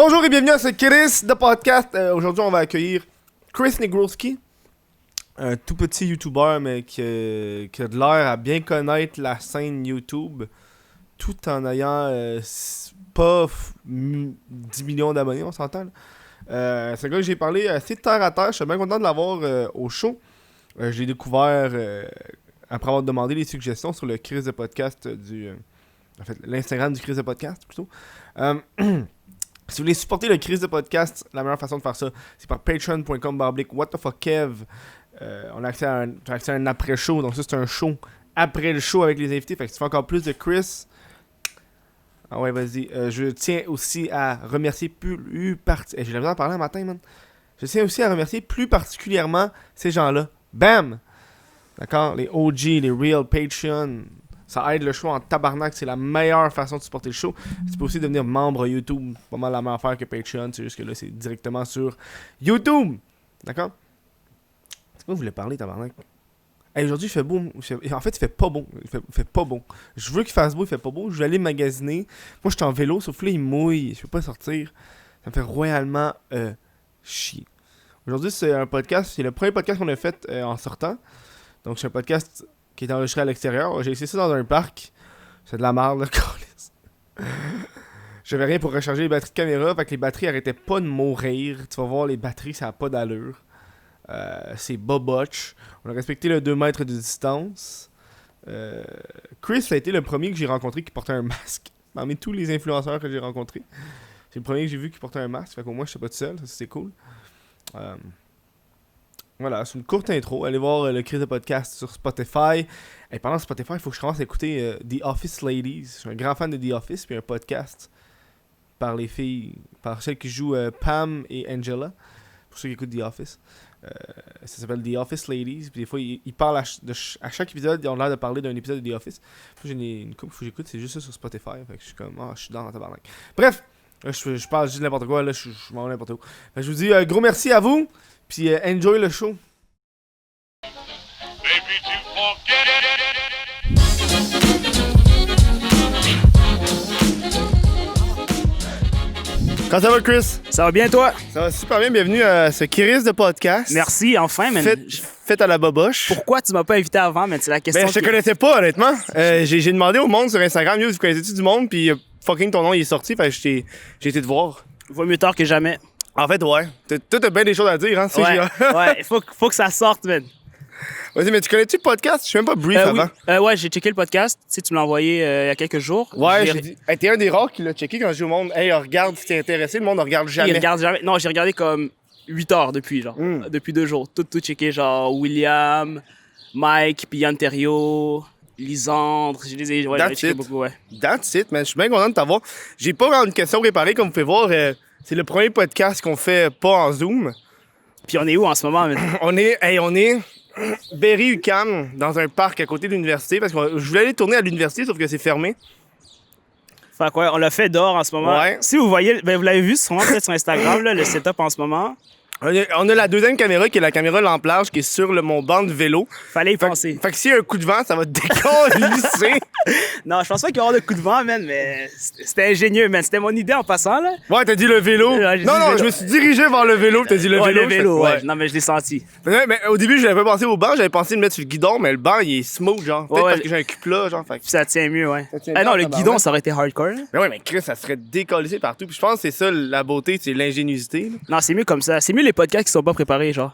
Bonjour et bienvenue à ce Chris de podcast. Aujourd'hui, on va accueillir Chris Negroski, un tout petit YouTuber, mais qui a de l'air à bien connaître la scène YouTube, tout en ayant pas 10 millions d'abonnés, on s'entend. C'est un gars que j'ai parlé assez terre à terre. Je suis bien content de l'avoir au show. Je l'ai découvert après avoir demandé les suggestions sur le Chris de podcast en fait, l'Instagram du Chris de podcast, plutôt. Si vous voulez supporter le Chris de podcast, la meilleure façon de faire ça, c'est par patreon.com/whatthefuckkev. On a accès à un après-show, donc ça c'est un show après le show avec les invités. Fait que si tu fais encore plus de Chris, ah ouais, vas-y. Je tiens aussi à remercier j'ai la misère à parler un matin, man. Je tiens aussi à remercier plus particulièrement ces gens-là. Bam! D'accord? Les OG, les Real Patreon. Ça aide le show en tabarnak. C'est la meilleure façon de supporter le show. Tu peux aussi devenir membre YouTube. Pas mal la même affaire que Patreon. C'est juste que là, c'est directement sur YouTube. D'accord? C'est quoi vous voulez parler, tabarnak? Hey, aujourd'hui, il fait beau. En fait, il fait pas bon. Il fait pas bon. Je veux qu'il fasse beau, il fait pas beau. Je vais aller magasiner. Moi, je suis en vélo, sauf que là, il mouille. Je peux pas sortir. Ça me fait royalement chier. Aujourd'hui, c'est un podcast. C'est le premier podcast qu'on a fait en sortant. Donc, c'est un podcast qui est enregistré à l'extérieur. J'ai essayé ça dans un parc. C'est de la merde, là, câlisse. J'avais rien pour recharger les batteries de caméra. Fait que les batteries arrêtaient pas de mourir. Tu vas voir, les batteries, ça a pas d'allure. C'est bobotch. On a respecté le 2 mètres de distance. Chris a été le premier que j'ai rencontré qui portait un masque. Parmi tous les influenceurs que j'ai rencontrés, c'est le premier que j'ai vu qui portait un masque. Fait qu'au moins, je suis pas tout seul. Ça, c'est cool. Voilà, c'est une courte intro. Allez voir le Chris de podcast sur Spotify. Et pendant Spotify, il faut que je commence à écouter The Office Ladies. Je suis un grand fan de The Office, puis un podcast par les filles, par celles qui jouent Pam et Angela, pour ceux qui écoutent The Office. Ça s'appelle The Office Ladies. Puis des fois, ils parlent à chaque épisode, ils ont l'air de parler d'un épisode de The Office. Puis j'en ai une couple, il faut que j'écoute, c'est juste ça sur Spotify. Fait que je suis comme, je suis dans la tabarnak. Bref, là, je parle juste de n'importe quoi, là, je m'en vais n'importe où. Fait que je vous dis gros merci à vous. Puis enjoy le show. Comment ça va, Chris? Ça va bien, toi? Ça va super bien. Bienvenue à ce Chris de podcast. Merci, enfin, man. Faites à la boboche. Pourquoi tu m'as pas invité avant, man? C'est la question. Ben, je te connaissais pas, honnêtement. J'ai demandé au monde sur Instagram, vous connaissez-tu du monde? Puis fucking ton nom, il est sorti. Fait que j'ai été te voir. Vaut mieux tard que jamais. En fait, ouais. T'as bien des choses à dire, hein? Ouais, faut que ça sorte, man. Vas-y, mais tu connais-tu le podcast? Je suis même pas brief avant. Oui. Ouais, j'ai checké le podcast. Tu sais, tu me l'as envoyé il y a quelques jours. Ouais, j'ai dit. Hey, t'es un des rares qui l'a checké quand je dis au monde. Hey, regarde si t'es intéressé. Le monde ne regarde jamais. Il regarde jamais. Non, j'ai regardé comme 8 heures depuis, genre. Depuis 2 jours. Tout checké, genre William, Mike, puis Yann Terriot, Lisandre. J'ai checké beaucoup, ouais. That's it, man. Je suis bien content de t'avoir. J'ai pas vraiment une question préparée, comme vous pouvez voir. C'est le premier podcast qu'on fait pas en Zoom. Puis on est où en ce moment, man? On est Berry-UQAM, dans un parc à côté de l'université, parce que je voulais aller tourner à l'université, sauf que c'est fermé. Fait quoi, on l'a fait dehors en ce moment. Ouais. Si vous voyez, ben vous l'avez vu sûrement peut-être sur Instagram, là, le setup en ce moment. On a la deuxième caméra, qui est la caméra lampe-large, qui est sur mon banc de vélo. Fallait y penser. Fait que s'il y a un coup de vent, ça va décoller. Non, je pense pas qu'il va y avoir de coup de vent, man, mais c'était ingénieux, man. C'était mon idée en passant, là. Ouais, t'as dit le vélo. Non, je me suis dirigé vers le vélo, t'as dit le vélo. Le vélo, ouais. Non, mais je l'ai senti. Mais au début, je n'avais pas pensé au banc, j'avais pensé de le mettre sur le guidon, mais le banc, il est smooth, genre. Peut-être parce que j'ai un cul-plat, genre. Fait. Puis ça tient mieux, ouais. Non, le guidon, ça aurait été hardcore. Mais ouais, mais Chris, ça serait décollé partout. Puis je pense que c'est ça, la beauté, c'est l'ingéniosité. Non, c'est mieux comme ça. C'est mieux les podcasts qui sont pas préparés, genre.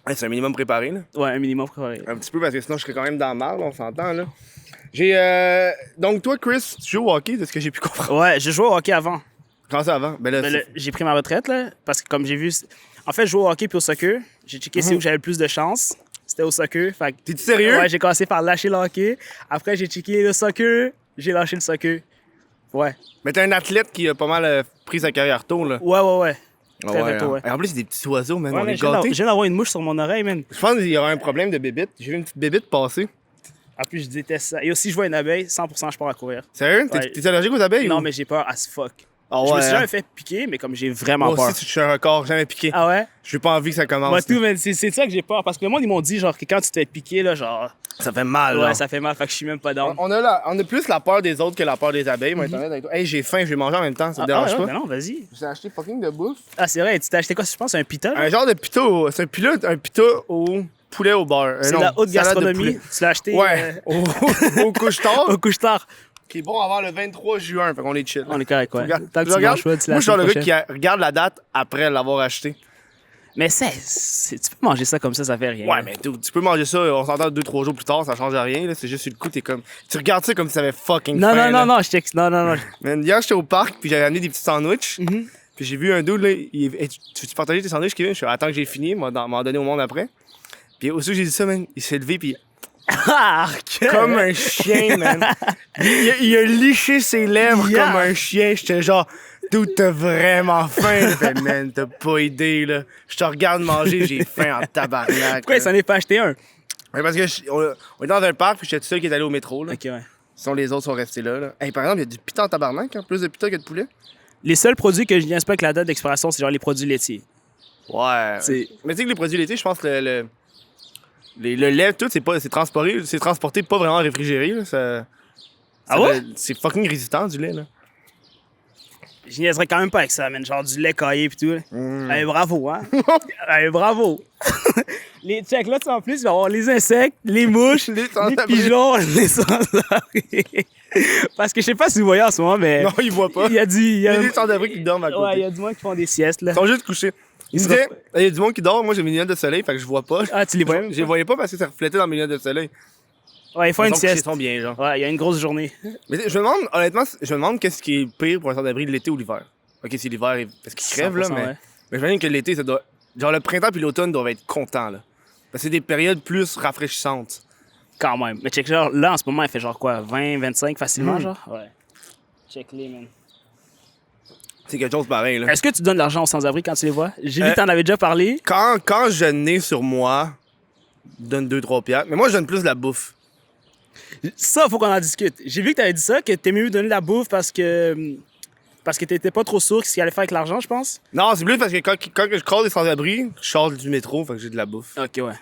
Ouais, c'est un minimum préparé, là. Ouais, un minimum préparé. Un petit peu, parce que sinon, je serais quand même dans la marde, on s'entend, là. Donc, toi, Chris, tu joues au hockey, de ce que j'ai pu comprendre. Ouais, je jouais au hockey avant. Comment ça avant? J'ai pris ma retraite, là, parce que comme j'ai vu... En fait, je jouais au hockey puis au soccer. J'ai checké c'est où j'avais le plus de chance. C'était au soccer. T'es-tu sérieux? Ouais, j'ai commencé par lâcher le hockey. Après, j'ai checké le soccer. J'ai lâché le soccer. Ouais. Mais t'es un athlète qui a pas mal pris sa carrière tôt, là. Ouais. Très tôt, ouais. Et en plus, c'est des petits oiseaux, man. Ouais, on est je gâtés. viens d'avoir une mouche sur mon oreille, man. Je pense qu'il y aura un problème de bébite. J'ai vu une petite bébite passer. En plus, je déteste ça. Et aussi, je vois une abeille, 100% je pars à courir. Sérieux? Ouais. T'es allergique aux abeilles? Non, ou? mais j'ai peur as fuck. Ah Je me ouais, suis hein. jamais fait piquer, mais comme j'ai vraiment Moi peur. aussi, je suis un record, jamais piqué. Ah ouais? J'ai pas envie que ça commence. Moi, tout, là. mais c'est ça que j'ai peur. Parce que le monde, ils m'ont dit, genre, que quand tu te fais piquer, là, genre, Ça fait mal, ouais, là. ça fait mal. Fait que je suis même pas down. On a plus la peur des autres que la peur des abeilles, moi, étant honnête avec toi. Hey, j'ai faim, je vais manger en même temps, ça te dérange ouais, pas? ben non, vas-y. J'ai acheté fucking de bouffe. Ah, c'est vrai, tu t'as acheté quoi, je pense, un pita? Un genre de pita, c'est un pita au poulet au beurre. C'est non, de la haute salade de gastronomie. poulet. Tu l'as acheté Ouais, au couche-tard, au couche-tard. qui est bon avant le 23 juin, fait qu'on est chill. On est correct, ouais. Regarde- Tant que je tu regarde- manges pas, tu Moi, je suis genre le l'achètes gars qui regarde la date après l'avoir acheté. Mais tu peux manger ça comme ça fait rien. Ouais, mais tu peux manger ça, on s'entend 2-3 jours plus tard, ça change rien, là. C'est juste sur le coup, t'es comme. Tu regardes ça comme si ça avait fucking Non, faim, là. non, je check. Non. Man, hier, j'étais au parc, puis j'avais amené des petits sandwichs. Mhm. Puis j'ai vu un dude, là, hey, tu veux partager tes sandwichs, Kevin? Je suis attends que j'ai fini, m'en donner au monde après. Puis aussi que j'ai dit ça, man, il s'est levé, puis comme un chien, man. Il a liché ses lèvres Yeah. comme un chien. J'étais genre, dude, t'as vraiment faim. Il fait, man, t'as pas idée, là. Je te regarde manger, j'ai faim en tabarnak. Pourquoi il là. s'en est pas acheté un? Ouais, parce que on est dans un parc, puis j'étais tout seul qui est allé au métro, là. Ok, ouais. Sinon, les autres sont restés là, là. Hey, par exemple, il y a du pita en tabarnak, hein, plus de pita que de poulet. Les seuls produits que je n'inspecte la date d'expiration, c'est genre les produits laitiers. Ouais. C'est- Mais tu sais que les produits laitiers, je pense que le lait, tout, c'est transporté pas vraiment réfrigéré, là. Ah ouais? C'est fucking résistant, du lait, là. Je niaiserais quand même pas avec ça, man. Genre du lait caillé pis tout. Là. Mm. Allez, bravo, hein? Allez, bravo! Les checks là, tu sais, en plus, il va y avoir les insectes, les mouches, Les les sans-abri. pigeons, les sans-abri. Parce que je sais pas si vous voyez en ce moment, mais. Non, ils voient pas. Il y a du. Il y a des sans-abri qui dorment à côté. Ouais, il y a du monde qui font des siestes, là. Ils sont juste couchés. Il Ils disait, il y a du monde qui dort, moi j'ai mes lunettes de soleil, fait que je vois pas. Ah, tu les vois même? Je les voyais pas parce que ça reflétait dans mes lunettes de soleil. Ouais, ils font Ils une sont couchés, ils sieste. sont bien, genre. Ouais, il y a une grosse journée. Mais je me demande, honnêtement, qu'est-ce qui est pire pour un sans-abri, l'été ou l'hiver. Ok, c'est l'hiver, parce qu'ils crèvent, là, 100%, mais. ouais. Mais j'imagine que l'été, ça doit. Genre le printemps puis l'automne doivent être contents, là. Parce que c'est des périodes plus rafraîchissantes. Quand même. Mais check, genre, là, en ce moment, il fait genre quoi? 20, 25 facilement, genre? Ouais. Check les, man. C'est quelque chose pareil, là. Est-ce que tu donnes de l'argent aux sans-abri quand tu les vois? J'ai vu que t'en avais déjà parlé. Quand je n'ai sur moi, je donne 2-3 piastres. Mais moi, je donne plus de la bouffe. Ça, faut qu'on en discute. J'ai vu que t'avais dit ça, que t'aimais mieux donner de la bouffe parce que t'étais pas trop sûr de ce qu'il allait faire avec l'argent, je pense. Non, c'est plus parce que quand je croise des sans-abri, je sors du métro, fait que j'ai de la bouffe. Ok, ouais.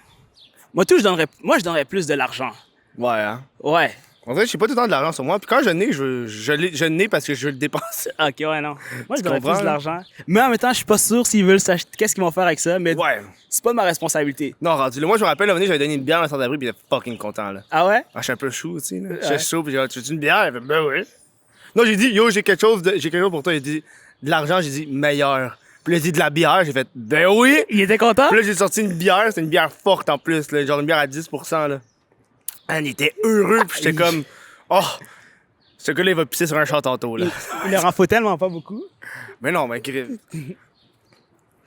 Moi, je donnerais plus de l'argent. Ouais, hein. Ouais. En vrai, j'ai pas tout le temps de l'argent sur moi. Puis quand je n'ai, je n'ai parce que je veux le dépenser. Ok, ouais, non. Moi, je Tu donnerais comprends, plus de là? l'argent. Mais en même temps, je suis pas sûr s'ils veulent s'acheter. Qu'est-ce qu'ils vont faire avec ça, mais Ouais. c'est pas de ma responsabilité. Non, rendu là, moi, je me rappelle, l'année, j'avais donné une bière à un sans-abri, puis il était fucking content, là. Ah ouais? Ah, je suis un peu chaud, tu sais, là. Ouais. J'étais chaud, puis j'ai dit, tu veux une bière? Il fait, ben oui. Non, j'ai dit, yo, j'ai quelque chose pour toi. Il a dit, de l'argent, j'ai dit, meilleur. Puis il a dit, de la bière, j'ai fait, ben oui. Il était content? Puis là, j'ai sorti une bière, c'était une bière forte en plus, là, genre une bière à 10%, là. Ah, il était heureux, puis j'étais comme, oh, ce gars-là, il va pisser sur un chat tantôt, là. Il leur en faut tellement pas beaucoup. Mais non, mais grave.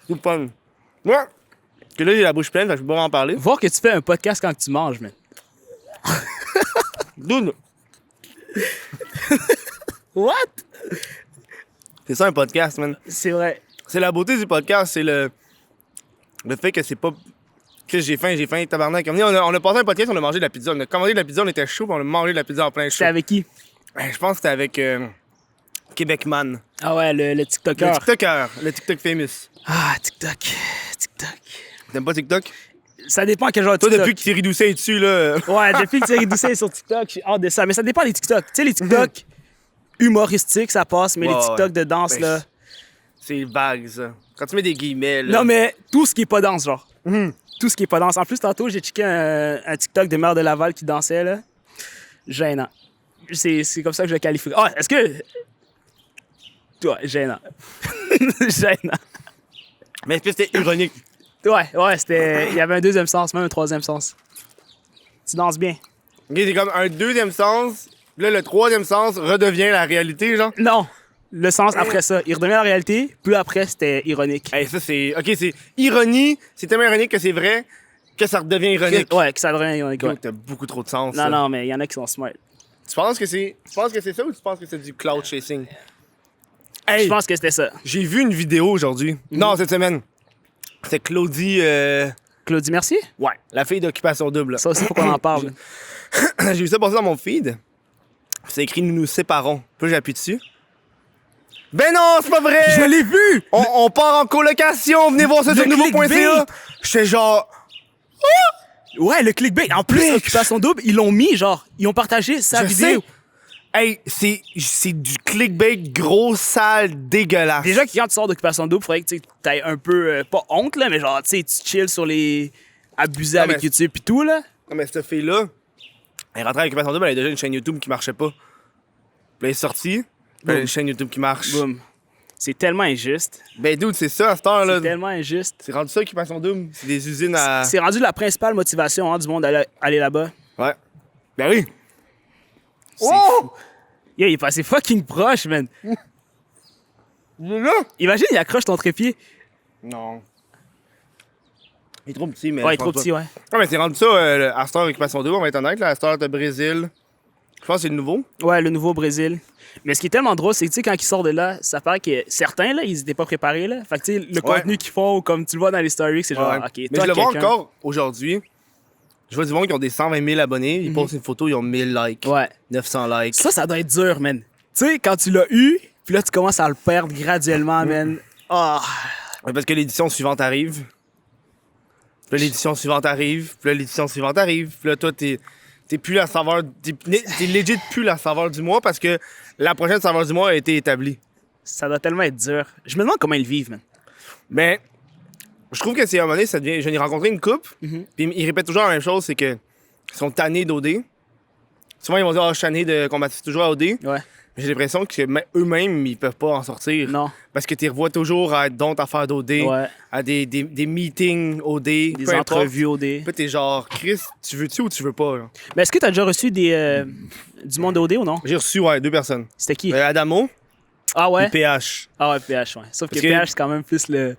C'est pas. Ouais. Que là, j'ai la bouche pleine, fait que je peux pas en parler. Voir que tu fais un podcast quand tu manges, man. Dude, What? c'est ça un podcast, man. C'est vrai. C'est la beauté du podcast, c'est le fait que c'est pas. Que j'ai faim, tabarnak. On a passé un podcast, on a mangé de la pizza. On a commandé de la pizza, on était chaud, puis on a mangé de la pizza en plein chaud. C'est avec qui? Ben, je pense que c'était avec Québecman. Ah ouais, le Le TikToker. TikToker, le TikTok famous. Ah, TikTok. TikTok. T'aimes pas TikTok? Ça dépend quel genre de Toi, TikTok. depuis que Thierry Doucet est dessus, là. Ouais, depuis que Thierry Doucet est sur TikTok, je suis hors de ça. Mais ça dépend des TikTok. Tu sais, les TikTok humoristiques, ça passe, mais Ouais, les TikTok ouais. de danse, Ben, là. C'est vague, ça. Quand tu mets des guillemets, là. Non, mais tout ce qui est pas danse, genre. Tout ce qui est pas danse. En plus, tantôt, j'ai checké un TikTok de Mère de Laval qui dansait, là. Gênant. C'est comme ça que je le qualifie. Ah, est-ce que. Toi, gênant. Gênant. Mais est-ce que c'était ironique? Ouais, c'était. Il y avait un deuxième sens, même un troisième sens. Tu danses bien. Ok, c'est comme un deuxième sens. Là, le troisième sens redevient la réalité, genre. Non! Le sens après ça. Il redevient la réalité, puis après, c'était ironique. Hey, ça, c'est. Ok, c'est ironie. C'est tellement ironique que c'est vrai que ça redevient ironique. Ouais, que ça devient ironique. Yo, Ouais. t'as beaucoup trop de sens. Non, ça. non, mais il y en a qui sont smart. Tu penses que c'est ça ou tu penses que c'est du cloud chasing? Je Hey, pense que c'était ça. j'ai vu une vidéo aujourd'hui. Non, cette semaine. C'est Claudie. Claudie Mercier? Ouais, la fille d'Occupation Double. là. Ça aussi, faut qu'on en parle. J'ai vu ça passer dans mon feed. C'est écrit Nous nous séparons. Puis là, j'appuie dessus. Ben non, c'est pas vrai! Je l'ai vu! On part en colocation, venez voir ça sur Le nouveau.ca. J'étais genre... Ouais, le clickbait. En plus, Occupation Double, ils l'ont mis, genre, ils ont partagé sa Je vidéo. sais. Hey, c'est du clickbait gros, sale, dégueulasse. Déjà, quand tu sors d'Occupation Double, faudrait que tu aies un peu, pas honte, là, mais genre, tu sais, tu chill sur les. Abuser avec mais- YouTube pis tout, là. Non, mais cette fille-là, elle est rentrée avec Occupation Double, elle avait déjà une chaîne YouTube qui marchait pas. Puis elle est sortie, puis elle a une chaîne YouTube qui marche. Boum. C'est tellement injuste. Ben dude, c'est ça à cette heure-là. C'est tellement injuste. C'est rendu ça Occupation Double. C'est des usines à... C'est rendu la principale motivation du monde aller là-bas. Ouais. Ben oui. C'est fou. Yeah, il est passé fucking proche, man. Il est là? Imagine, il accroche ton trépied. Non. Il est trop petit, mais... Ouais, il est je trop pense petit, pas. ouais. Non, mais c'est rendu ça, à cette heure Occupation Double, on va être honnête, là, à cette heure de Brésil. Je pense que c'est le nouveau. Ouais, le nouveau au Brésil. Mais ce qui est tellement drôle, c'est que, tu sais, quand ils sortent de là, ça paraît que certains, là, ils étaient pas préparés, là. Fait que, tu sais, le contenu qu'ils font, comme tu le vois dans les stories, c'est genre, Ouais. OK, Mais toi, je le vois quelqu'un- encore aujourd'hui. Je vois du monde qui ont des 120 000 abonnés, ils postent une photo, ils ont 1000 likes, Ouais. 900 likes. Ça doit être dur, man. Tu sais, quand tu l'as eu, puis là, tu commences à le perdre graduellement, man. Ah. Ouais, parce que l'édition suivante arrive. Puis là, l'édition suivante arrive. Puis là, l'édition suivante arrive. Puis là, toi, t'es plus la saveur... T'es legit plus la saveur du mois parce que la prochaine saveur du mois a été établie. Ça doit tellement être dur. Je me demande comment ils vivent, man. Mais je trouve que c'est à un moment donné, ça devient... J'en ai rencontré une couple, puis ils répètent toujours la même chose, c'est que ils sont tannés d'OD. Souvent, ils vont dire « Ah, je suis tanné de combattre toujours à OD. » Ouais. J'ai l'impression que eux-mêmes, ils peuvent pas en sortir. Non. Parce que tu les revois toujours à d'autres affaires d'OD, Ouais. à des meetings OD, Des peu importe. entrevues OD. Puis t'es genre, Chris, tu veux-tu ou tu veux pas? Là? Mais est-ce que t'as déjà reçu du monde OD ou non? J'ai reçu, ouais, 2 personnes. C'était qui? Adamo Ah ouais? et PH. Ah ouais, PH, ouais. Sauf que Parce que- PH, c'est quand même plus C'est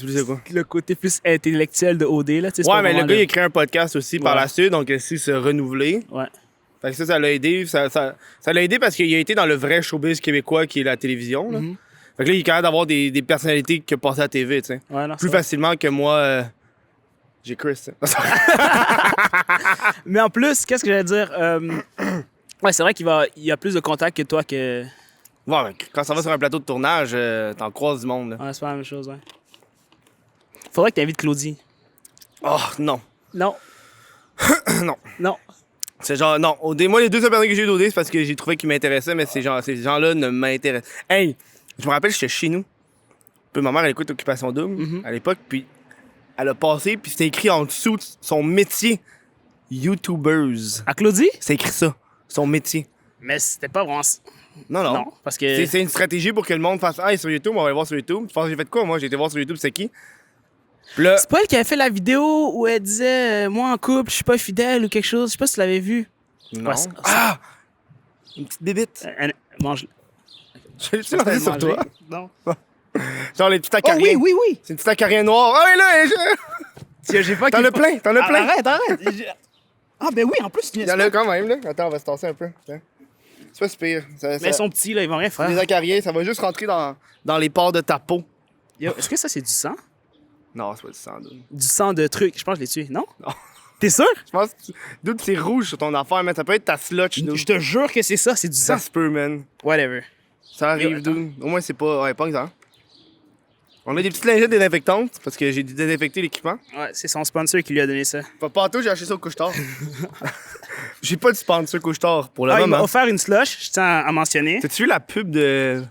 plus c'est quoi? le côté plus intellectuel de OD, là. Tu sais, c'est Ouais, pas mais le vraiment gars, il a créé un podcast aussi par Ouais. la suite, donc il a su se renouveler. Ouais. Fait que ça l'a aidé. Ça l'a aidé parce qu'il a été dans le vrai showbiz québécois qui est la télévision. Là. Fait que là, il est capable d'avoir des personnalités qui passent à la TV, tu sais. Ouais, non, Plus ça va. facilement que moi, j'ai Chris. tu sais. Mais en plus, qu'est-ce que j'allais dire? Ouais, c'est vrai qu'il y a plus de contacts que toi que. Ouais, mais quand ça va sur un plateau de tournage, t'en croises du monde. Là. Ouais, c'est pas la même chose, ouais. Faudrait que t'invites Claudie. Oh, non. Non. Non. Non. C'est genre, non. Moi, les 2 seules personnes que j'ai eu d'OD, c'est parce que j'ai trouvé qu'ils m'intéressaient, mais ces gens-là ne m'intéressent. Hey, je me rappelle, j'étais chez nous. Puis ma mère, elle écoute Occupation Double à l'époque, puis elle a passé, puis c'était écrit en dessous de son métier. YouTubers. À Claudie? C'est écrit ça, son métier. Mais c'était pas vraiment. Non, non. Non, parce que. C'est une stratégie pour que le monde fasse « Ah, il est sur YouTube, on va aller voir sur YouTube. » Tu penses que j'ai fait quoi, moi? J'ai été voir sur YouTube, c'est qui? Puis là, C'est pas elle qui avait fait la vidéo où elle disait moi en couple, je suis pas fidèle ou quelque chose. Je sais pas si tu l'avais vu. non. Ouais, Ah! Une petite bébite. Mange. Je l'ai lancé sur toi. Non. Genre les petits Oh acariens. oui, oui, oui. C'est une petite acarien noire. Ah oui, là! Tiens, j'ai pas T'en as plein, t'en as plein. Arrête. Ah, ben oui, en plus, Il y en a quand même, là. Attends, on va se tasser un peu. Tiens. C'est pas si pire. Mais ils sont petits, là, ils vont rien faire. Les acariens, ça va juste rentrer dans les pores de ta peau. Yo, est-ce que ça, c'est du sang? Non, c'est pas du sang, dude. Du sang de truc. Je pense que je l'ai tué, non? Non. T'es sûr? Je pense que dude, c'est rouge sur ton affaire, mais ça peut être ta slotch, dude. Je te jure que c'est ça, c'est du sang. Ça se peut, man. Whatever. Ça arrive, attends. dude. Au moins, c'est pas... Ouais, pas exemple. On a des petites lingettes désinfectantes, parce que j'ai désinfecté l'équipement. Ouais, c'est son sponsor qui lui a donné ça. Pas tout, j'ai acheté ça au couche-tard. J'ai pas de sponsor couche-tard pour le Ah, il m'a moment. offert une slush, je tiens à mentionner. T'as-tu vu la pub de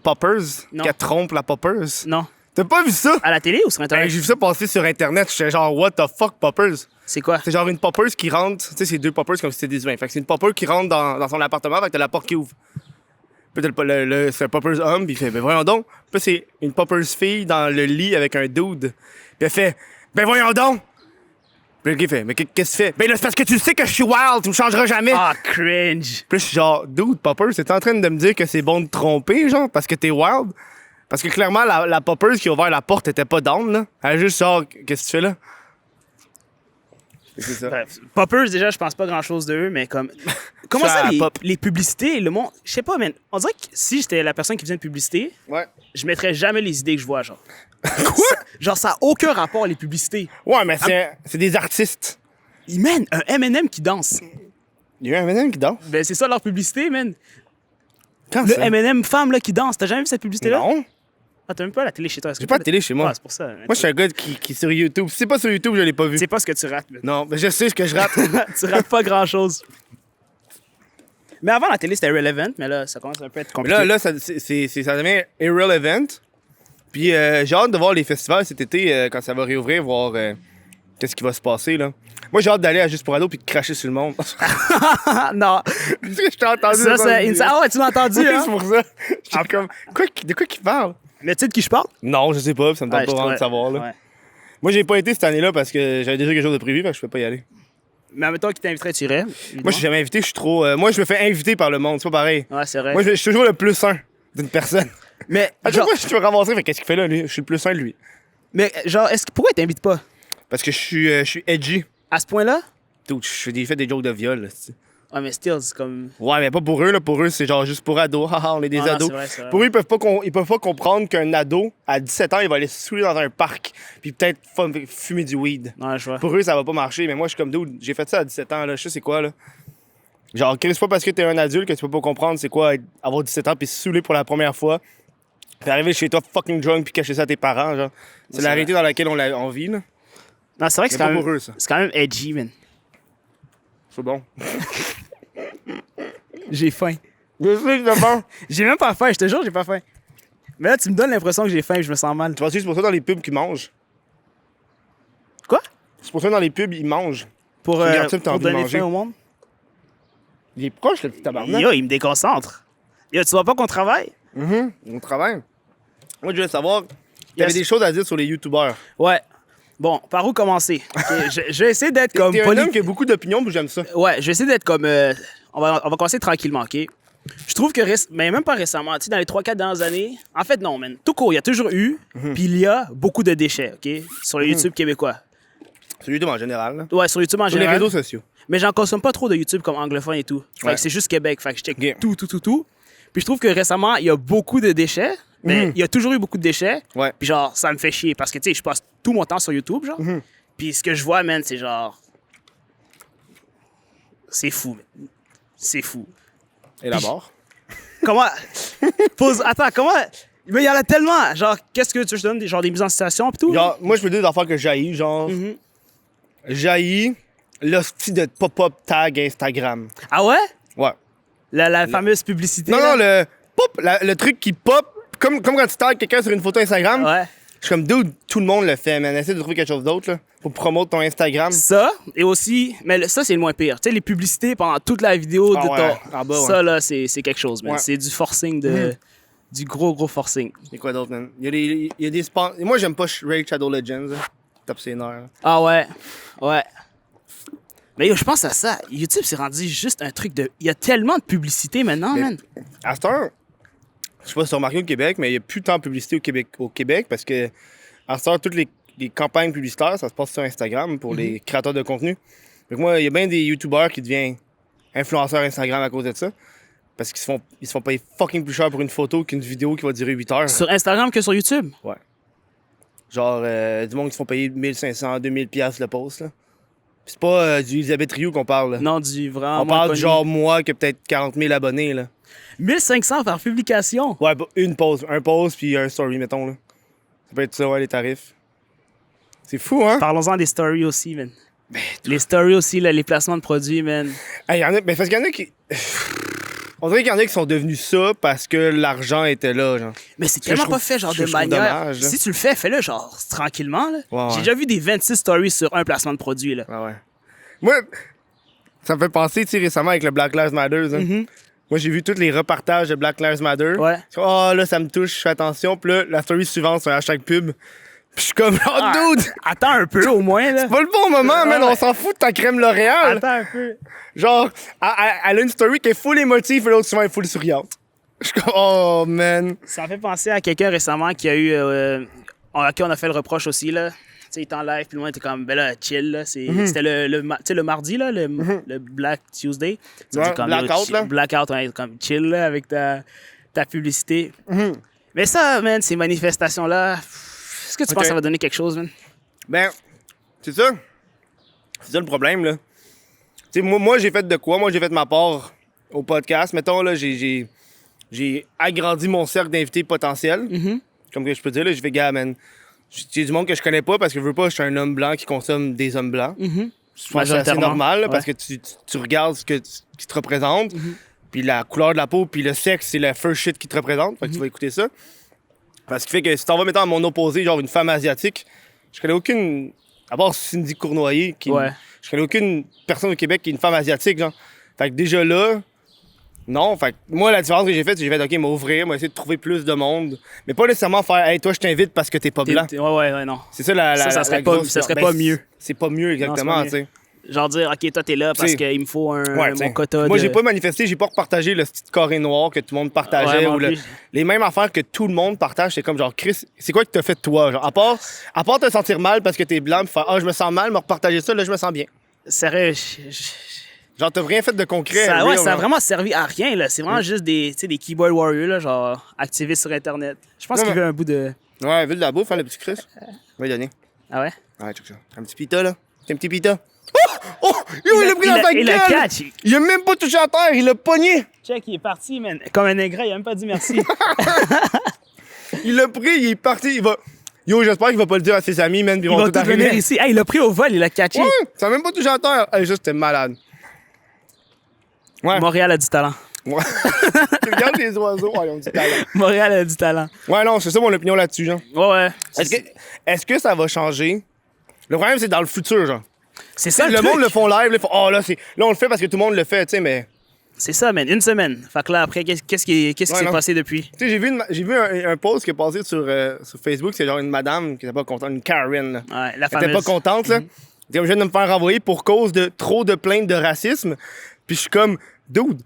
Poppers? Non. Qu'elle trompe la Poppers? Non. T'as pas vu ça? À la télé ou sur Internet? J'ai vu ça passer sur Internet. J'étais genre, what the fuck, Poppers? C'est quoi? C'est genre une Poppers qui rentre. Tu sais, c'est 2 Poppers comme si c'était des humains. Fait que c'est une Popper qui rentre dans son appartement, fait que t'as la porte qui ouvre. Puis t'as c'est un Poppers homme, puis il fait, ben voyons donc. Puis c'est une Poppers fille dans le lit avec un dude. Puis elle fait, ben voyons donc. Puis le gars il fait, mais qu'est-ce que tu fais? Ben là, c'est parce que tu sais que je suis wild, tu me changeras jamais. Ah, cringe. Puis là, je suis genre, dude, Poppers, t'es en train de me dire que c'est bon de tromper, genre, parce que t'es wild? Parce que clairement, la Poppers qui a ouvert la porte était pas down, là. Elle a juste genre, qu'est-ce que tu fais là? C'est ça. Bref, Poppers, déjà, je pense pas grand-chose d'eux, mais comme... Comment Ça, ça, pop. les publicités, le monde... Je sais pas, man. On dirait que si j'étais la personne qui faisait une publicité, Ouais. je mettrais jamais les idées que je vois, genre. Quoi? Genre, ça a aucun rapport, les publicités. Ouais, mais c'est des artistes. Ils mènent un M&M qui danse. Il y a eu un madame qui danse. Ben, c'est ça leur publicité, man. Quand Le ça? M&M femme là, qui danse. T'as jamais vu cette publicité-là? Non. Ah, t'as même pas la télé chez toi. Est-ce que J'ai pas t'as de télé chez moi. Ah, c'est pour ça. Moi, je suis un gars qui est sur YouTube. Si c'est pas sur YouTube, je l'ai pas vu. C'est pas ce que tu rates. Man. Non, mais je sais ce que je rate. Tu rates pas grand-chose. Mais avant, la télé, c'était relevant, mais là, ça commence un peu à être Mais compliqué. là ça devient irrelevant. Puis j'ai hâte de voir les festivals cet été quand ça va réouvrir, voir qu'est-ce qui va se passer, là. Moi, j'ai hâte d'aller à Juste pour Ado puis de cracher sur le monde. Ah, non. Parce que je t'ai entendu. Ça, c'est... Ah ouais, tu l'as entendu, Oui, hein? c'est pour ça. J'étais comme, de quoi qu'il parle? Le titre qui je parle? Non, je sais pas, ça me tente Ouais, pas vraiment ouais, de savoir, là. ouais. Moi, j'ai pas été cette année-là parce que j'avais déjà quelque chose de prévu, fait que je peux pas y aller. Mais admettons qu'il t'inviterait, tu irais. Moi, je suis jamais invité, je suis trop... moi, je me fais inviter par le monde, c'est pas pareil. Ouais, c'est vrai. Moi, je suis toujours le plus un d'une personne. Mais, À chaque genre, fois, je me ramasser, fait qu'est-ce qu'il fait là, lui? Je suis le plus un de lui. pourquoi il t'invite pas? Parce que je suis edgy. À ce point-là? Dude, je fais des jokes de viol, là, c'est- Ouais, mais still, c'est comme... Ouais, mais pas pour eux, là. Pour eux, c'est genre juste pour ados. Haha, on est des Ah, non, ados. c'est vrai. Pour eux, ils peuvent pas comprendre qu'un ado, à 17 ans, il va aller se saouler dans un parc, puis peut-être fumer du weed. Ouais, je vois. Pour eux, ça va pas marcher, mais moi, je suis comme dude, j'ai fait ça à 17 ans, là. Je sais c'est quoi, là. Genre, c'est pas parce que t'es un adulte que tu peux pas comprendre c'est quoi avoir 17 ans, puis se saouler pour la première fois, puis arriver chez toi fucking drunk, puis cacher ça à tes parents, genre. C'est C'est la vrai. réalité dans laquelle on vit, là. Non, c'est vrai que C'est c'est quand pas même... pour eux, ça. C'est quand même edgy, man. C'est bon. J'ai faim. Je sais que c'est bon. J'ai même pas faim, je te jure, j'ai pas faim. Mais là, tu me donnes l'impression que j'ai faim et je me sens mal. Tu vois, c'est pour ça dans les pubs qu'ils mangent. Quoi? C'est pour ça dans les pubs, ils mangent. Pour, Tu regardes ça, puis t'as pour envie de donner manger. faim au monde? Il est proche, le petit tabarnak. Yo, il me déconcentre. Yo, tu vois pas qu'on travaille? On travaille. Moi, je voulais savoir, il y avait Yes. des choses à dire sur les youtubeurs. Ouais. Bon, par où commencer? Ok, je vais essayer d'être comme T'es un poli- homme qui a beaucoup d'opinions, puis j'aime ça. Ouais, je vais essayer d'être comme... on va commencer tranquillement, OK? Je trouve que... Mais même pas récemment, tu sais, dans les 3-4 dernières années... En fait, non, man. Tout court, il y a toujours eu, puis il y a beaucoup de déchets, OK? Sur le YouTube québécois. Sur YouTube en général. Là. Ouais, sur YouTube en Sur les général. réseaux sociaux. Mais j'en consomme pas trop de YouTube comme anglophone et tout. Fait Ouais. que c'est juste Québec. Fait que je check Ok. tout. Puis je trouve que récemment, il y a beaucoup de déchets. Mais il y a toujours eu beaucoup de déchets. Ouais. Puis genre, ça me fait chier parce que, tu sais, je passe tout mon temps sur YouTube, genre. Puis ce que je vois, man, c'est genre... C'est fou, man. C'est fou. Élabore. Comment... Pause. Attends, comment... Mais il y en a tellement. Genre, qu'est-ce que tu veux que je te donne? Genre des mises en situation pis tout? Genre, moi, je peux dire des affaires que j'haïs, genre... J'haïs l'hostie de pop-up tag Instagram. Ah ouais? Ouais. La fameuse publicité. Non, là? non, le pop, le truc qui pop, comme quand tu tags quelqu'un sur une photo Instagram, Ouais. je suis comme, dude, tout le monde le fait, man. Essaie de trouver quelque chose d'autre, là, pour promouvoir ton Instagram. Ça, et aussi, mais ça, c'est le moins pire. Tu sais, les publicités pendant toute la vidéo Ah de ouais, ton. en bas, ouais. Ça, là, c'est quelque chose, man. Ouais. C'est du forcing de. Du gros forcing. Et quoi d'autre, man? Il y a des sponsors. Moi, j'aime pas Raid Shadow Legends, là. Tape ses nerfs, là. Ah ouais. Ouais. Mais yo, je pense à ça. YouTube s'est rendu juste un truc de. Il y a tellement de publicité maintenant, Mais- man. À cette heure, je sais pas si tu as remarqué au Québec, mais il n'y a plus tant de publicité au Québec parce que à cette heure, toutes les campagnes publicitaires, ça se passe sur Instagram pour les créateurs de contenu. Donc moi, il y a bien des YouTubers qui deviennent influenceurs Instagram à cause de ça. Parce qu'ils se font payer fucking plus cher pour une photo qu'une vidéo qui va durer 8 heures. Sur Instagram que sur YouTube. Ouais. Genre, du monde qui se font payer 1500, 2000 piastres le post, là. Puis c'est pas du Elisabeth Rioux qu'on parle, là. Non, du vraiment. On parle connu. genre moi qui a peut-être 40 000 abonnés, là. 1500 par publication. Ouais, bah, un post puis un story, mettons, là. Ça peut être ça, ouais, les tarifs. C'est fou, hein? Parlons-en des stories aussi, man. Les stories aussi, là, les placements de produits, man. Hey, mais parce qu'il y en a qui... On dirait qu'il y en a qui sont devenus ça parce que l'argent était là, genre. Mais c'est Ce que je tellement trouve- pas fait, genre, ce que de je trouve manière. dommage, là. Si tu le fais, fais-le, genre, tranquillement, là. Ouais, ouais. J'ai déjà vu des 26 stories sur un placement de produit, là. Ah ouais. Moi, ça me fait penser, tu sais, récemment avec le Black Lives Matter, hein. Moi, j'ai vu tous les repartages de Black Lives Matter. Ouais. Oh, là, ça me touche, je fais attention. Puis là, la story suivante, c'est un hashtag pub. Puis je suis comme, oh, Ah, dude! Attends un peu, au moins, là. C'est pas le bon moment, man. Ouais. On s'en fout de ta crème L'Oréal. Attends un peu. Genre, elle a une story qui est full émotive et l'autre souvent est full souriante. Je suis comme, oh, man. Ça me fait penser à quelqu'un récemment qui a eu. À qui on a fait le reproche aussi, là. Tu sais, il était en live, puis le monde était comme, ben là, chill, là. C'était tu sais, le mardi, là, le Black Tuesday. Ça Ouais, dit comme, blackout, là. Blackout, ouais, comme chill, là, avec ta publicité. Mais ça, man, ces manifestations-là, est-ce que tu penses que ça va donner quelque chose, man? Ben, c'est ça. C'est ça le problème, là. Tu sais, moi j'ai fait de quoi? Moi, j'ai fait ma part au podcast. Mettons, là, j'ai j'ai agrandi mon cercle d'invités potentiels. Comme que je peux dire, là, je fais, gars, man, j'ai du monde que je connais pas parce que je veux pas, je suis un homme blanc qui consomme des hommes blancs. Je pense que c'est assez normal, là, parce que tu regardes ce qui te représente, puis la couleur de la peau, puis le sexe, c'est la first shit qui te représente. Fait que tu vas écouter ça. Parce qu'il fait que si t'en vas mettre à mon opposé, genre une femme asiatique, je connais aucune. À part Cindy Cournoyer, je connais aucune personne au Québec qui est une femme asiatique, genre. Fait que déjà là, non. Fait que moi, la différence que j'ai faite, c'est que j'ai fait, OK, m'ouvrir, essayer de trouver plus de monde. Mais pas nécessairement faire, hey, toi, je t'invite parce que t'es pas blanc. Ouais, non. C'est ça la. Ça serait pas mieux. C'est pas mieux, exactement, tu sais. Genre dire, OK, toi, t'es là parce qu'il me faut mon quota Moi, j'ai pas manifesté, j'ai pas repartagé le petit carré noir que tout le monde partageait. Ou les mêmes affaires que tout le monde partage. C'est comme genre, Chris, c'est quoi que t'as fait de toi? Genre, à part te sentir mal parce que t'es blanc, puis faire, je me sens mal, me repartager ça, là, je me sens bien. Sérieux, genre, t'as rien fait de concret. Ça a vraiment servi à rien, là. C'est vraiment juste des keyboard warriors, là, genre activistes sur Internet. Je pense qu'il veut un bout de. Ouais, vu de la bouffe, hein, le petit Chris. On va lui donner. Ah ouais? Ouais, check ça. Un petit pita, là. C'est un petit pita. Oh! Il a pris dans ta gueule! Le catch. Il a même pas touché à terre, il l'a pogné! Check, il est parti, man. Comme un ingrat, il a même pas dit merci. Il l'a pris, il est parti, il va... Yo, j'espère qu'il va pas le dire à ses amis, man, puis ils vont tout venir ici. Hey, il l'a pris au vol, il l'a catché. Ouais, ça a même pas touché à terre. Hey, juste, t'es malade. Ouais. Montréal a du talent. Ouais. Tu regardes les oiseaux, ils ont du talent. Montréal a du talent. Ouais, non, c'est ça mon opinion là-dessus, genre. Ouais. Est-ce que ça va changer? Le problème, c'est dans le futur, genre. C'est ça, le monde le font live, là, là, on le fait parce que tout le monde le fait, tu sais, mais... C'est ça, man. Une semaine. Fait que là, après, qu'est-ce qui s'est passé depuis? Tu sais, j'ai vu un post qui est passé sur Facebook, c'est genre une madame qui était pas contente, une Karen, là. Ouais, la fameuse. Elle était pas contente, là. Elle était obligée de me faire renvoyer pour cause de trop de plaintes de racisme. Puis je suis comme, dude,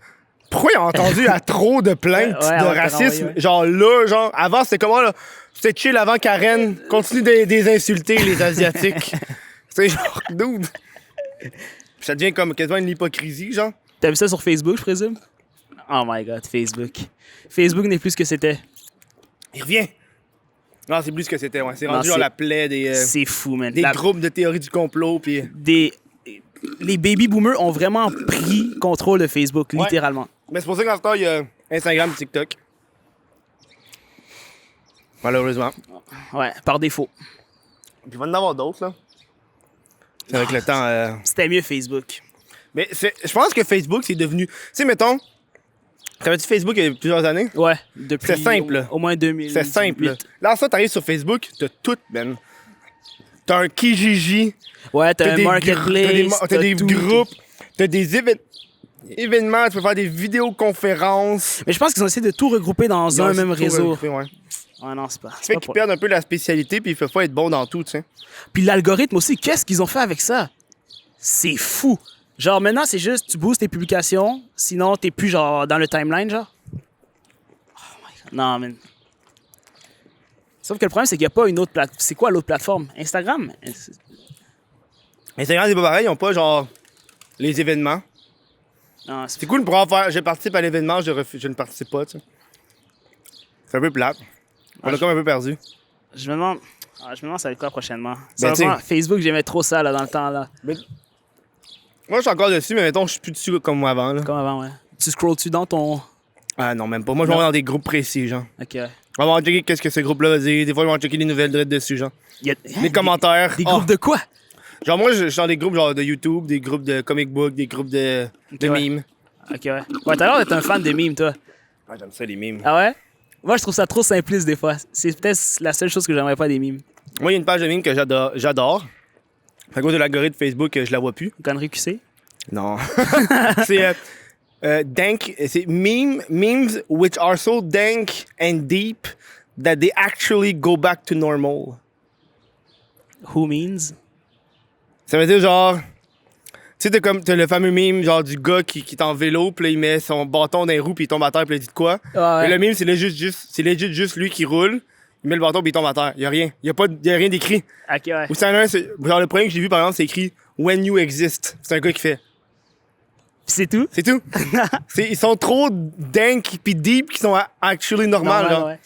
pourquoi ils ont entendu à trop de plaintes de racisme? Genre là, genre, avant, c'était comment, là? C'était chill avant Karen. Continue de les insulter, les Asiatiques. C'est genre, dude. Puis ça devient comme quasiment une hypocrisie, genre. T'as vu ça sur Facebook, je présume? Oh my God, Facebook. Facebook n'est plus ce que c'était. Il revient. Non, c'est plus ce que c'était, ouais. C'est rendu genre la plaie des... c'est fou, man. Des groupes de théorie du complot, puis... Les baby boomers ont vraiment pris contrôle de Facebook, littéralement. Mais c'est pour ça qu'en ce temps, il y a Instagram et TikTok. Malheureusement. Ouais, par défaut. Puis il va en avoir d'autres, là. C'est avec le temps... C'était mieux Facebook. Mais je pense que Facebook, c'est devenu... Tu sais, mettons... T'avais-tu Facebook il y a plusieurs années? Ouais, depuis... C'est simple. Au moins 2000. C'est simple. Là, ça, t'arrives sur Facebook, t'as tout, man. T'as un Kijiji. Ouais, t'as un marketplace. T'as des groupes. T'as des événements. Tu peux faire des vidéoconférences. Mais je pense qu'ils ont essayé de tout regrouper dans un même réseau. Ouais, non, c'est pas. Ça fait qu'ils perdent un peu la spécialité puis ils peuvent pas être bons dans tout, tu sais. Puis l'algorithme aussi, qu'est-ce qu'ils ont fait avec ça? C'est fou. Genre, maintenant, c'est juste, tu boostes tes publications, sinon, t'es plus, genre, dans le timeline, genre. Oh my God. Non, man. Sauf que le problème, c'est qu'il n'y a pas une autre plateforme. C'est quoi l'autre plateforme? Instagram? Instagram, c'est pas pareil. Ils ont pas, genre, les événements. Non, c'est cool pour en faire. Je participe à l'événement, je ne participe pas, tu sais. C'est un peu plate. On a comme un peu perdu. Je me demande ça va être quoi prochainement. Facebook, j'aimais trop ça, là, dans le temps, là. Mais... Moi, je suis encore dessus, mais mettons, je suis plus dessus comme avant, là. Comme avant, ouais. Tu scrolles-tu dans ton... Ah non, même pas. Moi, je vais dans des groupes précis, genre. OK, ouais. On va checker qu'est-ce que ce groupe-là va dire. Des fois, on va checker les nouvelles drettes dessus, genre. Les commentaires. Des groupes de quoi? Genre, moi, je suis dans des groupes genre de YouTube, des groupes de comic book, des groupes de mimes. OK, ouais. Ouais, t'as l'air d'être un fan de mimes, toi. Ah, j'aime ça, les mimes. Ah ouais? Moi, je trouve ça trop simpliste, des fois. C'est peut-être la seule chose que j'aimerais pas des mimes. Moi, il y a une page de mimes que j'adore. À cause de l'algorithme Facebook, je la vois plus. Connerie QC? Non. C'est dank. C'est memes which are so dank and deep that they actually go back to normal. Who means? Ça veut dire genre... Tu sais, t'as le fameux meme genre du gars qui est en vélo, puis là, il met son bâton dans les roues, puis il tombe à terre, puis il dit de quoi. Ouais. Et le meme, c'est legit juste lui qui roule, il met le bâton, puis il tombe à terre. Il y a rien. Il y a rien d'écrit. OK, ouais. Ou genre le premier que j'ai vu, par exemple, c'est écrit « When you exist ». C'est un gars qui fait... C'est tout? C'est tout. Ils sont trop dank pis deep qui sont actually normal, là. Ouais.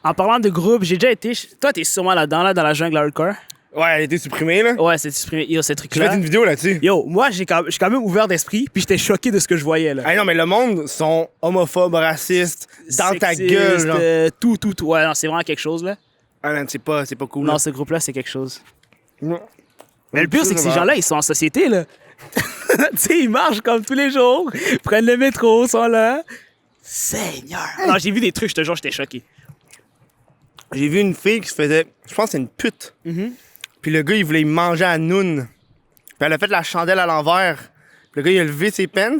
En parlant de groupe, j'ai déjà été... Toi, t'es sûrement là-dedans, là, dans la jungle hardcore. Ouais, elle a été supprimée, là. Ouais, c'est supprimé. Yo, ce J'ai truc-là. fait une vidéo là-dessus. Yo, moi, je suis quand même ouvert d'esprit, puis j'étais choqué de ce que je voyais, là. Ah non, mais le monde sont homophobes, racistes, dans ta Sexiste, gueule, genre. tout. Ouais, non, c'est vraiment quelque chose, là. Ah non, c'est pas cool. Non, là. ce groupe-là, c'est quelque chose. Non. Mais le pire, c'est que ces gens-là, ils sont en société, là. Tu sais, ils marchent comme tous les jours, prennent le métro, sont là. Seigneur! Non, j'ai vu des trucs, je te jure, j'étais choqué. J'ai vu une fille qui se faisait. Je pense que c'est une pute. Puis le gars, il voulait y manger à noun. Puis elle a fait la chandelle à l'envers. Puis le gars, il a levé ses pants.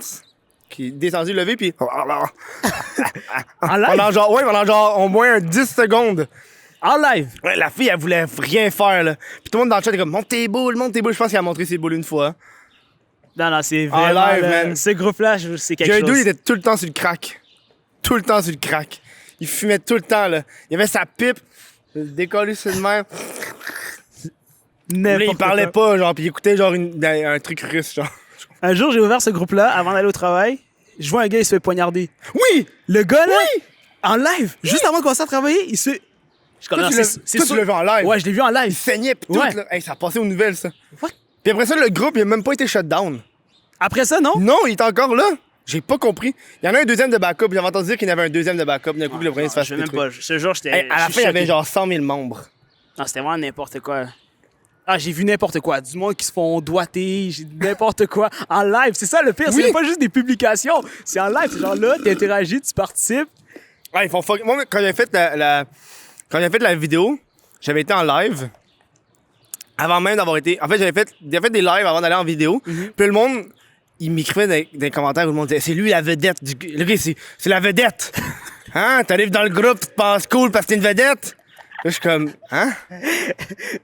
Qui est descendu, levé, puis. En live? Pendant genre au moins 10 secondes. En live! Ouais, la fille, elle voulait rien faire, là. Puis tout le monde dans le chat était comme, monte tes boules. Je pense qu'il a montré ses boules une fois. Non, c'est En vraiment... live, là, man. ce groupe-là, c'est quelque J'ai un chose. dude, il était tout le temps sur le crack. Tout le temps sur le crack. Il fumait tout le temps, là. Il avait sa pipe. Décollé sur le même. Là, il parlait pas, genre, puis il écoutait, genre, un truc russe, genre. Un jour, j'ai ouvert ce groupe-là avant d'aller au travail. Je vois un gars, il se fait poignarder. Oui! Le gars, là, en live, juste avant de commencer à travailler, il se fait... Je Toi, tu l'as vu en live. Ouais, je l'ai vu en Il live. saignait, pis tout, Ouais. là. Hey, ça a passé aux nouvelles, ça. What? Puis après ça, le groupe, il a même pas été shut down. Après ça, non? Non, il est encore là. J'ai pas compris. Il y en a un deuxième de backup. J'avais entendu dire qu'il y en avait un deuxième de backup. D'un coup, que le premier se fasse Je sais même détruire. pas. Ce jour, j'étais... Hey, à la je fin, il y avait choqué. genre 100 000 membres. Non, c'était vraiment n'importe quoi. Ah, j'ai vu n'importe quoi. Du monde qui se font doigter, n'importe quoi. En live, c'est ça le pire. Oui. C'est pas juste des publications. C'est en live. C'est genre là, tu interagis, tu participes. Ouais, ils font fuck. Moi, quand j'avais fait quand j'avais fait la vidéo, j'avais été en live. Avant même d'avoir été. En fait, j'avais fait des lives avant d'aller en vidéo. Puis le monde, il m'écrivait dans les commentaires où le monde disait, c'est lui la vedette. Le gars, c'est la vedette. Hein? T'arrives dans le groupe, tu te passes cool parce que t'es une vedette. Là, je suis comme, hein?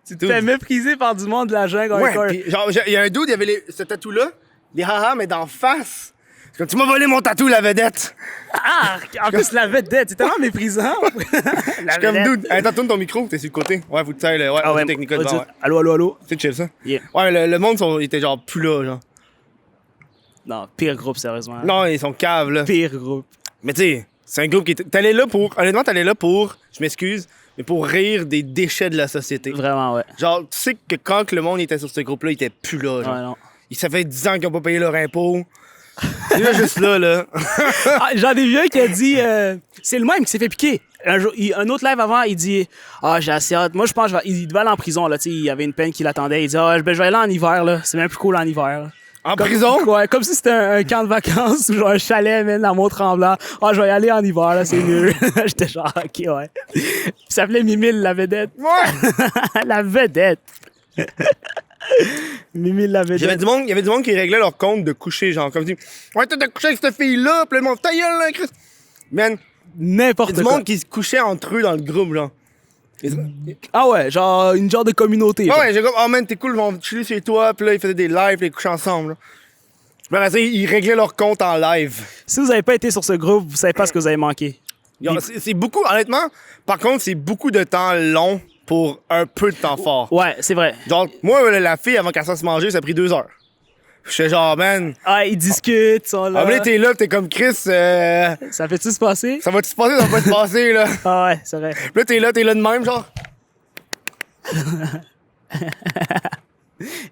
Tu te fais mépriser par du monde de la jungle. Ouais, encore. pis genre, il y a un dude, il y avait ce tatou-là, des haha, mais d'en face. C'est comme, tu m'as volé mon tatou, la vedette. Ah! En plus, la vedette, c'est tellement méprisant. Je suis comme, dude, attends, tourne ton micro, t'es sur le côté. Ouais, faut que tu ailles, ouais, Ah ouais, technique on va devant, dire, ouais. allô. C'est chill, ça. Yeah. Ouais, mais le monde, il était genre plus là, genre. Non, pire groupe, sérieusement. Non, ils sont caves, là. Pire groupe. Mais tu sais, c'est un groupe qui était. Honnêtement, t'allais là pour, je m'excuse, mais pour rire des déchets de la société. Vraiment, ouais. Genre, tu sais que quand le monde était sur ce groupe-là, il était plus là, genre. Ouais, non. Ça fait 10 ans qu'ils ont pas payé leur impôt. Il est juste là. Ah, j'en ai vu un qui a dit c'est le même qui s'est fait piquer. Un autre live avant, il dit j'ai assez hâte. Moi, je pense il devait aller en prison. Là, il y avait une peine qui l'attendait. Il dit je vais aller en hiver. Là. C'est même plus cool en hiver. En prison? Ouais, comme si c'était un camp de vacances ou genre un chalet, même, dans Mont-Tremblant. Je vais y aller en hiver, là, c'est mieux. J'étais genre, OK, ouais. Il s'appelait Mimile, la vedette. Ouais! La vedette. Mimile, la vedette. Il y avait du monde qui réglait leur compte de coucher, genre, comme si, ouais, t'as couché avec cette fille-là, pis le monde, ta gueule, là, Chris. Man, il y N'importe a du quoi. monde qui se couchait entre eux dans le groupe, genre. Ah ouais, genre une genre de communauté. genre. Ouais, j'ai comme, oh man, t'es cool, ils vont chiller chez toi, pis là, ils faisaient des lives, pis ils couchaient ensemble, là. Puis après ça, ils réglaient leur compte en live. Si vous avez pas été sur ce groupe, vous savez pas ce que vous avez manqué. C'est beaucoup, honnêtement, par contre, c'est beaucoup de temps long pour un peu de temps fort. Ouais, c'est vrai. Genre, moi, la fille, avant qu'elle se manger, ça a pris 2 heures. J'étais genre, man. Ah, ils discutent, ils sont là. Ah, mais là, t'es là, t'es comme Chris, Ça fait-tu se passer? ça va-tu se passer, ça va pas se passer, là? Ah ouais, c'est vrai. Puis là, t'es là de même, genre.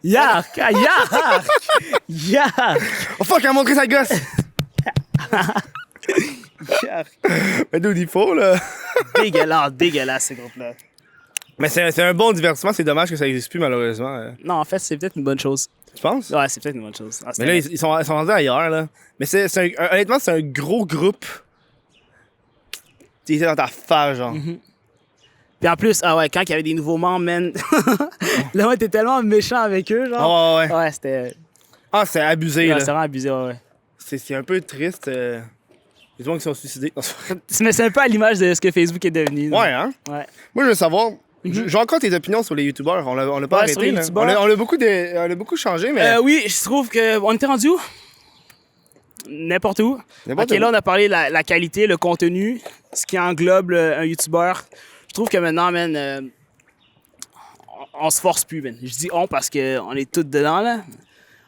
Yark! Ah, yark! Yark! Oh fuck, elle a montré sa gosse! Yark! Mais d'où il faut, là. Dégueulasse, ces groupes-là. Mais c'est un bon divertissement, c'est dommage que ça existe plus, malheureusement. Non, en fait, c'est peut-être une bonne chose. Tu penses? Ouais, c'est peut-être une bonne chose. Ah, Mais là, ils sont rendus ailleurs, là. Mais honnêtement, c'est un gros groupe. Tu étais dans ta face, genre. Puis en plus, ah ouais, quand il y avait des nouveaux membres, man, le monde était tellement méchant avec eux, genre. Ah ouais. Ouais, c'était. Ah, c'est abusé, Ouais, là. c'est vraiment abusé, ouais. C'est un peu triste. Les gens qui sont suicidés. Mais c'est un peu à l'image de ce que Facebook est devenu. Ouais, hein? Ouais. Moi, je veux savoir. J'ai encore tes opinions sur les youtubeurs. On l'a pas Ouais, sur arrêté. les Là. youtubeurs. On a beaucoup changé, mais. Oui, je trouve que. On était rendu où? N'importe où. N'importe Ok, où. là, on a parlé de la qualité, le contenu, ce qui englobe un youtubeur. Je trouve que maintenant, man, on se force plus, man. Je dis on parce qu'on est tous dedans, là.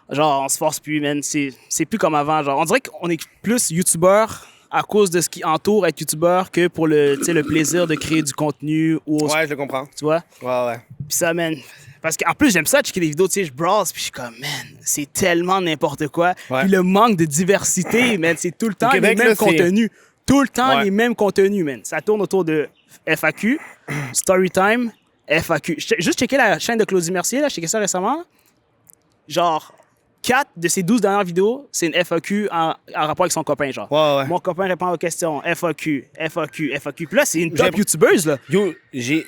Genre, on se force plus, man. C'est plus comme avant. Genre, on dirait qu'on est plus youtubeur à cause de ce qui entoure être youtubeur que pour le plaisir de créer du contenu ou autre, Ouais, je le comprends. tu vois. Ouais. Puis ça, man, Parce qu'en plus, j'aime ça, checker des vidéos, tu sais, je browse, puis je suis comme, man, c'est tellement n'importe quoi. Ouais. Puis le manque de diversité, man, c'est tout le temps Québec, les mêmes là, c'est- contenus. Tout le temps Ouais. les mêmes contenus, man. Ça tourne autour de FAQ, Storytime, FAQ. Juste checker la chaîne de Claudie Mercier, là, j'ai checké ça récemment. Genre, 4 de ses 12 dernières vidéos, c'est une FAQ en rapport avec son copain, genre. Ouais, ouais. Mon copain répond aux questions, FAQ, FAQ, FAQ. Puis là, c'est une top J'ai- youtubeuse, là. Yo,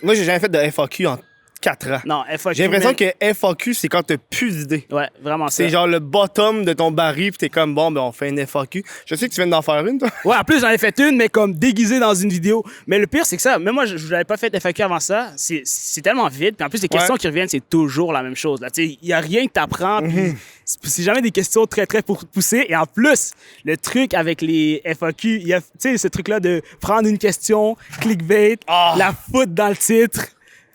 moi, j'ai jamais fait de FAQ en 4 ans. Non, FAQ. J'ai l'impression man. que FAQ, c'est quand t'as plus d'idées. Ouais, vraiment ça. C'est genre le bottom de ton baril, pis t'es comme, bon, ben, on fait une FAQ. Je sais que tu viens d'en faire une, toi. Ouais, en plus, j'en ai fait une, mais comme déguisée dans une vidéo. Mais le pire, c'est que ça, même moi, je n'avais pas fait FAQ avant ça. C'est tellement vide. Puis en plus, les questions Ouais. qui reviennent, c'est toujours la même chose. Il n'y a rien que tu apprends. C'est jamais des questions très, très poussées. Et en plus, le truc avec les FAQ, il y a ce truc-là de prendre une question, clickbait, Ah. la foutre dans le titre,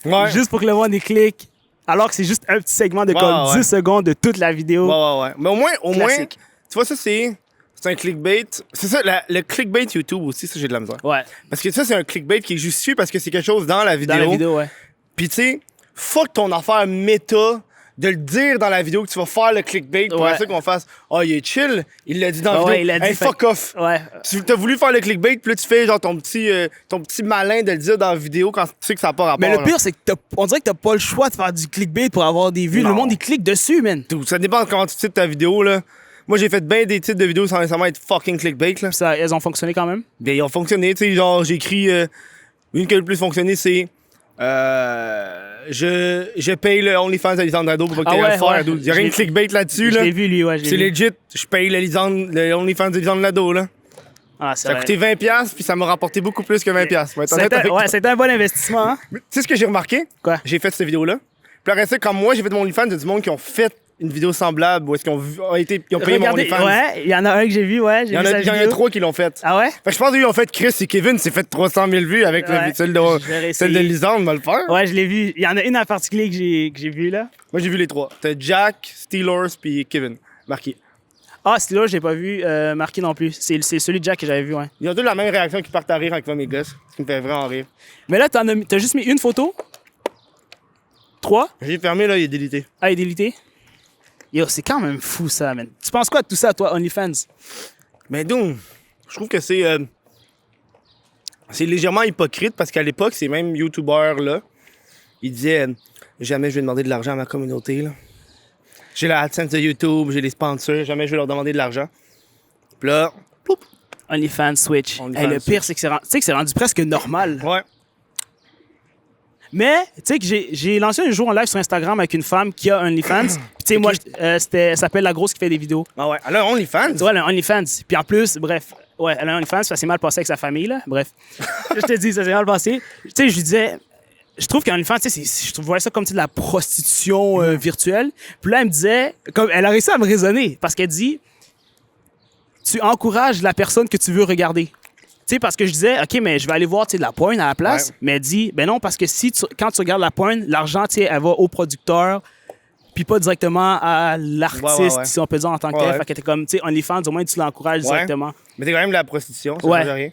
Ouais. juste pour que le monde y clique. Alors que c'est juste un petit segment de comme ouais. 10 secondes de toute la vidéo. Ouais. Mais au moins, Classique. tu vois, ça, c'est un clickbait. C'est ça, le clickbait YouTube aussi, ça, j'ai de la misère. Ouais, Parce que ça, c'est un clickbait qui est justifié parce que c'est quelque chose dans la vidéo. dans la vidéo, ouais. Puis, tu sais, fuck ton affaire méta de le dire dans la vidéo que tu vas faire le clickbait pour Ouais. après ça qu'on fasse « Ah, il est chill, il l'a dit dans la vidéo. Ouais, il a dit, Hey, fuck off! Ouais. Tu as voulu faire le clickbait, puis là, tu fais genre ton petit malin de le dire dans la vidéo quand tu sais que ça n'a pas rapport. Mais le là. pire, c'est que on dirait que t'as pas le choix de faire du clickbait pour avoir des vues. Non. Le monde, il clique dessus, man. Puis Ça dépend de comment tu titres ta vidéo, là. Moi, j'ai fait bien des titres de vidéos sans nécessairement être fucking clickbait, là. ça, elles ont fonctionné quand même. Ben, ils ont fonctionné, tu sais, genre, j'ai écrit... une qui a le plus fonctionné, c'est... je paye le OnlyFans à Lisandre Nadeau pour pas que t'aies à le faire. Il y a rien de clickbait là-dessus, Je là. l'ai vu, lui, ouais. je l'ai C'est vu. legit, je paye le OnlyFans de Lisandre Nadeau, là. Ah, c'est Ça a vrai. coûté 20$, puis ça m'a rapporté beaucoup plus que 20$. Pour être honnête C'était avec ouais, toi. c'était un bon investissement, hein? Tu sais ce que j'ai remarqué? Quoi? J'ai fait cette vidéo-là. Puis après ça, comme moi, j'ai fait mon OnlyFans, il y a du monde qui ont fait une vidéo semblable où est-ce qu'ils ont payé mon Regardez, OnlyFans. ouais, il y en a un que j'ai vu, ouais. Il y en a 3 qui l'ont fait. Ah ouais? Fait que je pense qu'ils ont fait Chris et Kevin s'est fait 300 000 vues avec Ouais. celle Je vais de réessayer. Lisandre, on va le faire. Ouais, je l'ai vu. Il y en a une en particulier que j'ai vue, là. Moi, j'ai vu les 3. T'as Jack, Steelers, puis Kevin, marqué. Ah, celui-là, je l'ai pas vu marqué non plus. C'est celui de Jack que j'avais vu, ouais. Ils ont tous la même réaction qui partent à rire avec mes gosses, ce qui me fait vraiment rire. Mais là, t'as juste mis une photo? 3? J'ai fermé, là, il est délité. Ah, il est délité? Yo, c'est quand même fou, ça, man. Tu penses quoi de tout ça, toi, OnlyFans? Mais donc, je trouve que c'est légèrement hypocrite parce qu'à l'époque, ces mêmes YouTubers-là, ils disaient jamais je vais demander de l'argent à ma communauté. Là. J'ai la AdSense de YouTube, j'ai les sponsors, jamais je vais leur demander de l'argent. Puis là, ploup. OnlyFans Switch. OnlyFans Hey, le Switch. pire, c'est que c'est rendu presque normal. Ouais. Mais, tu sais, que j'ai lancé un jour en live sur Instagram avec une femme qui a OnlyFans. Puis, tu sais, moi, elle s'appelle La Grosse qui fait des vidéos. Ah ouais. Alors, OnlyFans. Tu vois, elle a un OnlyFans. Puis en plus, bref, ouais, elle a un OnlyFans, ça s'est mal passé avec sa famille, là. Bref. Je te dis, ça s'est mal passé. Tu sais, je lui disais, je trouve qu'OnlyFans, tu sais, je voyais ça comme tu sais, de la prostitution virtuelle. Puis là, elle me disait, comme, elle a réussi à me raisonner parce qu'elle dit, tu encourages la personne que tu veux regarder. Tu sais, parce que je disais, OK, mais je vais aller voir tu sais, de la porn à la place. Ouais. Mais elle dit, ben non, parce que quand tu regardes la porn, l'argent, tu sais, elle va au producteur, puis pas directement à l'artiste, Ouais. si on peut dire en tant que tel. Ouais. Fait que t'es comme, tu sais, OnlyFans, au moins, tu l'encourages Ouais. directement. Mais c'est quand même de la prostitution, ça Ouais. change rien.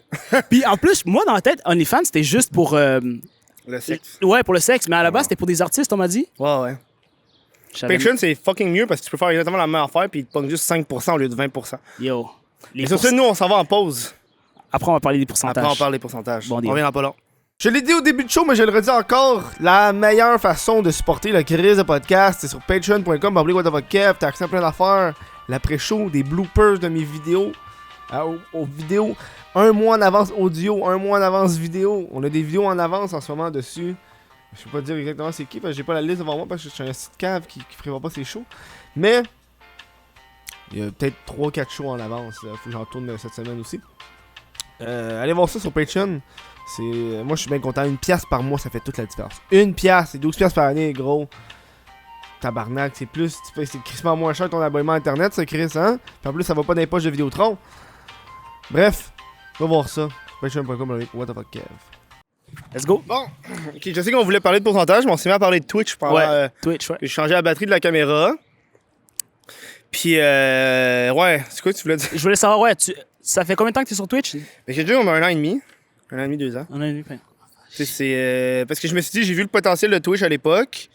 Puis en plus, moi, dans la tête, OnlyFans, c'était juste pour. Le sexe. Ouais, pour le sexe, mais à la base, c'était pour des artistes, on m'a dit. Ouais. Je savais Patreon, c'est fucking mieux parce que tu peux faire exactement la même affaire puis ils te pognent juste 5% au lieu de 20%. Yo. Les Et sur ça, nous, on s'en va en pause. Après, on va parler des pourcentages. Après, on parle des pourcentages. Bon deal. On revient dans pas long. Je l'ai dit au début du show, mais je le redis encore. La meilleure façon de supporter le crise de podcast, c'est sur patreon.com. What the fuck Kev, t'as accès à plein d'affaires. L'après-show, des bloopers de mes vidéos. Aux vidéos. Un mois en avance audio, un mois en avance vidéo. On a des vidéos en avance en ce moment dessus. Je peux pas dire exactement c'est qui, parce que j'ai pas la liste devant moi, parce que je suis un site cave qui prévoit pas ses shows. Mais il y a peut-être 3-4 shows en avance. Faut que j'en tourne cette semaine aussi. Allez voir ça sur Patreon. Moi, je suis bien content. 1$ par mois, ça fait toute la différence. 1$, c'est 12$ par année, gros. Tabarnak, c'est plus. C'est crissement moins cher ton abonnement internet, ça, Chris, hein? Puis en plus, ça va pas dans les poches de Vidéotron. Bref, va voir ça. Patreon.com avec What the fuck Kev. Let's go. Bon, ok, je sais qu'on voulait parler de pourcentage, mais on s'est mis à parler de Twitch pendant Ouais. Twitch, ouais. que j'ai changé la batterie de la caméra. Puis, ouais, c'est quoi que tu voulais dire? Je voulais savoir, ouais, ça fait combien de temps que t'es sur Twitch? Mais j'ai déjà un an et demi. 1 an et demi, 2 ans. On a vu. C'est parce que je me suis dit, j'ai vu le potentiel de Twitch à l'époque.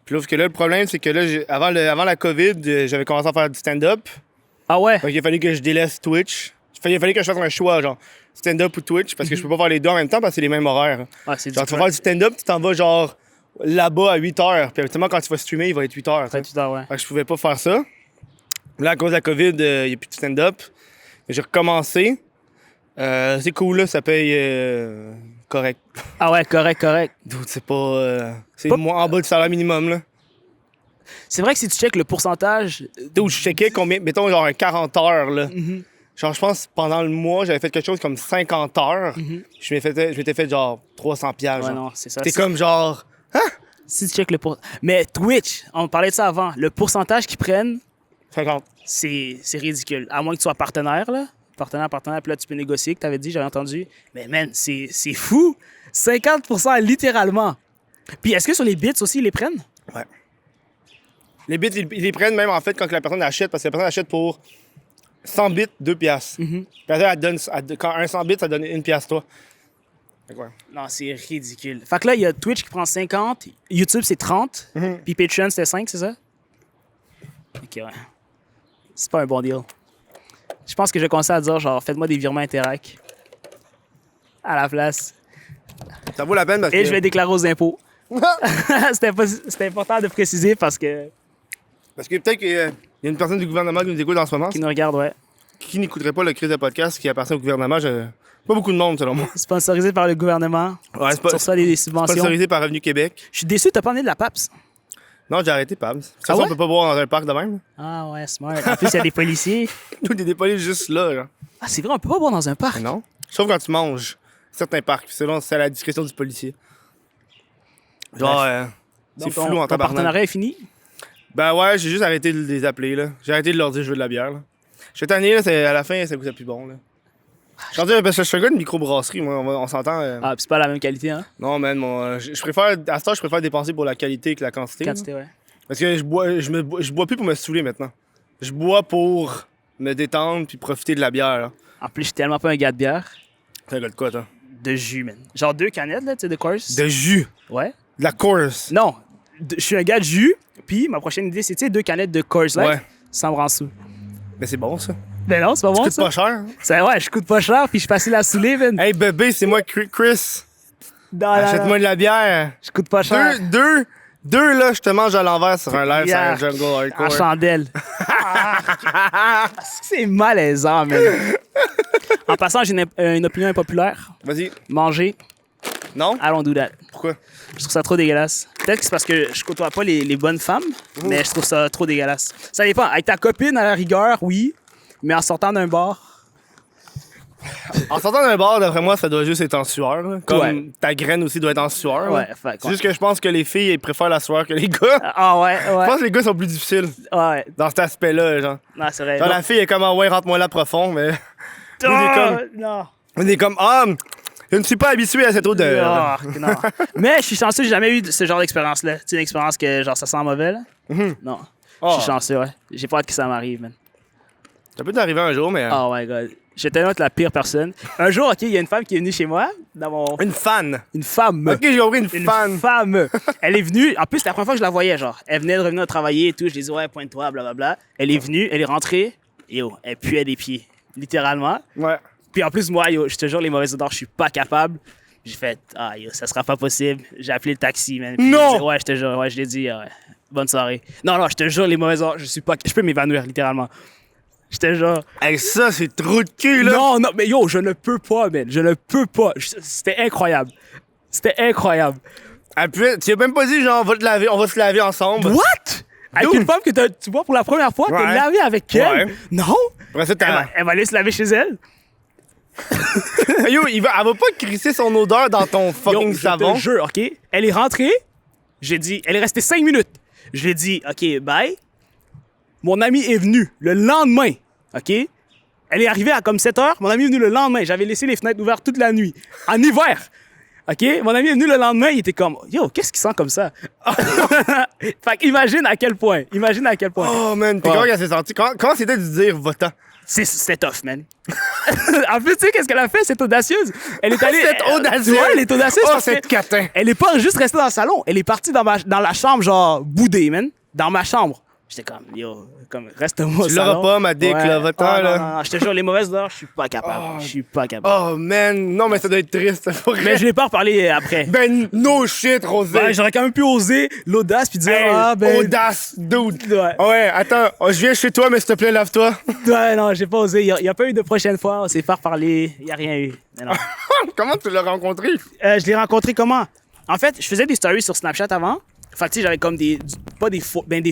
Puis là, parce que là, le problème, c'est que là, avant la COVID, j'avais commencé à faire du stand-up. Ah ouais? Donc, il a fallu que je délaisse Twitch. Il a fallu que je fasse un choix, genre, stand-up ou Twitch, parce que je peux pas faire les deux en même temps parce que c'est les mêmes horaires. Ah, c'est Genre, tu vas faire du stand-up, tu t'en vas, genre, là-bas à 8h. Puis, habituellement, quand tu vas streamer, il va être 8h. Ouais, tout à ouais. Fait que je pouvais pas faire ça. Là, à cause de la COVID, il n'y a plus de stand-up. J'ai recommencé. C'est cool, là, ça paye correct. Ah ouais, correct. Dude, c'est pas. C'est Pas- moins en bas du salaire minimum, là. C'est vrai que si tu checkes le pourpourcentage... Dude, je checkais combien. Mettons, genre, un 40 heures, là. Genre, je pense, pendant le mois, j'avais fait quelque chose comme 50 heures. Je m'étais fait, genre, 300 piastres. Ouais, genre. non, c'est ça. C'était comme, genre. Si tu checkes le pourcentage... Mais Twitch, on parlait de ça avant, le pourcentage qu'ils prennent, 50. c'est ridicule. À moins que tu sois partenaire, là. Partenaire, puis là, tu peux négocier, que t'avais dit, j'avais entendu. Mais man, c'est fou! 50% littéralement. Puis est-ce que sur les bits aussi, ils les prennent? Ouais. Les bits, ils les prennent même, en fait, quand la personne achète, parce que la personne achète pour 100 bits, 2 piastres. Puis après, quand un 100 bits, ça donne 1 piastre, toi. Fait que ouais. Non, c'est ridicule. Fait que là, il y a Twitch qui prend 50, YouTube, c'est 30, puis Patreon, c'était 5, c'est ça? OK, ouais. C'est pas un bon deal. Je pense que je vais commencer à dire, genre, faites-moi des virements Interac. À la place. Ça vaut la peine parce que. Et je vais déclarer aux impôts. C'était important de préciser parce que... Parce que peut-être qu'il y a une personne du gouvernement qui nous écoute en ce moment Qui nous regarde, ouais. qui n'écouterait pas le crise de podcast qui appartient au gouvernement. Pas beaucoup de monde, selon moi. Sponsorisé par le gouvernement. Ouais, c'est Tu reçois des subventions. sponsorisé par Revenu Québec. Je suis déçu, t'as pas amené de la PAPS. Non, j'ai arrêté, Pabs. De toute Ah façon, ouais? on peut pas boire dans un parc de même. Ah ouais, smart. En plus, il y a des policiers. Nous, des polices juste là, genre. Ah, c'est vrai, on peut pas boire dans un parc. Mais non. Sauf quand tu manges. Certains parcs. Selon, c'est à la discrétion du policier. Genre, c'est Donc, flou en ton tabarnak. partenariat est fini? Ben ouais, j'ai juste arrêté de les appeler, là. J'ai arrêté de leur dire je veux de la bière, là. Je suis tanné, là, à la fin, ça goûtait plus bon, là. Je suis rendu- parce que je suis un gars de microbrasserie, moi, on s'entend. Ah, puis c'est pas la même qualité, hein? Non, man, je préfère, à ce temps, je préfère dépenser pour la qualité que la quantité. là. Quantité, ouais. Parce que je bois plus pour me saouler maintenant. Je bois pour me détendre puis profiter de la bière, là. En plus, je suis tellement pas un gars de bière. T'as un gars de quoi, toi? De jus, man. Genre 2 canettes, là, tu sais, de Coors. De jus. Ouais. De la course. Non, je suis un gars de jus, puis ma prochaine idée, c'est, tu sais, 2 canettes de Coors Light, Ouais. sans me rendre sous. Mais c'est bon, ça. Ben non, c'est pas bon, Coûte ça. pas cher. hein? Ouais, je coûte pas cher, puis je suis facile à saouler, man. Hey, bébé, c'est moi, Chris. Non, Achète-moi de la bière. Je coûte pas cher. Deux, là, je te mange à l'envers sur un live, sur un Yark. jungle En hardcore. chandelle. C'est malaisant, man. En passant, j'ai une opinion impopulaire. Vas-y. Manger, Non? I don't do that. Pourquoi? Je trouve ça trop dégueulasse. Peut-être que c'est parce que je côtoie pas les bonnes femmes, mais je trouve ça trop dégueulasse. Ça dépend. Avec ta copine, à la rigueur, oui. Mais en sortant d'un bar, En sortant d'un bar, d'après moi, ça doit juste être en sueur. là. Comme Ouais. ta graine aussi doit être en sueur. là. ouais. Fait, C'est juste que je pense que les filles elles préfèrent la sueur que les gars. Ah ouais, Je ouais. pense que les gars sont plus difficiles Ouais. dans cet aspect-là. Genre, Non, c'est vrai. genre la fille est comme, ah ouais, rentre-moi là profond, mais Ah, non. on est comme, ah, je ne suis pas habitué à cette odeur. Ah, non. Mais je suis chanceux, j'ai jamais eu ce genre d'expérience-là. Tu sais, une expérience que genre ça sent mauvais, là. Non. Je Ah. suis chanceux, ouais. J'ai pas hâte que ça m'arrive, man. Ça peut t'arriver un jour, mais. Oh my god. J'étais tellement être la pire personne. Un jour, OK, il y a une femme qui est venue chez moi, dans mon... Une fan. Une femme. Ok, j'ai compris, une Une fan. femme. Elle est venue. En plus, c'était la première fois que je la voyais, genre. Elle venait de revenir travailler et tout. Je lui ai dit, ouais, pointe-toi, blablabla. Elle est venue, elle est rentrée. Yo, elle puait des pieds. Littéralement. Ouais. Puis en plus, moi, yo, je te jure, les mauvaises odeurs, je suis pas capable. J'ai fait, ah, yo, ça sera pas possible. J'ai appelé le taxi, man. Puis Non! j'ai dit, ouais, je te jure, ouais, je l'ai dit, ouais. Bonne soirée. Non, non, je te jure, les mauvaises odeurs, je peux m'évanouir, littéralement. Je te jure. Hey, ça, c'est trop de cul, là. Non, non, mais yo, je ne peux pas, man. Je ne peux pas. C'était incroyable. C'était incroyable. Ah, puis, tu as même pas dit, genre, on va se laver ensemble. What? Avec Dude. une femme que tu vois pour la première fois, Ouais. t'es lavé avec elle? Ouais. Non? Après ça, Elle va aller se laver chez elle? Yo, elle va pas crisser son odeur dans ton fucking Yo, savon. Je te jure, OK? Elle est rentrée. J'ai dit, elle est restée 5 minutes. Je lui ai dit, OK, bye. Mon ami est venu le lendemain, OK? Elle est arrivée à comme 7 heures. Mon ami est venu le lendemain. J'avais laissé les fenêtres ouvertes toute la nuit. En hiver. OK? Mon ami est venu le lendemain. Il était comme, yo, qu'est-ce qui sent comme ça? Fait qu'imagine à quel point. Imagine à quel point. Oh, man, t'es Ouais. comment qu'elle s'est sentie? Comment c'était de dire votant? C'était tough, man. En plus, tu sais, qu'est-ce qu'elle a fait, cette audacieuse? Elle est allée. Cette audacieuse? Ouais, elle est audacieuse. Oh, parce cette que catin! Elle est pas juste restée dans le salon. Elle est partie dans la chambre, genre, boudée, man. Dans ma chambre. J'étais comme, yo, reste-moi au Tu salon. l'auras pas, ma dick, là, va-t'en, là. Non, je te jure, les mauvaises odeurs, je suis pas capable. Je suis pas capable. Oh, man. Non, mais ça doit être triste. Mais je l'ai pas reparlé après. Ben, no shit, Rosé. Ben, j'aurais quand même pu oser l'audace puis dire, Hey, audace, dude. Ouais. Ouais, attends, je viens chez toi, mais s'il te plaît, lave-toi. Ouais, non, j'ai pas osé. Il y a pas eu de prochaine fois. On s'est fait reparler. Il y a rien eu. Mais non. Comment tu l'as rencontré? Je l'ai rencontré comment? En fait, je faisais des stories sur Snapchat avant. Fait que, tu sais, j'avais comme des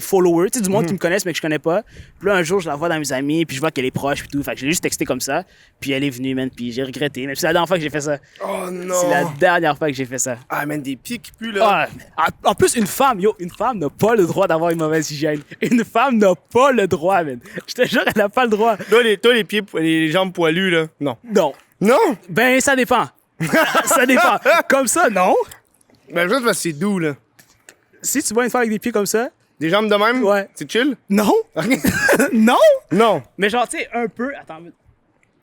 followers, tu sais, du monde qui me connaissent mais que je connais pas. Puis là, un jour, je la vois dans mes amis, puis je vois qu'elle est proche, puis tout. Fait que j'ai juste texté comme ça. Puis elle est venue, man, puis j'ai regretté. Mais c'est la dernière fois que j'ai fait ça. Oh non. C'est la dernière fois que j'ai fait ça. Ah, man, des pieds qui puent, là. Ah, en plus, une femme n'a pas le droit d'avoir une mauvaise hygiène. Une femme n'a pas le droit, man. Je te jure, elle n'a pas le droit. Toi, les pieds, les jambes poilues, là. Non. Non. Non? Ben, ça dépend. Ça dépend. Comme ça, non. Ben, juste parce que c'est doux, là. Si tu vois une femme avec des pieds comme ça, Des jambes de même? Ouais. C'est chill? non. Non. Non. Mais genre, tu sais, un peu. Attends,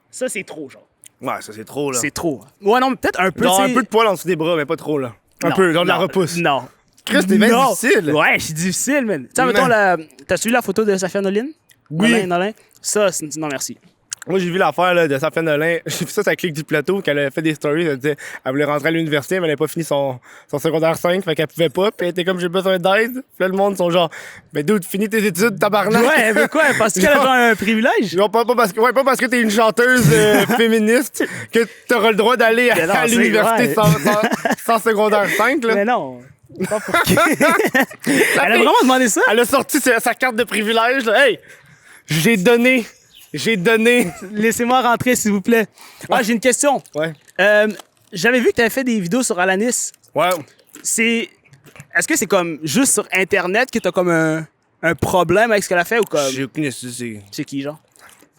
ça, c'est trop, genre. Ouais, ça, c'est trop, là. C'est trop. Ouais, non, mais peut-être un peu. Genre tu un sais- peu de poil en dessous des bras, mais pas trop, là. Un Non, peu, genre de la non, repousse. Non. Chris, t'es bien Non. difficile. Ouais, c'est difficile, man. Tu sais, mettons, t'as-tu vu la photo de Safia Nolin? Oui. Nolin? Ça, non, merci. Moi, j'ai vu l'affaire là, de Safia Nolin. J'ai vu ça, ça clique du plateau, qu'elle a fait des stories. Elle disait elle voulait rentrer à l'université, mais elle n'avait pas fini son secondaire 5, fait qu'elle pouvait pas. Puis elle était comme, j'ai besoin d'aide. Puis là, le monde sont genre, mais dude, finis tes études, tabarnak. Ouais, mais quoi? Parce qu'elle a genre un privilège? Non, pas parce que t'es une chanteuse féministe que t'auras le droit d'aller Mais non, à c'est l'université vrai. sans secondaire 5. Là. Mais non. Pas pour qui. Elle a vraiment demandé ça? Elle a sorti sa carte de privilège. Là. Hey, j'ai donné. Laissez-moi rentrer, s'il vous plaît. Ah, j'ai une question. Ouais. J'avais vu que tu avais fait des vidéos sur Alanis. Ouais. Est-ce que c'est comme juste sur Internet que t'as comme un problème avec ce qu'elle a fait ou comme. J'ai aucune idée. C'est qui, genre?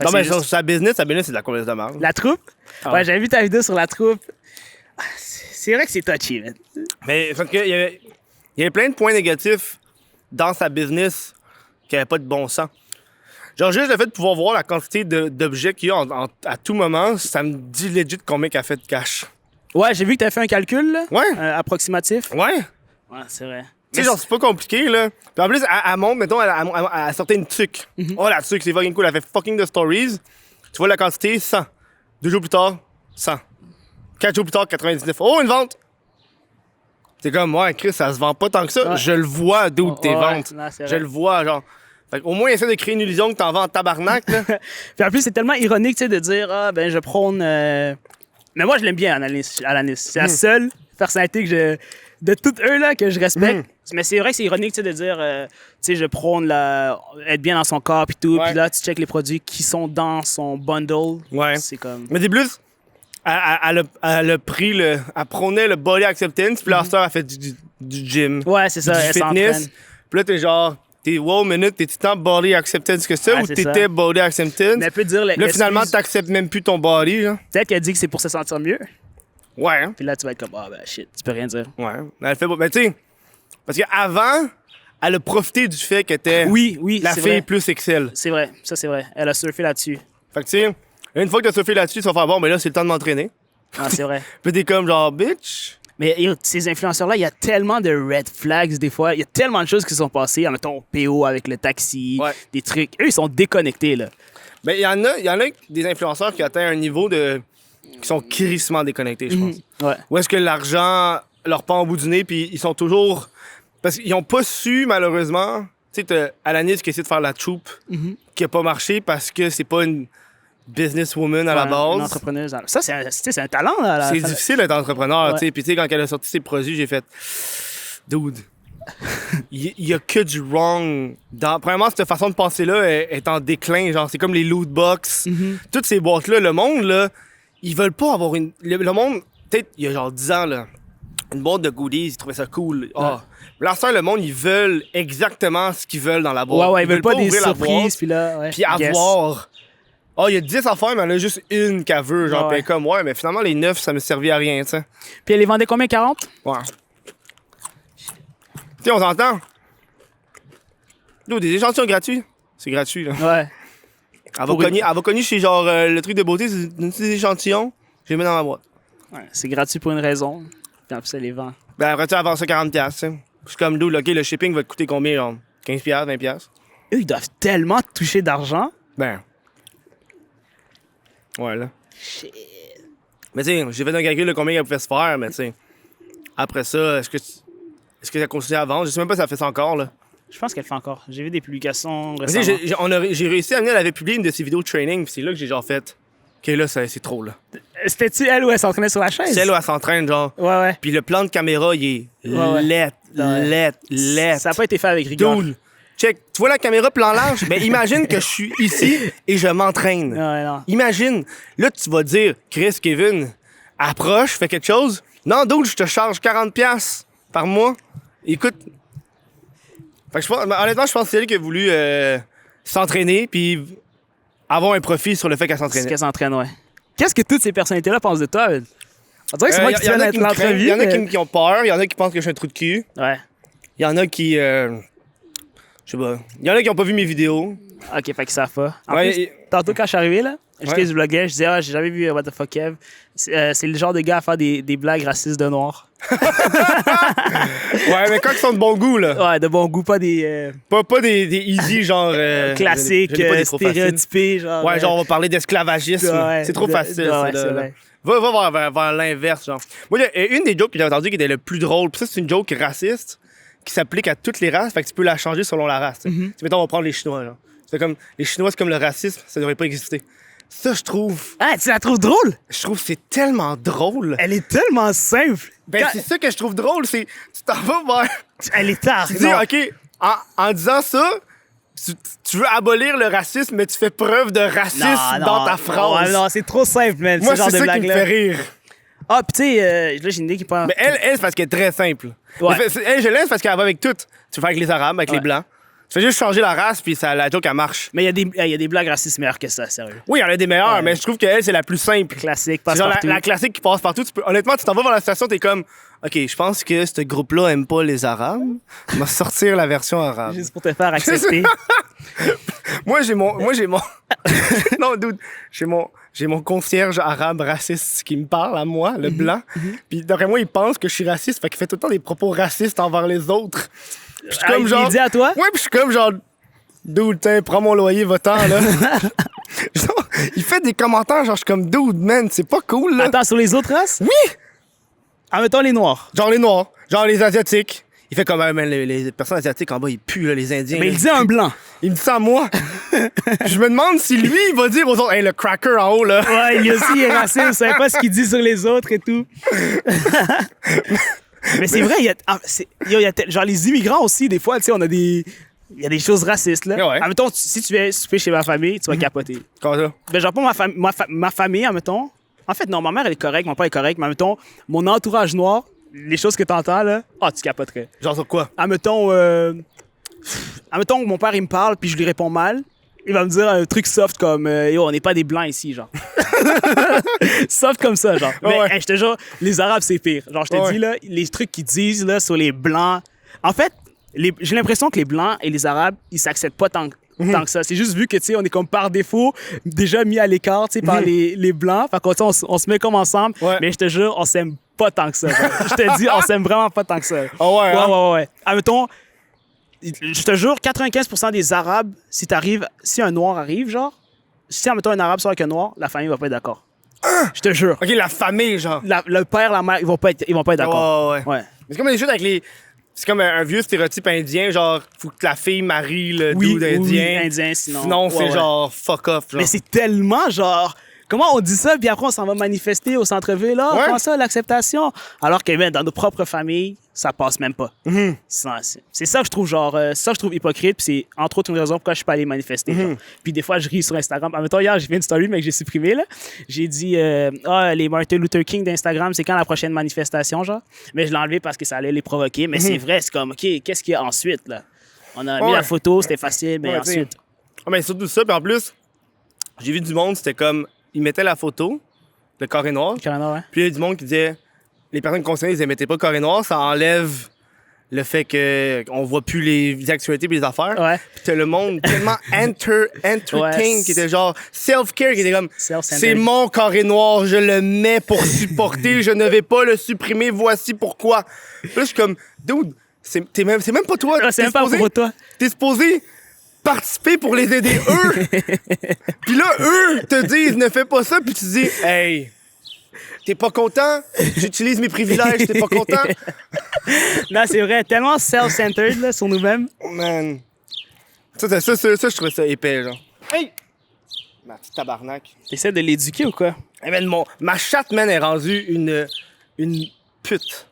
Non, C'est mais juste- sur sa business, c'est de la converse de merde. La troupe? Ah. Ouais, j'avais vu ta vidéo sur la troupe. Ah, c'est vrai que c'est touchy, man. Mais parce qu'il y avait plein de points négatifs dans sa business qui n'avaient pas de bon sens. Genre, juste le fait de pouvoir voir la quantité d'objets qu'il y a à tout moment, ça me dit legit combien qu'elle fait de cash. Ouais, j'ai vu que t'avais fait un calcul, là. Ouais. Approximatif. Ouais. Ouais, c'est vrai. Tu sais, genre, c'est pas compliqué, là. Puis en plus, elle monte, mettons, elle sortait une tuque. Oh, la tuque, c'est fucking cool. Elle fait fucking de stories. Tu vois la quantité, 100. 2 jours plus tard, 100. 4 jours plus tard, 99. Oh, une vente! C'est comme, ouais, Chris, ça se vend pas tant que ça. Ouais. Je le vois d'où tes Ouais, ventes. non, c'est Je vrai. le vois, genre. Fait au moins, essaie de créer une illusion que t'en vends en tabarnak, là. Puis en plus, c'est tellement ironique, tu sais, de dire, ben, je prône. Mais moi, je l'aime bien, Alanis. C'est la seule personnalité de toutes eux, là, que je respecte. Mais c'est vrai que c'est ironique, tu sais, de dire, tu sais, je prône être bien dans son corps, puis tout. Ouais. Puis là, tu checkes les produits qui sont dans son bundle. Ouais. C'est comme. Mais des plus, elle a pris elle prônait le body acceptance, puis la sœur a fait du gym. Ouais, c'est ça, du elle fitness. s'entraîne. Puis là, t'es genre, wow, minute, t'es-tu tant body acceptance que ça Ouais, ou c'est t'étais ça. body acceptance? Mais elle peut dire. Là, finalement, t'acceptes même plus ton body, là. Peut-être qu'elle dit que c'est pour se sentir mieux. Ouais, hein? Puis là, tu vas être comme, ah, ben, shit, tu peux rien dire. Ouais. Elle fait, mais tu sais, parce qu'avant, elle a profité du fait qu'elle était Oui, la c'est fille vrai. plus excelle. C'est vrai, ça, c'est vrai. Elle a surfé là-dessus. Fait que tu sais, une fois que t'as surfé là-dessus, tu vas faire bon, mais là, c'est le temps de m'entraîner. Ah, c'est vrai. Puis t'es comme genre, bitch. Mais yo, ces influenceurs-là, il y a tellement de red flags des fois. Il y a tellement de choses qui sont passées. Mettons, PO avec le taxi, Ouais. des trucs. Eux, ils sont déconnectés, là. Ben, il y en a des influenceurs qui atteignent un niveau qui sont crissement déconnectés, je pense. Ouais. Où est-ce que l'argent leur pend au bout du nez, puis ils sont toujours. Parce qu'ils ont pas su, malheureusement. Tu sais, t'as Alanis qui essaie de faire la troupe, qui a pas marché parce que c'est pas une businesswoman à la Une base. entrepreneuse. Ça, c'est un talent, là. à la C'est fin. difficile d'être entrepreneur, Ouais. tu sais. Puis tu sais, quand elle a sorti ses produits, j'ai fait. Dude. Il y a que du wrong. Premièrement, cette façon de penser-là est en déclin. Genre, c'est comme les loot box. Toutes ces boîtes-là, le monde, là, ils veulent pas avoir une. Le monde, peut-être, il y a genre 10 ans, là, une boîte de goodies, ils trouvaient ça cool. Ah. Là, ça, le monde, ils veulent exactement ce qu'ils veulent dans la boîte. Ouais, ils veulent pas des ouvrir la surprises, boîte, puis là, ouais. puis avoir. Ah, il y a 10 affaires, mais elle a juste une qu'elle veut. Genre, Ouais. puis elle est comme, ouais, mais finalement, les 9, ça me servait à rien, tu sais. Puis elle les vendait combien, 40? Ouais. Tu sais, on s'entend. Yo, des échantillons gratuits. C'est gratuit, là. Ouais. Elle va cogner chez genre le truc de beauté, c'est une petite échantillon, je les mets dans ma boîte. Ouais, c'est gratuit pour une raison. Puis après ça, les vend. Ben après, tu vas vendre ça 40$, tu sais. Je suis comme d'où, OK, le shipping va te coûter combien, genre 15$, 20$? Eux, ils doivent tellement toucher d'argent. Ben. Ouais, là. Mais tu sais, j'ai fait un calcul de combien elle pouvait se faire, mais tu sais. Après ça, est-ce que ça continue à vendre? Je sais même pas si ça fait ça encore, là. Je pense qu'elle fait encore. J'ai vu des publications Mais tu récemment. sais, j'ai réussi à amener, elle avait publié une de ses vidéos de training, puis c'est là que j'ai genre fait. OK, là, c'est trop, là. C'était-tu elle ou elle s'entraînait sur la chaise? C'est elle où elle s'entraîne, genre. Ouais. Puis le plan de caméra, il est lettre. Ça n'a pas été fait avec rigueur. Dude, check. Tu vois la caméra plan large? Ben imagine que je suis ici et je m'entraîne. Ouais, non. Imagine. Là, tu vas dire, Chris, Kevin, approche, fais quelque chose. Non, dude, je te charge 40$ par mois. Écoute. Fait que honnêtement, je pense que c'est elle qui a voulu s'entraîner puis avoir un profit sur le fait qu'elle C'est s'entraînait. qu'elle s'entraîne, ouais. Qu'est-ce que toutes ces personnalités-là pensent de toi? On dirait que c'est moi qui y en tiens a à qui me craignent, l'entrevue. il y en a mais- qui ont peur, il y en a qui pensent que je suis un trou de cul. Ouais. Il y en a qui. Je sais pas. Il y en a qui ont pas vu mes vidéos. OK, fait qu'ils savent pas. En Ouais, plus, et- tantôt, quand je suis arrivé, là, j'étais Ouais. du vloguais, je disais, j'ai jamais vu What the fuck Kev. C'est le genre de gars à faire des blagues racistes de noirs. Ouais, mais quand ils sont de bon goût, là. Ouais, de bon goût, pas des Pas des easy, genre. classiques, je n'ai pas des trop faciles. stéréotypés. Genre, Ouais, genre, on va parler d'esclavagisme. ouais, C'est trop facile, ça. ouais, là, c'est là. vrai. Va vers l'inverse, genre. Moi, il y a une des jokes que j'ai entendues qui était le plus drôle, pis ça, c'est une joke raciste qui s'applique à toutes les races, fait que tu peux la changer selon la race. Tu sais. Tu sais, mettons, on va prendre les Chinois, genre. C'est comme, les Chinois, c'est comme le racisme, ça devrait pas exister. Ça, je trouve Ah, tu la trouves drôle? que c'est tellement drôle. Elle est tellement simple. Ben, Quand- c'est ça que je trouve drôle, c'est, tu t'en vas vers. Elle est tard. Tu dis, OK, en disant ça, tu veux abolir le racisme, mais tu fais preuve de racisme dans ta phrase. Ouais, non, c'est trop simple, man. Moi, ce genre c'est de ça qui me blague-là. fait rire. Ah, pis tu sais, là, j'ai une idée qui parle. Mais elle c'est parce qu'elle est très simple. Ouais. Elle, je l'aime parce qu'elle va avec tout. Tu fais avec les Arabes, avec les Ouais. Blancs. Tu fais juste changer la race, puis la joke, elle marche. Mais il y a des blagues racistes meilleures que ça, sérieux. Oui, il y en a des meilleures, Ouais. mais je trouve qu'elle, c'est la plus simple. Classique, C'est passe genre partout. la classique qui passe partout. Honnêtement, tu t'en vas vers la station, t'es comme, OK, je pense que ce groupe-là aime pas les Arabes. On va sortir la version arabe. Juste pour te faire accepter. Moi, j'ai mon. Non, dude. J'ai mon concierge arabe raciste qui me parle à moi, le blanc. Puis d'après moi, il pense que je suis raciste, fait qu'il fait tout le temps des propos racistes envers les autres. Puis je suis comme genre. Il dit à toi? Ouais, puis je suis comme genre. Dude, tiens, prends mon loyer, va-t'en, là. Genre, il fait des commentaires, genre, je suis comme, dude, man, c'est pas cool, là. Attends, sur les autres races? Oui! Ah, mettons les noirs. Genre les Noirs, genre les Asiatiques. Il fait comme, man, les personnes asiatiques en bas, ils puent, là, les Indiens. Mais là, il dit à un blanc. Il me dit ça à moi. Je me demande si lui, il va dire aux autres, hey, le cracker en haut, là. Ouais, lui aussi, il est raciste. Vous savez pas ce qu'il dit sur les autres et tout. Mais c'est vrai, genre les immigrants aussi, des fois, tu sais, il y a des choses racistes, là. Ouais. Admettons, si tu viens souper chez ma famille, tu vas capoter. Comment ça? Ben, genre, pas ma famille, admettons. En fait, non, ma mère, elle est correcte, mon père est correct, mais admettons, mon entourage noir, les choses que t'entends, là, tu capoterais. Genre sur quoi? Admettons, mon père, il me parle, puis je lui réponds mal. Il va me dire un truc soft comme Yo, on n'est pas des blancs ici, genre. Soft comme ça, genre. Mais Ouais. hey, je te jure, les Arabes, c'est pire. Genre, je te Ouais. dis, là, les trucs qu'ils disent là, sur les blancs. En fait, j'ai l'impression que les blancs et les Arabes, ils s'acceptent pas tant que ça. C'est juste vu que, tu sais, on est comme par défaut déjà mis à l'écart, tu sais, par les blancs. Fait qu'on, tu sais, on se met comme ensemble. Ouais. Mais je te jure, on s'aime pas tant que ça. genre. Je te dis, on s'aime vraiment pas tant que ça. Ah ouais, hein? Ouais. Admettons, je te jure, 95% des Arabes, si un Noir arrive, genre, si, admettons, un Arabe sort avec un Noir, la famille va pas être d'accord. Je te jure. OK, la famille, genre. Le père, la mère, ils vont pas être d'accord. Ouais. Ouais. Mais c'est comme des choses avec les. C'est comme un vieux stéréotype indien, genre, faut que la fille marie le dude indien. indien, sinon. Sinon, c'est Ouais. genre fuck off. Genre. Mais c'est tellement genre. Comment on dit ça, puis après on s'en va manifester au centre-ville, là? Ouais. Comment ça, l'acceptation? Alors que, man, dans nos propres familles, ça passe même pas. C'est ça que je trouve, genre, ça que je trouve hypocrite, puis c'est entre autres une raison pourquoi je suis pas allé manifester. Genre. Puis des fois, je ris sur Instagram. En même temps, hier, j'ai fait une story, mais que j'ai supprimé, là. J'ai dit, les Martin Luther King d'Instagram, c'est quand la prochaine manifestation, genre? Mais je l'ai enlevé parce que ça allait les provoquer. Mais c'est vrai, c'est comme, OK, qu'est-ce qu'il y a ensuite, là? On a mis Ouais. la photo, c'était facile, mais Ouais, ensuite. t'sais. Ah, mais surtout ça, puis en plus, j'ai vu du monde, c'était comme. Ils mettaient la photo, le carré noir. Canada, ouais. Puis il y a du monde qui disait les personnes concernées, ils mettaient pas le carré noir, ça enlève le fait qu'on voit plus les actualités et les affaires. Ouais. Puis t'as le monde tellement entertain Ouais. qui était genre self-care, qui était comme Self-centered. c'est mon carré noir, je le mets pour supporter, je ne vais pas le supprimer, voici pourquoi. Puis là, je suis comme, dude, c'est même pas toi. Ouais, c'est même pas pour toi. T'es supposé participer pour les aider eux. Puis là, eux te disent ne fais pas ça, puis tu dis hey, t'es pas content? J'utilise mes privilèges, t'es pas content? Non, c'est vrai, tellement self-centered là, sur nous-mêmes. Oh, man. Ça, je trouvais ça épais, genre. Hey! Ma petite tabarnak. T'essaies de l'éduquer ou quoi? Hey, man, ma chatte, man, est rendue une pute.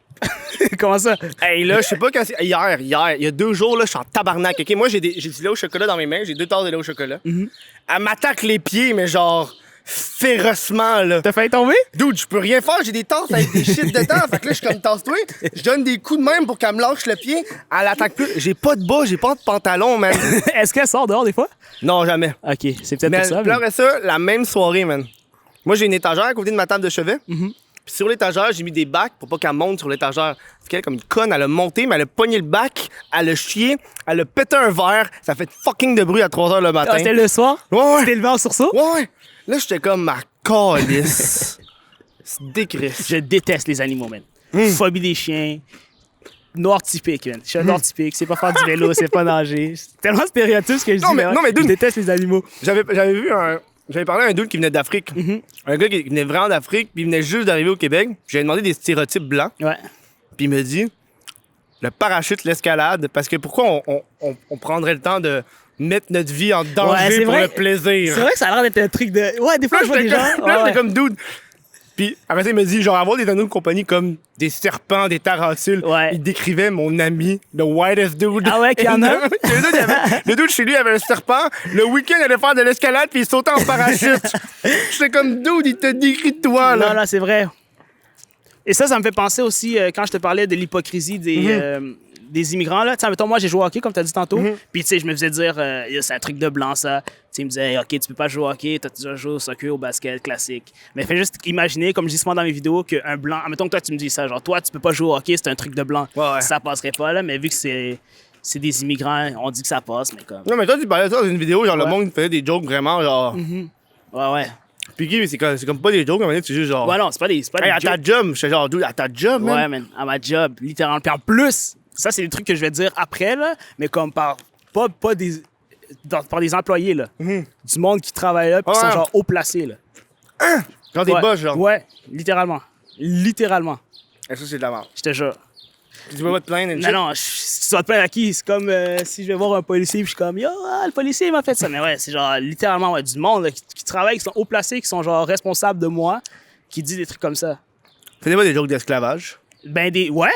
Comment ça? Hey, là, je sais pas quand c'est. Hier, il y a 2 jours, là, je suis en tabarnak. OK, moi, j'ai du lait au chocolat dans mes mains. J'ai 2 tasses de lait au chocolat. Elle m'attaque les pieds, mais genre, férocement, là. T'as failli tomber? Dude, je peux rien faire. J'ai des tasses avec des shit dedans. Fait que là, je suis comme tasse-toi. Je donne des coups de même pour qu'elle me lâche le pied. Elle attaque plus. J'ai pas de bas, j'ai pas de pantalon, man. Est-ce qu'elle sort dehors des fois? Non, jamais. Ok, c'est peut-être Mais pour ça. puis après ça, la même soirée, man. Moi, j'ai une étagère à côté de ma table de chevet. Puis sur l'étagère, j'ai mis des bacs pour pas qu'elle monte sur l'étagère. Parce qu'elle, comme une conne, elle a monté, mais elle a pogné le bac, elle a chié, elle a pété un verre. Ça fait fucking de bruit à 3 h le matin. Ah, c'était le soir? Ouais, T'es levé en sursaut? ouais. Là, j'étais comme ma calisse. C'est décrisse. Je déteste les animaux, man. Phobie des chiens. Noir typique, man. Je suis un noir typique. C'est pas faire du vélo, c'est pas nager. C'est tellement stéréotype ce que je Non, dis. mais- ouais. non, mais dude- je déteste les animaux. J'avais vu J'avais parlé à un dude qui venait d'Afrique. Un gars qui venait vraiment d'Afrique, puis il venait juste d'arriver au Québec. J'avais demandé des stéréotypes blancs. Ouais. Puis il me dit le parachute, l'escalade, parce que pourquoi on prendrait le temps de mettre notre vie en Ouais, danger c'est pour vrai. le plaisir? C'est vrai que ça a l'air d'être un truc de. Ouais, des fois, Là, je vois des j'étais gens. comme, là, ouais. j'étais comme dude. Puis après ça, il me dit genre avoir des animaux de compagnie comme des serpents, des tarentules. Ouais. Il décrivait mon ami, le whitest dude. Ah ouais, qu'il y en a? Le dude chez lui avait un serpent. Le week-end, il allait faire de l'escalade puis il sautait en parachute. J'étais comme dude, il te décrit de toi là. Non, là, c'est vrai. Et ça me fait penser aussi, quand je te parlais de l'hypocrisie des immigrants, là. Tu sais, mettons, moi, j'ai joué au hockey, comme tu as dit tantôt. Puis, tu sais, je me faisais dire, c'est un truc de blanc, ça. Tu sais, il me disait, OK, tu peux pas jouer au hockey, t'as déjà joué au soccer, au basket, classique. Mais fais juste imaginer, comme je dis souvent dans mes vidéos, qu'un blanc. Mettons que toi, tu me dis ça, genre, toi, tu peux pas jouer au hockey, c'est un truc de blanc. Ouais. Ça passerait pas, là. Mais vu que c'est des immigrants, on dit que ça passe, mais comme. Non, mais toi, tu parlais de ça dans une vidéo, genre le Ouais. monde faisait des jokes vraiment, genre. Ouais. Puis, mais c'est comme pas des jokes, à un moment donné, c'est juste genre. Ouais, non, c'est pas des. Hey, à ta jokes. job, j'étais genre, dude, à ta job, man. Ouais, man, à ma job, littéralement. Puis en plus, ça, c'est des trucs que je vais dire après, là, mais comme par des employés, là. Du monde qui travaille là, puis qui Ouais. sont genre haut placés, là. Genre des Ouais. boss, genre. Ouais, littéralement. Littéralement. Et ça, c'est de la merde. Je te jure. Tu peux pas te plaindre, une Non, non, si tu vas te plaindre à qui? C'est comme si je vais voir un policier, puis je suis comme, yo, le policier il m'a fait ça. Mais ouais, c'est genre littéralement ouais, du monde là, qui travaille, qui sont haut placés, qui sont genre responsables de moi, qui dit des trucs comme ça. Fais pas des jokes d'esclavage. Ben, ouais.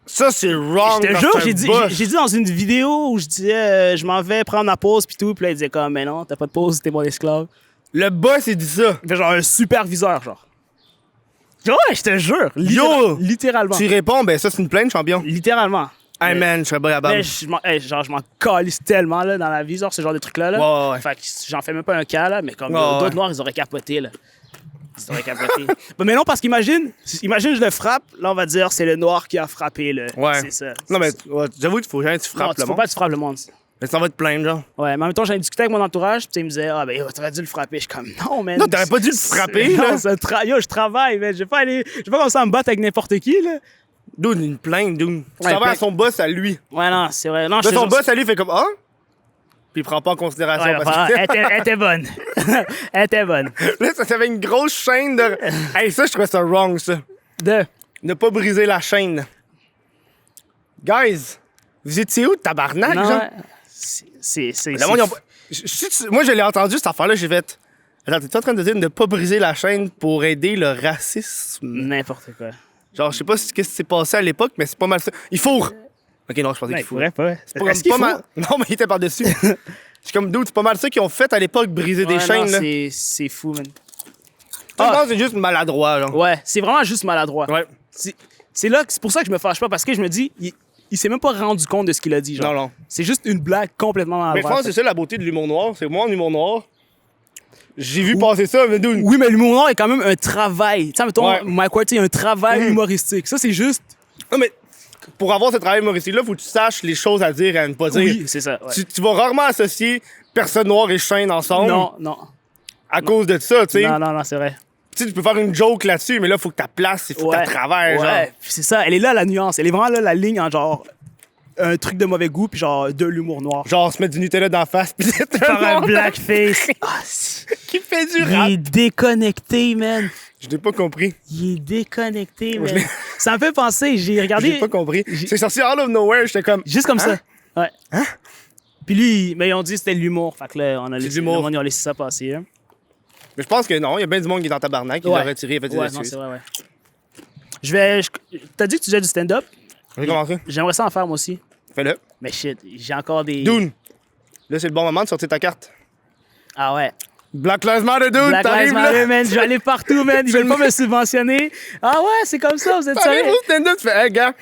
Ça, c'est wrong. Je te quand jure, c'est un j'ai dit, boss. j'ai dit dans une vidéo où je disais, je m'en vais prendre ma pause, puis tout. Puis là, il disait comme, mais non, t'as pas de pause, t'es mon esclave. Le boss, il dit ça. Il fait genre un superviseur, genre. Ouais, je te jure. Yo! Littéralement. Tu réponds, ben ça, c'est une plainte, champion. Littéralement. Hey, man, je serais pas capable. Mais je m'en calisse tellement là, dans la vie, genre ce genre de trucs-là. Là. Ouais. Fait que j'en fais même pas un cas, là, mais comme Ouais, d'autres ouais. noirs, ils auraient capoté. Là. Ils auraient capoté. Mais non, parce qu'imagine, je le frappe, là, on va dire c'est le noir qui a frappé. Là. Ouais. C'est ça. Non, mais ouais, j'avoue qu'il faut jamais que tu Non, frappes le faut monde. pas que tu frappes le monde. Mais ça va te plaindre, genre. Ouais, mais en même temps, j'en ai discuté avec mon entourage, puis il me disait, ah, ben, yo, t'aurais dû le frapper. Je suis comme, non, man. Non, t'aurais pas dû le frapper, là. Non, yo, je travaille, man. Je vais pas commencer à me battre avec n'importe qui, là. Dude, une plainte, dude. Tu Ouais, t'en vas à plainte. son boss à lui. Ouais, non, c'est vrai. Non, Là, je te son jure, boss à lui fait comme ah? Puis il prend pas en considération Ouais, parce que elle était bonne. Elle était bonne. là, ça avait une grosse chaîne de. Hey, ça, je trouvais ça wrong, ça. De. Ne pas briser la chaîne. Guys, vous étiez où, tabarnak, Non, genre? ouais. C'est. Le monde, ils ont pas- Moi, je l'ai entendu, cette affaire-là, j'ai fait. Attends, t'es en train de dire de ne pas briser la chaîne pour aider le racisme? N'importe quoi. Genre, je sais pas ce qui s'est passé à l'époque, mais c'est pas mal ça. Il fourre! Ok, non, je pensais Non, qu'il il fourrait. pourrait pas. C'est pas, Est-ce qu'il pas faut? mal. Non, mais il était par-dessus. Je suis comme, dude, c'est pas mal ça qu'ils ont fait à l'époque, briser des Ouais, chaînes, non, là. c'est fou, man. Je pense que c'est juste maladroit, genre. Ouais, c'est vraiment juste maladroit. Ouais. C'est pour ça que je me fâche pas, parce que je me dis, il s'est même pas rendu compte de ce qu'il a dit, genre. Non, non. C'est juste une blague complètement Mais je maladroite. pense que c'est ça la beauté de l'humour noir. C'est moi en humour noir. J'ai vu passer ça, mais dude. Oui, mais l'humour noir est quand même un travail. Tu sais, mettons, Ouais. Mike Ward, il y a un travail humoristique. Ça, c'est juste. Non, mais pour avoir ce travail humoristique-là, faut que tu saches les choses à dire et à ne pas dire. Oui, c'est ça. Ouais. Tu vas rarement associer personne noire et chaîne ensemble Non. à cause de ça, tu sais. Non, c'est vrai. Tu peux faire une joke là-dessus, mais là, faut que ta place, il faut que tu travers, genre. Ouais, puis c'est ça. Elle est là, la nuance. Elle est vraiment là, la ligne en genre un truc de mauvais goût puis genre de l'humour noir. Genre, se mettre du Nutella d'en face, pis c'est Faire un blackface. qui fait du Il rap. est déconnecté, man. Je l'ai pas compris. Il est déconnecté, Moi, je man. l'ai- Ça me fait penser, j'ai Je regardé l'ai pas compris. C'est sorti out of nowhere, j'étais comme... juste comme Hein? ça. Ouais. Puis lui, mais ils ont dit que c'était de l'humour. Fait que là, on a C'est laissé, de l'humour. le monde, ils ont laissé ça passer. Hein. Mais je pense que non, il y a bien du monde qui est en tabarnak, qui Ouais. l'a retiré et fait des Ouais, non, excuses. c'est vrai, ouais. T'as dit que tu faisais du stand-up? J'ai commencé. J'aimerais ça en faire, moi aussi. Fais-le. Mais shit, j'ai encore des... Dune. Là, c'est le bon moment de sortir ta carte. Ah ouais. Black Lives Matter, dude, Black Lives t'arrives Matter, là. man. Je vais aller partout, man. Ils veulent pas me subventionner. Ah ouais, c'est comme ça, vous êtes T'arrives sérieux? au stand-up, tu fais, hey, gars,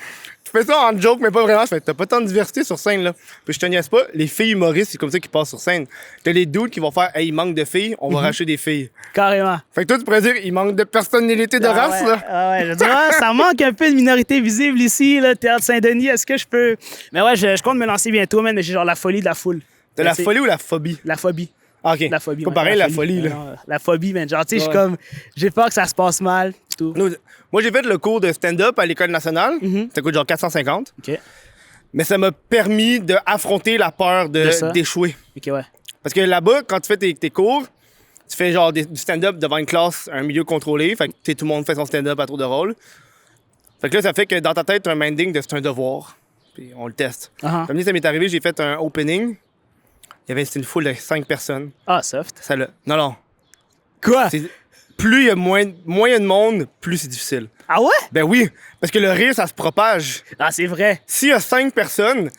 tu fais ça en joke, mais pas vraiment. Je fais, t'as pas tant de diversité sur scène, là. Puis je te niaise pas, les filles humoristes, c'est comme ça qu'ils passent sur scène. T'as les dudes qui vont faire, hey, il manque de filles, on va racheter des filles. Carrément. Fait que toi, tu pourrais dire, il manque de personnalité de race, ouais, là. Ah ouais, je dis, ça manque un peu de minorité visible ici, là, Théâtre Saint-Denis, est-ce que je peux... Mais ouais, je compte me lancer bientôt, man, mais j'ai genre la folie de la foule. T'as Mais la c'est- folie ou la phobie? La phobie. Ah, ok. La phobie. Pas ouais, pareil, la folie, là. Non, la phobie, man. Genre, tu sais, je suis Ouais. comme... J'ai peur que ça se passe mal, tout. Nous, moi, j'ai fait le cours de stand-up à l'École nationale. Ça coûte genre 450. OK. Mais ça m'a permis d'affronter la peur De ça? d'échouer. OK, ouais. Parce que là-bas, quand tu fais tes cours, tu fais genre du stand-up devant une classe, un milieu contrôlé. Fait que tu sais, tout le monde fait son stand-up à tour de rôle. Fait que là, ça fait que dans ta tête, tu as un minding de c'est un devoir. Puis on le teste. Uh-huh. Comme dit, ça m'est arrivé, j'ai fait un opening. C'était une foule de 5 personnes. Ah, soft. Ça l'a. Non. Quoi? Plus il y a moins il y a de monde, plus c'est difficile. Ah ouais? Ben oui, parce que le rire, ça se propage. Ah, c'est vrai. S'il y a 5 personnes,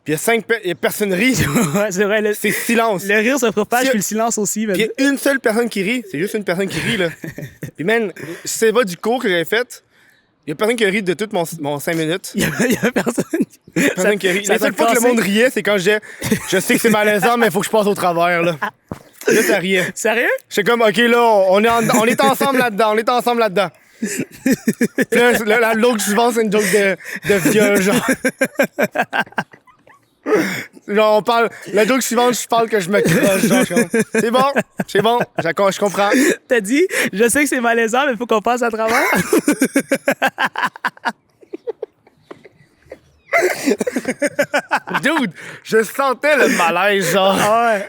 puis il y a personne rit, Ouais, c'est vrai. c'est silence. Le rire se propage, Si- puis le silence aussi, man. Puis il y a une seule personne qui rit, c'est juste une personne qui rit, là. Puis man, c'est pas du cours que j'avais fait, il y a personne qui a ri de tout mon 5 minutes. Il y a personne. Personne qui a ri. ça La seule t'a fois que le cassé? monde riait, c'est quand je sais que c'est malaisant, mais il faut que je passe au travers, là. Là, ça riait. Sérieux? J'étais comme, OK, là, on est ensemble là-dedans, on est ensemble là-dedans. Puis là, l'autre suivant, c'est une joke de viol, genre. Genre, on parle. La joke suivante, je parle que je me croche, genre. Je suis comme, c'est bon, je comprends. T'as dit, je sais que c'est malaisant, mais il faut qu'on passe à travers. Dude, je sentais le malaise, genre. Ah ouais.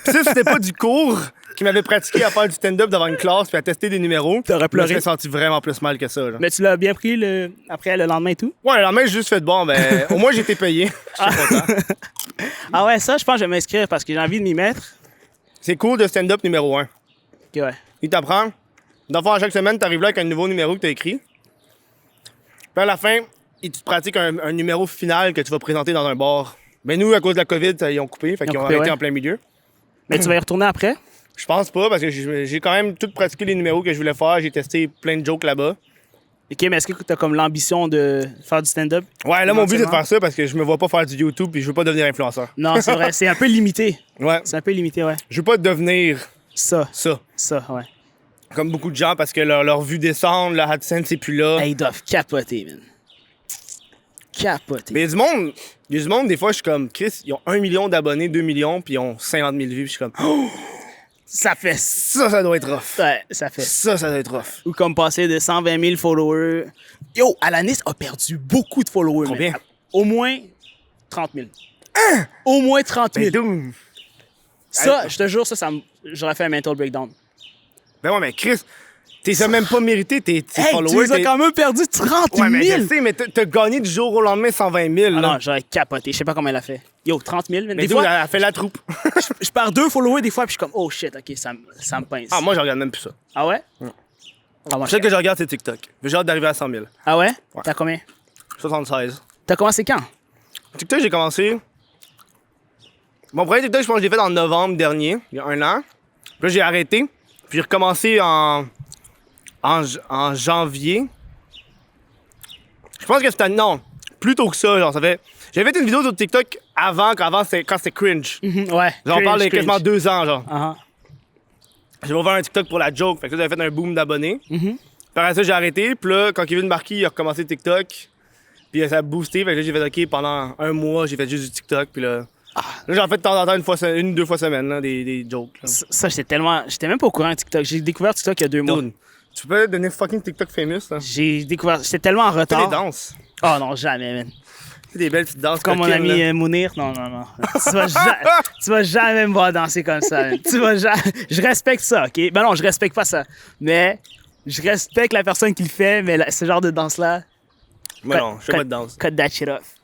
Pis ça, c'était pas du cours qui m'avait pratiqué à faire du stand-up devant une classe puis à tester des numéros. T'aurais pleuré. Je me suis senti vraiment plus mal que ça, genre. Mais tu l'as bien pris après le lendemain et tout? Ouais, le lendemain, j'ai juste fait bon, ben, au moins, j'ai été payé. J'étais content. Ah ouais, ça, je pense que je vais m'inscrire parce que j'ai envie de m'y mettre. C'est cool de stand-up numéro 1. Ok, ouais. Il t'apprend. Dans le fond, à chaque semaine, t'arrives là avec un nouveau numéro que t'as écrit. Puis à la fin, il te pratique un numéro final que tu vas présenter dans un bar. Ben nous, à cause de la COVID, ils ont coupé, fait qu'ils ont coupé, arrêté ouais. en plein milieu. Mais tu vas y retourner après? Je pense pas, parce que j'ai quand même tout pratiqué les numéros que je voulais faire. J'ai testé plein de jokes là-bas. Ok, mais est-ce que tu as comme l'ambition de faire du stand-up? Ouais, là, mon but, c'est de Éventuellement. faire ça parce que je me vois pas faire du YouTube puis je veux pas devenir influenceur. Non, c'est vrai. C'est un peu limité. Ouais. C'est un peu limité, ouais. Je veux pas devenir Ça, ça. ouais. Comme beaucoup de gens parce que leur vue descend, leur AdSense, c'est plus là. Hey, ils doivent capoter, man. Capoter. Mais il y a du monde, des fois, je suis comme, Chris, ils ont 1 million d'abonnés, 2 millions, puis ils ont 50 000 vues. Puis je suis comme, oh, Ça fait... ça doit être rough. Ouais, ça fait... Ça doit être rough. Ou comme passer de 120 000 followers. Yo, Alanis a perdu beaucoup de followers. Combien? man. Au moins 30 000. Au moins 30 000. Mais dude. Ça, je te jure, j'aurais fait un mental breakdown. Ben ouais, mais Chris, t'es même pas mérité tes Hey, followers. tu les as t'es- quand même perdu 30 000! Ouais, mais je sais, mais t'as gagné du jour au lendemain 120 000. Ah là. non, j'aurais capoté. Je sais pas comment elle a fait. Yo, 30 000. man. mais Des dude, fois, elle a fait la troupe. je perds 2 followers des fois, puis je suis comme, oh shit, ok, ça me pince. Ah, moi, je regarde même plus ça. Ah ouais? Ah, moi, Le seul que je regarde, c'est TikTok. J'ai hâte d'arriver à 100 000. Ah ouais? Ouais. T'as combien? 76. T'as commencé quand? TikTok, j'ai commencé. Mon premier TikTok, je pense que je l'ai fait en novembre dernier, il y a 1 an. Puis là, j'ai arrêté. Puis j'ai recommencé en janvier. Je pense que c'était. Non, plus tôt que ça. Genre, ça fait. J'avais fait une vidéo sur TikTok quand c'était cringe. Ouais. Genre, on parle de Cringe. quasiment 2 ans, genre. Ah, J'avais ouvert un TikTok pour la joke. Fait que là, j'avais fait un boom d'abonnés. Puis après ça, j'ai arrêté. Puis là, quand Kevin Marquis a recommencé TikTok, Puis ça a boosté. Fait que là, j'ai fait OK, pendant un mois, j'ai fait juste du TikTok. Puis là, j'en fais de temps en temps, une ou deux fois semaine, là, des jokes. Là. Ça, j'étais même pas au courant de TikTok. J'ai découvert TikTok il y a 2 mois. Dude, tu peux devenir fucking TikTok famous, là. J'ai découvert. J'étais tellement en Fais retard. des danses. Oh non, jamais, man. Fais des belles petites danses. Comme mon coquines, ami là. Mounir. Non. Tu vas jamais me voir danser comme ça. Man. Je respecte ça, OK? Ben non, je respecte pas ça. Mais je respecte la personne qui le fait, mais ce genre de danse-là, Moi, non, je fais pas de danse. cut that shit off.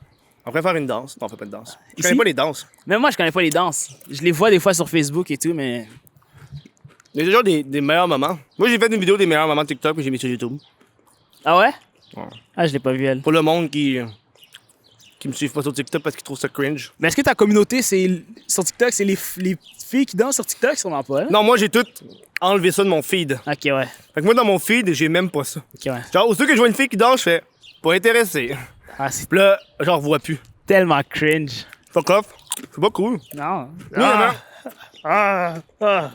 On préfère une danse. Non, on fait pas de danse. Je Ici? connais pas les danses. Même moi, je connais pas les danses. Je les vois des fois sur Facebook et tout, mais... Il y a toujours des meilleurs moments. Moi, j'ai fait une vidéo des meilleurs moments de TikTok puis j'ai mis sur YouTube. Ah ouais? Ouais. Ah, je l'ai pas vu, elle. Pour le monde qui me suivent pas sur TikTok parce qu'ils trouvent ça cringe. Mais est-ce que ta communauté, sur TikTok, c'est les filles qui dansent sur TikTok? Sûrement pas, hein? Non, moi, j'ai tout enlevé ça de mon feed. Ok, ouais. Fait que moi, dans mon feed, j'ai même pas ça. Ok, ouais. Genre, aussitôt que je vois une fille qui danse, je fais pas intéressé. Ah, c'est Puis là, j'en revois plus. tellement cringe. Fuck off. C'est pas cool. Non. Non, Ah.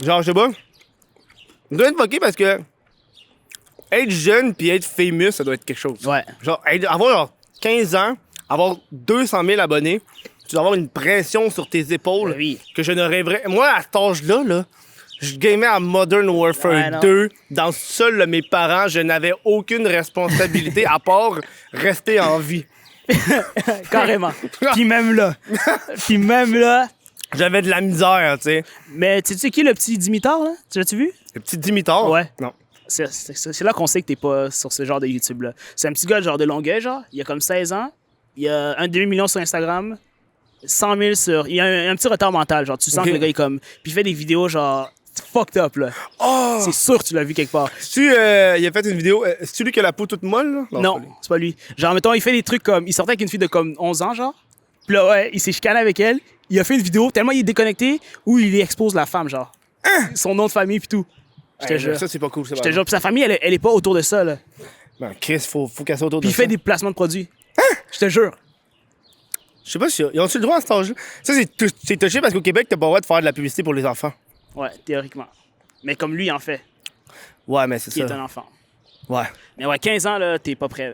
Genre, je sais pas. Ça doit être fucké parce que être jeune puis être famous, ça doit être quelque chose. Ouais. Genre, avoir genre 15 ans, avoir 200 000 abonnés, tu dois avoir une pression sur tes épaules Oui. que je ne rêverais. Moi, à cet âge-là, là, je gamais à Modern Warfare Ouais, non. 2 dans le sol de mes parents. Je n'avais aucune responsabilité à part rester en vie. Carrément. Puis même là. J'avais de la misère, tu sais. Mais tu sais qui le petit Dimitar, là? Tu l'as-tu vu? Le petit Dimitar. Ouais. Non. C'est là qu'on sait que t'es pas sur ce genre de YouTube-là. C'est un petit gars genre de Longueuil, genre. Il a comme 16 ans. Il a 1 demi-million sur Instagram. 100 000 sur... Il a un petit retard mental, genre. Tu sens Ok. que le gars, il est comme... Puis il fait des vidéos, genre... Fucked up, là. Oh! C'est sûr que tu l'as vu quelque part. Il a fait une vidéo. C'est-tu lui qui a la peau toute molle, là? Non, c'est pas lui. Genre, mettons, il fait des trucs comme... Il sortait avec une fille de comme 11 ans, genre. Puis là, ouais, il s'est chicané avec elle. Il a fait une vidéo tellement il est déconnecté où il expose la femme, genre. Son nom de famille puis tout. Je te jure. Ça, c'est pas cool. Je te jure. Puis sa famille, elle est pas autour de ça, là. Ben, Chris, faut casser autour de Puis il ça. fait des placements de produits. Je te jure. Je sais pas si ils ont-tu le droit à cet âge-là? Ça, c'est touché parce qu'au Québec, t'as pas le droit de faire de la publicité pour les enfants. Ouais, théoriquement. Mais comme lui, il en fait, Ouais, mais c'est qui est ça. un enfant. Ouais. Mais ouais, 15 ans, là, t'es pas prêt.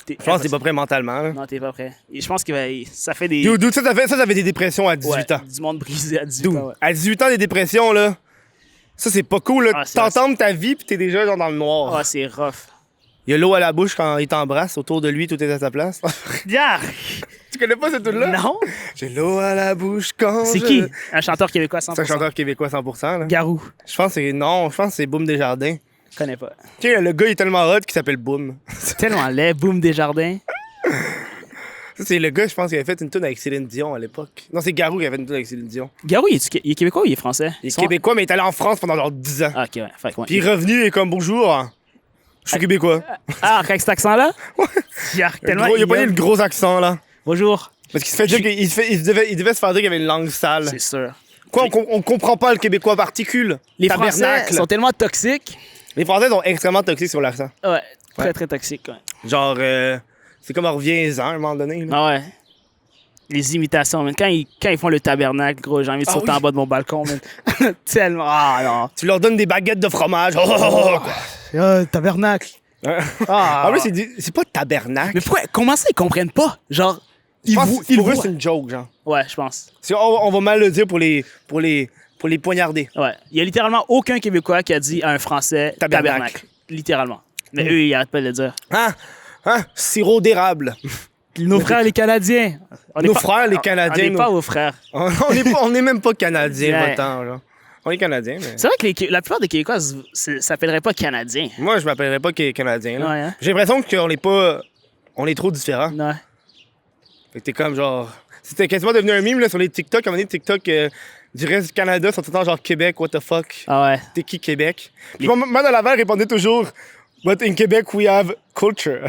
Je pense que t'es pas prêt mentalement, là. Non, t'es pas prêt. Et je pense que ça fait des... Dude, ça fait des dépressions à 18 ouais, ans. du monde brisé à 18 Dude, ans, ouais. à 18 ans, des dépressions, là, ça, c'est pas cool, là. Ah, c'est T'entends ta vie pis t'es déjà genre dans le noir. Ah, c'est rough. Il y a l'eau à la bouche quand il t'embrasse. Autour de lui, tout est à sa place. Yeah! Tu connais pas cette tune-là? Non? J'ai l'eau à la bouche quand C'est je- qui? Un chanteur québécois 100%. C'est un chanteur québécois 100%, là. Garou. Je pense que c'est Boom Desjardins. Je connais pas. Tu sais, le gars, il est tellement hot qu'il s'appelle Boom. Tellement laid, Boom Desjardins. Ça, c'est le gars, je pense, qui avait fait une tune avec Céline Dion à l'époque. Non, c'est Garou qui avait fait une tune avec Céline Dion. Garou, il est québécois ou il est français? Il est québécois, mais il est allé en France pendant genre 10 ans. Ah, ok, ouais. Fait que ouais. Puis il est revenu et comme bonjour, je suis québécois. Ah, avec cet accent-là? Yark, tellement Il a pas eu le ignoble. gros accent, là. Bonjour. Parce qu'il se fait dire qu'il devait se faire dire qu'il avait une langue sale. C'est sûr. Quoi, on comprend pas le québécois particule. Les Français Tabernacle. sont tellement toxiques. Les Français sont extrêmement toxiques sur l'accent. Ouais, très, Ouais. très toxiques, ouais. Genre, c'est comme on reviens-en à un moment donné. Là. Ah ouais. Les imitations, man. Quand ils font le tabernacle, gros, j'ai envie de Ah sauter oui. en bas de mon balcon, man. Tellement. Ah non. Tu leur donnes des baguettes de fromage. Tabernacle. Ah, mais c'est pas tabernacle. Mais pourquoi? Comment ça, ils comprennent pas? Genre, Je pense que pour eux, voient. c'est une joke, genre. Ouais, je pense. On va mal le dire pour les poignarder. Ouais. Il y a littéralement aucun Québécois qui a dit à un Français Tabernacle. tabernacle. Littéralement. Mais eux, ils arrêtent pas de le dire. Hein? Sirop d'érable. Nos frères, les Canadiens. Nos frères, les Canadiens, On n'est nos- pas vos frères. on est même pas Canadiens, Ouais. va-t'en, là. On est Canadiens, mais... C'est vrai que la plupart des Québécois s'appelleraient pas Canadiens. Moi, je m'appellerais pas Canadien, là. Ouais, hein? J'ai l'impression qu'on est pas... On est trop différents. Ouais. Fait que t'es comme genre... C'était quasiment devenu un meme, là, sur les TikTok. À un moment donné, TikTok du reste du Canada sont tout le temps genre Québec, what the fuck. Ah ouais. T'es qui, Québec? Puis moi, dans Laval, répondait toujours... But in Quebec, we have culture.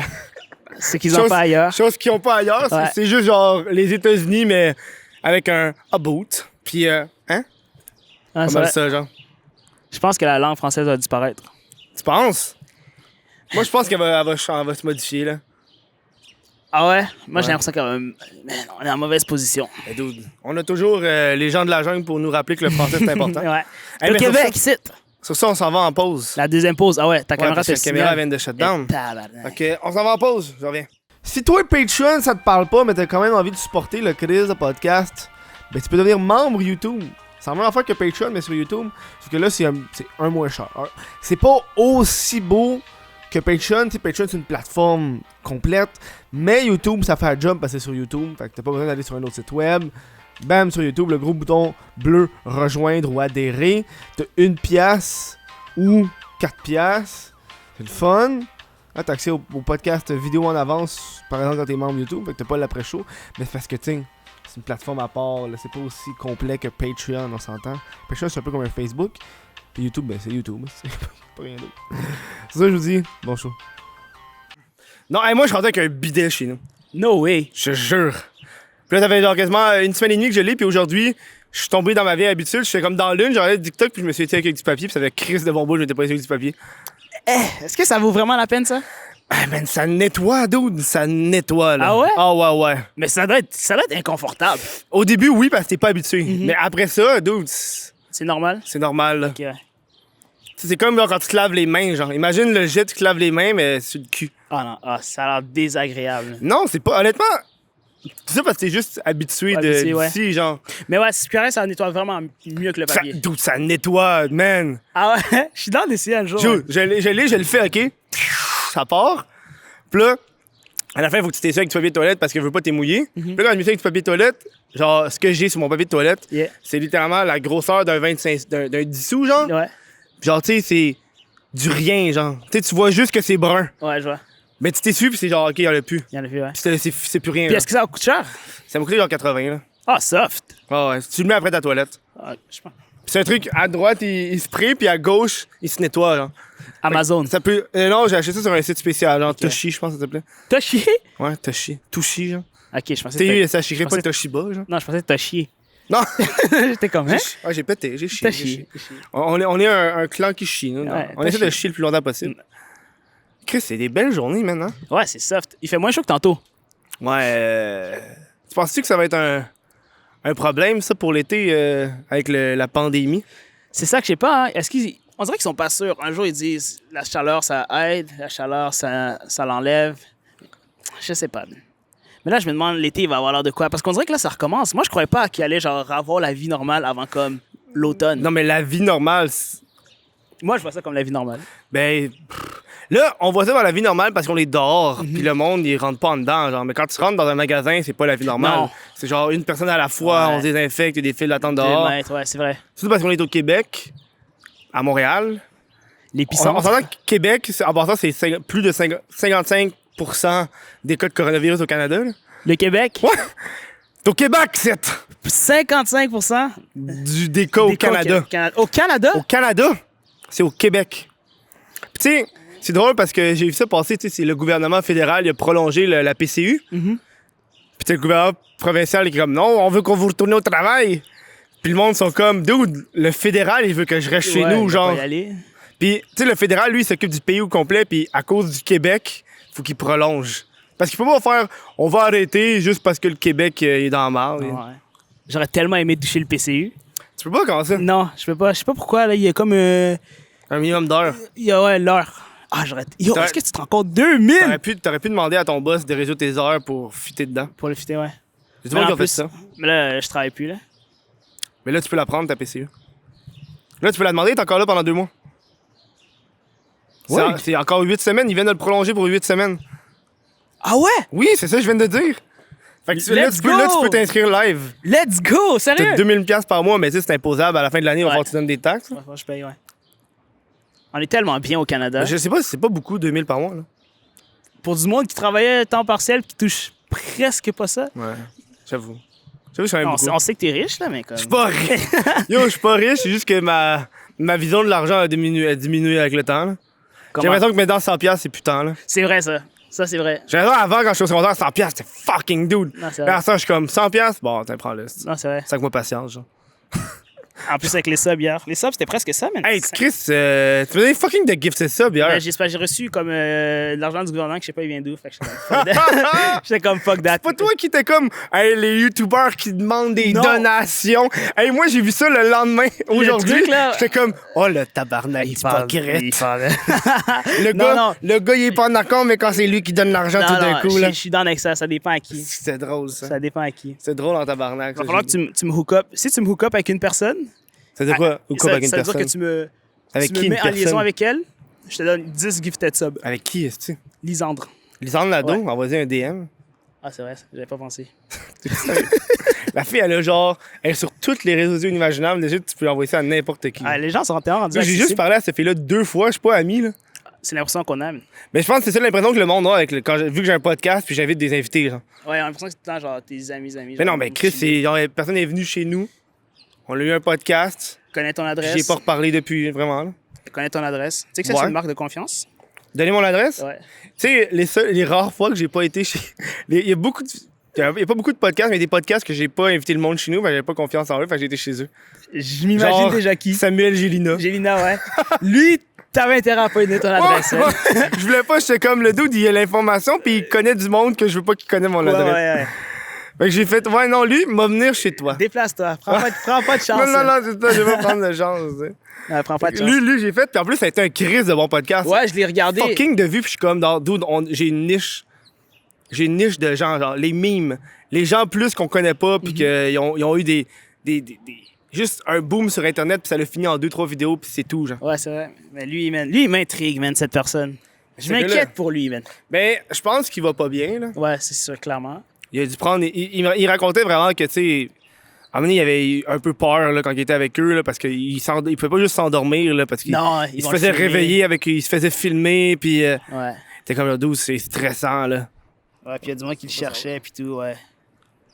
C'est qu'ils ont pas ailleurs. Chose qu'ils ont pas ailleurs. Ouais. C'est juste genre les États-Unis, mais avec un boot. Puis, hein? Ah, Pas c'est mal vrai. ça, genre. Je pense que la langue française va disparaître. Tu penses? Moi, je pense qu'elle va, elle va se modifier, là. Ah ouais? Moi, j'ai Ouais. l'impression qu'on on est en mauvaise position. Mais dude, on a toujours les gens de la jungle pour nous rappeler que le français, c'est important. Ouais. Hey, Le mais sur Québec, ça- ici. Sur ça, on s'en va en pause. La deuxième pause. Ah ouais, ta Ouais, caméra parce te que la caméra signale. vient de shut down. Tabarnak. Ok, on s'en va en pause. Je reviens. Si toi, Patreon, ça te parle pas, mais t'as quand même envie de supporter le Chris de podcast, ben tu peux devenir membre YouTube. C'est la même affaire que Patreon, mais sur YouTube. Sauf que là, c'est un moins cher. C'est pas aussi beau que Patreon. T'sais, Patreon, c'est une plateforme complète. Mais YouTube, ça fait un job parce que c'est sur YouTube. Fait que t'as pas besoin d'aller sur un autre site web. Bam, sur YouTube, le gros bouton bleu, rejoindre ou adhérer. T'as 1$ ou 4$. C'est le fun. Là, t'as accès au podcast vidéo en avance, par exemple, quand t'es membre YouTube. Fait que t'as pas l'après-show. Mais c'est parce que, tu c'est une plateforme à part. Là, c'est pas aussi complet que Patreon, on s'entend. Patreon, c'est un peu comme un Facebook. Puis YouTube, ben c'est YouTube. C'est pas rien d'autre. C'est ça que je vous dis. Bon show. Non, hey, moi, je suis rentré avec un bidet chez nous. No way. Je te jure. Puis là, ça fait genre quasiment une semaine et demie que je l'ai, puis aujourd'hui, je suis tombé dans ma vieille habitude. Je fais comme dans l'une, j'ai regardé TikTok, puis je me suis étiré avec du papier, puis ça fait crise de bon bout, je m'étais pas étiré avec du papier. Est-ce que ça vaut vraiment la peine, ça? Ah, man, ça nettoie, dude. Ça nettoie, là. Ah ouais? Ah ouais, ouais. Mais ça doit être inconfortable. Au début, oui, parce que t'es pas habitué. Mais après ça, dude, C'est normal? c'est normal, là. Ok, ouais. C'est comme genre, quand tu te laves les mains, genre. Imagine le jet, tu te laves les mains, mais sur le cul. Ah non, ça a l'air désagréable. Non, c'est pas. Honnêtement, c'est ça parce que t'es juste habitué de Habitué, ouais. d'ici, genre. Mais ouais, si pareil, ça nettoie vraiment mieux que le Ça, papier. dude, ça nettoie, man. Ah ouais? Je suis dans d'essayer un jour. Dude, je le fais, OK? Ça part. Puis là, à la fin, il faut que tu t'essayes avec du papier de toilette parce que je veux pas t'es mouillé. Puis là, quand je m'essaye avec du papier de toilette, genre, ce que j'ai sur mon papier de toilette, Yeah. c'est littéralement la grosseur d'un 25, d'un 10 sous, genre. Ouais, Genre, tu sais, c'est du rien, genre. Tu sais, tu vois juste que c'est brun. ouais, je vois. Mais tu t'essuies, puis c'est genre, OK, il y en a plus. Il y en a plus, ouais. Puis c'est plus rien. Puis Là. est-ce que ça coûte cher? Ça m'a coûté genre 80, là. Ah, soft. Ah ouais, tu le mets après ta toilette. Ah, je pense. Puis c'est un truc, à droite, il spray, puis à gauche, il se nettoie, genre. Amazon. Ça peut. Non, j'ai acheté ça sur un site spécial, genre Toshi, je pense que ça s'appelait. T'as chié? Ouais, Toshi. Touchi, genre. Ok, je pensais que T-U-S-H, j'écris pas pensais- Toshiba, genre. Non, je pensais que t'as chié. Non! J'étais comme, hein? Ah, j'ai pété, j'ai chié. T'as j'ai chié. chié. On est un clan qui chie, nous. Ouais, On t'as essaie de chié. chier le plus longtemps possible. Chris, c'est des belles journées, maintenant. Ouais, c'est soft. Il fait moins chaud que tantôt. Ouais. Tu penses-tu que ça va être un problème, ça, pour l'été, avec la pandémie? C'est ça que je sais pas, hein. On dirait qu'ils sont pas sûrs. Un jour, ils disent la chaleur, ça aide. La chaleur, ça l'enlève. Je sais pas. Mais là, je me demande, l'été, il va avoir l'air de quoi? Parce qu'on dirait que là, ça recommence. Moi, je croyais pas qu'il allait, genre, avoir la vie normale avant, comme, l'automne. Non, mais la vie normale, Moi, je vois ça comme la vie normale. ben. Là, on voit ça dans la vie normale parce qu'on est dehors, puis le monde, il rentre pas en dedans, genre. Mais quand tu rentres dans un magasin, c'est pas la vie normale. Non. C'est genre une personne à la fois, Ouais. on se désinfecte, il y a des files d'attente 2 dehors. mètres, ouais, c'est vrai. Surtout parce qu'on est au Québec, à Montréal. On L'épicentre. s'entend que Québec, en passant, c'est plus de 55% des cas de coronavirus au Canada. Là. Le Québec, Ouais! C'est au Québec, c'est 55% des cas au des cas Canada. Au Canada? Au Canada, c'est au Québec. Puis tu sais, c'est drôle parce que j'ai vu ça passer, tu sais, c'est le gouvernement fédéral qui a prolongé la PCU. Mhm. Puis t'as le gouvernement provincial qui est comme, non, on veut qu'on vous retourne au travail. Puis le monde sont comme, dude, le fédéral, il veut que je reste chez Ouais, nous, on va genre. pas y aller. Puis, tu sais, le fédéral, lui, il s'occupe du pays au complet, puis à cause du Québec, faut qu'il prolonge. Parce qu'il peut pas faire, on va arrêter juste parce que le Québec est dans la marde. Ouais. J'aurais tellement aimé toucher le PCU. Tu peux pas commencer Non, je peux pas. Je sais pas pourquoi, là, il y a comme... un minimum d'heures. Il y a, ouais, l'heure. Ah, j'aurais... Yo, T'aurais- est-ce que tu te rends compte? 2000! T'aurais pu demander à ton boss de résoudre tes heures pour fitter dedans. Pour le fitter, ouais. J'ai du Mais monde qui en a fait plus- ça. Mais là, je travaille plus, là. Mais là, tu peux la prendre, ta PCU. Là, tu peux la demander, t'es encore là pendant 2 mois. Ouais. C'est encore 8 semaines, ils viennent de le prolonger pour 8 semaines. Ah ouais? Oui, c'est ça que je viens de dire. Fait que là, Let's là, tu go! peux t'inscrire live. Let's go! T'as Sérieux? 2000$ par mois, mais tu sais, c'est imposable. À la fin de l'année, il va Ouais. falloir que tu donnes des taxes. Ouais, je paye, ouais. On est tellement bien au Canada. Je sais pas si c'est pas beaucoup, 2000 par mois. Là. Pour du monde qui travaillait temps partiel, qui touche presque pas ça. Ouais, j'avoue. J'avoue, je suis quand même beaucoup. On sait que t'es riche, là, mais comme... Je suis pas riche. Yo, je suis pas riche, c'est juste que ma vision de l'argent a diminué avec le temps. là. J'ai Comment? l'impression que maintenant 100$, c'est plus tant. Là. C'est vrai, ça. Ça, c'est vrai. J'ai l'impression avant, quand je suis au secondaire, 100$, c'était fucking dude. Non, c'est Là, vrai. ça, je suis comme 100$, bon, t'en prends le. Non, c'est vrai. 5 mois patience, genre. En plus, avec les subs hier. Les subs, c'était presque ça, man. Hey, Chris, tu faisais fucking de gift ça hier. Ben, j'ai reçu comme de l'argent du gouvernement que je sais pas il vient d'où. Fait que j'étais comme fuck that. C'est pas toi qui étais comme hey, les youtubeurs qui demandent des Non. donations. Hey, moi j'ai vu ça le lendemain aujourd'hui. truc, là- J'étais comme oh le tabarnak, il hypocrite. Il parle. Le Non. gars il est pas d'accord mais quand c'est lui qui donne l'argent tout d'un coup là. Je suis dans avec ça. Ça dépend à qui. C'est drôle ça. Ça dépend à qui. C'est drôle en tabarnak. Il va falloir que tu me hook up. Si tu me hook up avec une personne, Ça veut dire quoi ou quoi avec une ça veut dire personne? que tu me, Avec tu qui me une mets en liaison personne? avec elle, je te donne 10 gifted subs. Avec qui est-ce-tu? Lisandre. Lisandre Nadeau, Ouais. envoyez un DM. Ah, c'est vrai, j'avais pas pensé. La fille, elle a genre, elle est sur tous les réseaux sociaux imaginables. Déjà, tu peux envoyer ça à n'importe qui. Ah, les gens sont tellement rendus Moi, j'ai juste accessibles. parlé à cette fille-là 2 fois, je suis pas ami là. C'est l'impression qu'on a. Mais je pense que c'est ça l'impression que le monde a avec vu que j'ai un podcast puis j'invite des invités. Genre. Ouais, on a l'impression que c'est tout le temps genre tes amis. Mais genre, non, mais Chris, personne est venu chez nous. On a eu un podcast. Connais ton adresse. J'ai pas reparlé depuis, vraiment. Là. Connais ton adresse. Tu sais que ça, Ouais. c'est une marque de confiance? Donnez mon adresse. Ouais. Tu sais, les rares fois que j'ai pas été chez. Il y a beaucoup de. Il y a pas beaucoup de podcasts, mais des podcasts que j'ai pas invité le monde chez nous, j'avais pas confiance en eux, fait que j'ai été chez eux. Je m'imagine Genre, déjà qui. Samuel Gélina. Gélina, ouais. Lui, t'avais intérêt à pas donner ton adresse. hein. Je voulais pas, j'étais comme le dude, il a l'information, puis il connaît du monde que je veux pas qu'il connaisse mon Ouais, adresse. ouais. Fait que j'ai fait, ouais, non, lui, m'a venir chez toi. Déplace-toi. Prends pas de chance. Non, c'est ça, je vais pas prendre de chance. tu sais. Non, prends pas de chance. Lui, j'ai fait, puis en plus, ça a été un crise de bon podcast. Ouais, je l'ai regardé. Fucking de vues, puis je suis comme, dude, j'ai une niche. J'ai une niche de gens, genre, les mimes. Les gens plus qu'on connaît pas, puis qu'ils ont eu des juste un boom sur Internet, puis ça l'a fini en 2-3 vidéos, puis c'est tout, genre. Ouais, c'est vrai. Mais lui, man, il m'intrigue, man, cette personne. Je Ce gars-là. m'inquiète pour lui, man. Mais je pense qu'il va pas bien, là. Ouais, c'est sûr, clairement. Il a dû prendre. Il racontait vraiment que, tu sais. À un moment donné, il avait eu un peu peur là, quand il était avec eux, là, parce qu'il pouvait pas juste s'endormir, là, parce qu'il Non, il se vont le faisait filmer. réveiller, il se faisait filmer, puis Ouais. t'es comme le 12, c'est stressant, là. Ouais, puis il y a du monde qui le cherchait, puis tout, ouais.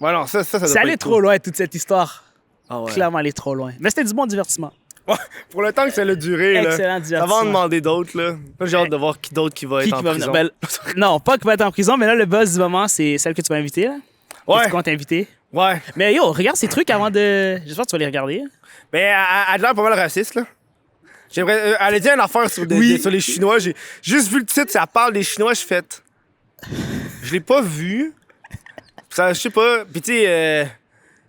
Ouais, non, ça doit C'est pas allé être trop loin, toute cette histoire. Ah ouais. Clairement, allé trop loin. Mais c'était du bon divertissement. Ouais, pour le temps que ça a duré, là. Excellent Ça va en divertissement. demander d'autres, là. Là, j'ai hâte de voir qui d'autre qui va être en va prison. venir? Ben, non, pas qui va être en prison, mais là, le buzz du moment, c'est celle que tu vas inviter, là. Que Ouais, tu comptes inviter. ouais. Mais yo, regarde ces trucs avant de. J'espère que tu vas les regarder. Mais elle a l'air pas mal raciste, là. Elle a dit une affaire sur, sur les Chinois. J'ai juste vu le titre, ça parle des Chinois, je fais. Je l'ai pas vu. Ça, je sais pas. Puis tu sais,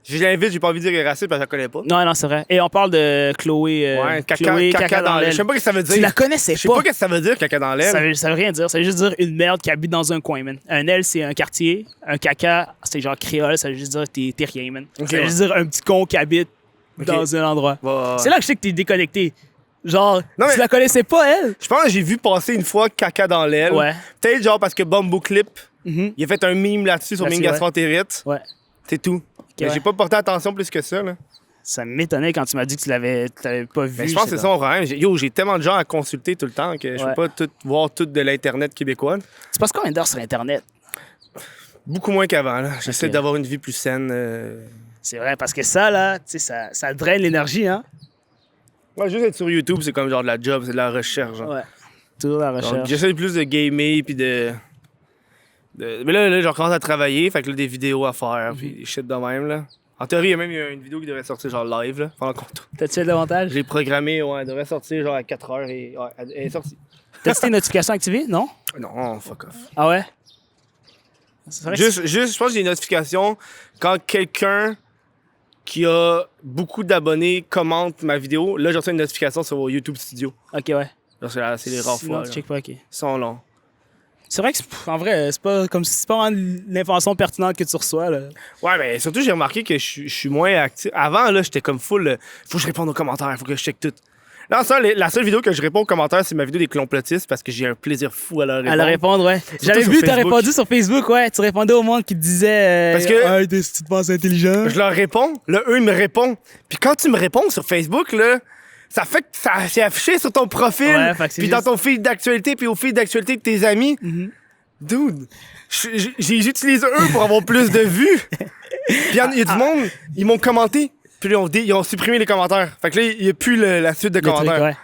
je l'invite, j'ai pas envie de dire qu'elle est raciste parce que je la connais pas. Non, c'est vrai. Et on parle de Chloé. Ouais, Chloé, caca dans l'aile. Je sais pas ce que ça veut dire. Tu la connaissais Je sais pas. pas ce que ça veut dire, caca dans l'aile. Ça veut rien dire. Ça veut juste dire une merde qui habite dans un coin, man. Un L, c'est un quartier. Un caca, c'est genre créole. Ça veut juste dire t'es rien, man. Ok, Ça veut ouais. juste dire un petit con qui habite Ok. dans un endroit. Ouais. C'est là que je sais que t'es déconnecté. Genre, Non, mais- tu la connaissais pas, elle? Je pense que j'ai vu passer une fois caca dans l'aile. Ouais. Peut-être genre parce que Bumbo Clip, Mhm. il a fait un meme là-dessus sur Là-dessus, Ming ouais. Gastroentérite. Ouais. C'est tout. Mais ouais. j'ai pas porté attention plus que ça, là. Ça m'étonnait quand tu m'as dit que tu l'avais pas vu. Mais je pense que c'est ça mon problème. J'ai tellement de gens à consulter tout le temps que je Ouais. peux pas tout voir tout de l'Internet québécois. Tu passes combien d'heures sur Internet? Beaucoup moins qu'avant. Là. J'essaie Ok. d'avoir une vie plus saine. C'est vrai, parce que ça, là, tu sais, ça draine l'énergie, hein? Ouais, juste être sur YouTube, c'est comme genre de la job, c'est de la recherche. Genre. Ouais. Toujours la Donc, recherche. j'essaie plus de gamer puis Mais là, je recommence à travailler, fait que là, des vidéos à faire, puis des shit de même, là. En théorie, il y a même une vidéo qui devrait sortir genre live, là, pendant qu'on tourne. T'as-tu fait davantage? Je l'ai programmée, ouais, elle devrait sortir genre à 4h et ouais, elle est sortie. T'as-tu tes notifications activées? Non? Non, fuck off. Ah ouais? C'est vrai que Juste, je pense que j'ai des notifications quand quelqu'un qui a beaucoup d'abonnés commente ma vidéo. Là, j'ai reçu une notification sur YouTube Studio. Ok, ouais. Genre, c'est les rares Sinon, fois. tu là. check pas, ok. Ils sont longs. C'est vrai que, en vrai, c'est pas comme si c'est pas vraiment l'information pertinente que tu reçois, là. Ouais, mais surtout, j'ai remarqué que je suis moins actif. Avant, là, j'étais comme full. Faut que je réponde aux commentaires, faut que je check tout. Non, ça, la seule vidéo que je réponds aux commentaires, c'est ma vidéo des complotistes parce que j'ai un plaisir fou à leur répondre. À leur répondre, ouais. J'avais sur vu, t'as Facebook. répondu sur Facebook, ouais. Tu répondais au monde qui te disait. Parce que- Hey, tu te penses intelligent? Je leur réponds, là, eux, ils me répondent. Puis quand tu me réponds sur Facebook, là, ça fait que ça s'est affiché sur ton profil. Ouais, fait que c'est Puis dans juste- ton fil d'actualité, puis au fil d'actualité de tes amis. Mhm. Dude, j'utilise eux pour avoir plus de vues. Puis il y a du monde, ils m'ont commenté. Puis là, ils ont supprimé les commentaires. Fait que là, il n'y a plus la suite de Le truc, commentaires. ouais.